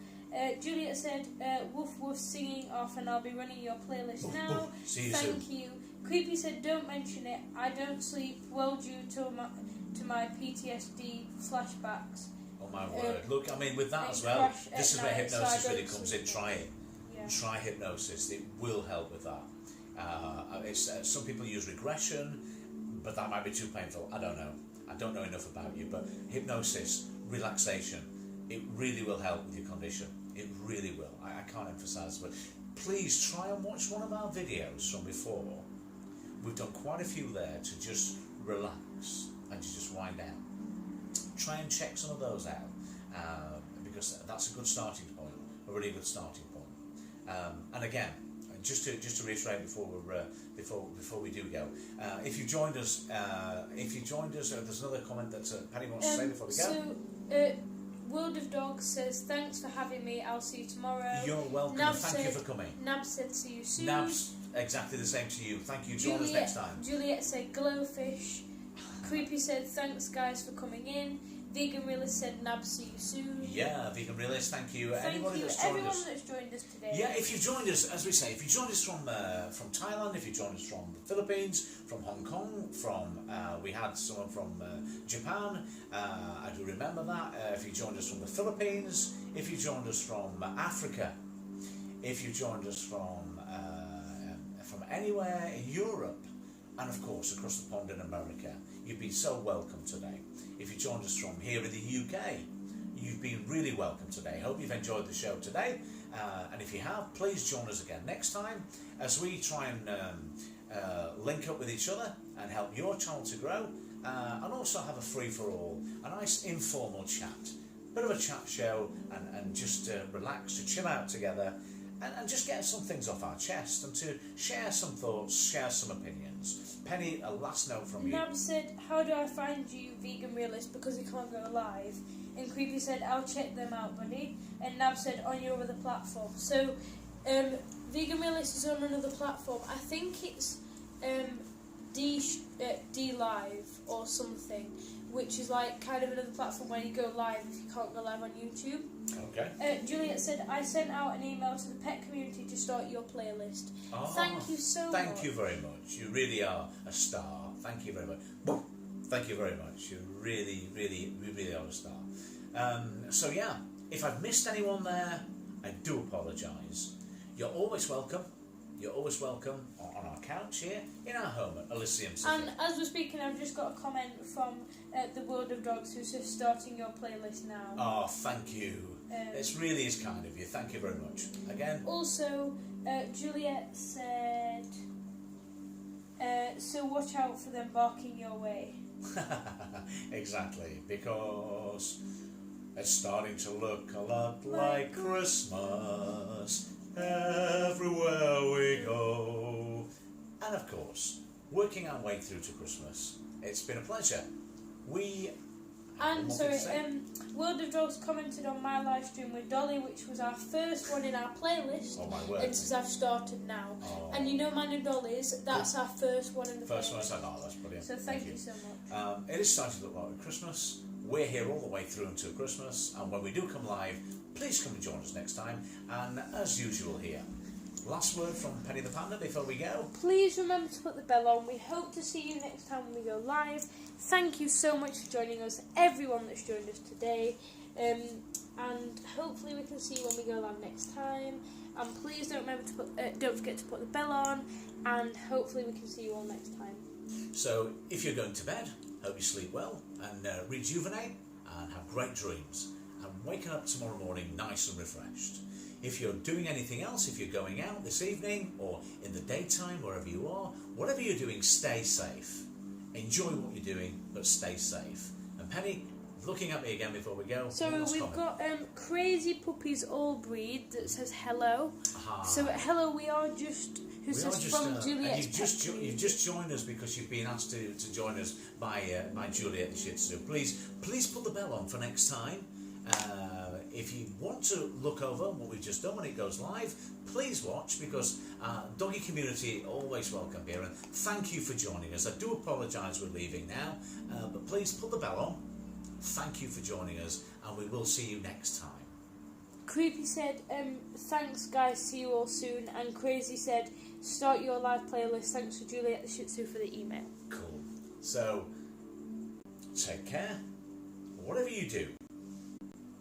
Juliet said, woof woof singing off, and I'll be running your playlist Woof, now. woof. See you Thank soon. you. Creepy said, don't mention it. I don't sleep well due to my PTSD flashbacks. Oh my word. Look, I mean, with that I as well, crash this is at where night, so hypnosis I really don't comes in. sleep. Try it. Yeah. Try hypnosis. It will help with that. Some people use regression, but that might be too painful. I don't know. I don't know enough about you, but hypnosis, relaxation, it really will help with your condition. It really will. I can't emphasise, but please try and watch one of our videos from before. We've done quite a few there to just relax and to just wind down. Try and check some of those out, because that's a good starting point, a really good starting point. And again, just to reiterate before we do go, if you joined us, there's another comment that Penny wants to say before we go. So, World of Dogs says, thanks for having me. I'll see you tomorrow. You're welcome. Nab Thank you said- for coming. Nab said, see you soon. Nabs, exactly the same to you. Thank you. Join us next time. Juliet said, glowfish. Creepy said, thanks guys for coming in. Vegan Realist said, Nab, see you soon. Yeah, Vegan Realist, thank you. Thank Anybody you, that's joined everyone us. that's joined us today. Yeah, if you've joined us, as we say, if you joined us from Thailand, if you joined us from the Philippines, from Hong Kong, we had someone from Japan, I do remember that. If you joined us from the Philippines, if you joined us from Africa, if you joined us from anywhere in Europe, and of course across the pond in America, you've been so welcome today. If you joined us from here in the UK, you've been really welcome today. Hope you've enjoyed the show today, and if you have, please join us again next time as we try and link up with each other and help your channel to grow, and also have a free-for-all, a nice informal chat, bit of a chat show, and just relax, to chill out together, and just get some things off our chest, and to share some thoughts, share some opinions. Penny, a last note from you. Nab said, how do I find you, Vegan Realist, because we can't go live? And Creepy said, I'll check them out, buddy. And Nab said, on your other platform. So, Vegan Realist is on another platform. I think it's D Live or something, which is like kind of another platform where you go live if you can't go live on YouTube. Okay. Juliet said, I sent out an email to the pet community to start your playlist. Oh, Thank you so much. Thank you very much. You really are a star. Thank you very much. Thank you very much. You really are a star. So yeah, if I've missed anyone there, I do apologise. You're always welcome. You're always welcome on our couch here in our home at Elysium City. And as we're speaking, I've just got a comment from the World of Dogs, who's just starting your playlist now. Oh, thank you. It really is kind of you. Thank you very much. Again. Also, Juliet said, so watch out for them barking your way. Exactly, because it's starting to look a lot like Christmas everywhere we go. And of course, working our way through to Christmas, it's been a pleasure. World of Dogs commented on my live stream with Dolly, which was our first one in our playlist. Oh my word. And since I've started now. Oh. And you know mine and Dolly's, that's our first one in the First one, playlist. oh, that's brilliant. So thank you so much. It is starting to look like Christmas. We're here all the way through until Christmas, and when we do come live, please come and join us next time. And as usual here, last word from Penny the Panda before we go. Please remember to put the bell on. We hope to see you next time when we go live. Thank you so much for joining us, everyone that's joined us today. And hopefully we can see you when we go live next time. And please don't forget to put the bell on. And hopefully we can see you all next time. So if you're going to bed, hope you sleep well and rejuvenate and have great dreams. And waking up tomorrow morning nice and refreshed. If you're doing anything else, if you're going out this evening or in the daytime, wherever you are, whatever you're doing, stay safe. Enjoy what you're doing, but stay safe. And Penny, looking at me again before we go. So we've got Crazy Puppies All Breed that says hello. Aha. So hello, we are just... Who says from Juliet's you've just joined us because you've been asked to join us by Juliet the Shih Tzu. Please put the bell on for next time. if you want to look over what we've just done when it goes live, please watch, because doggy community always welcome here, and thank you for joining us. I do apologise we're leaving now, but please put the bell on. Thank you for joining us, and we will see you next time. Creepy said, thanks guys, see you all soon. And Crazy said, start your live playlist. Thanks for Juliet the Shih Tzu for the email. Cool. So, take care. Whatever you do,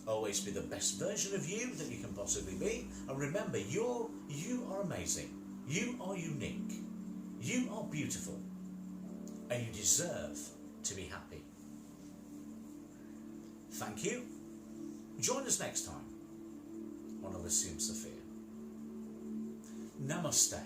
always be the best version of you that you can possibly be. And remember, you are amazing. You are unique. You are beautiful. And you deserve to be happy. Thank you. Join us next time on Elysium Sophia. Namaste.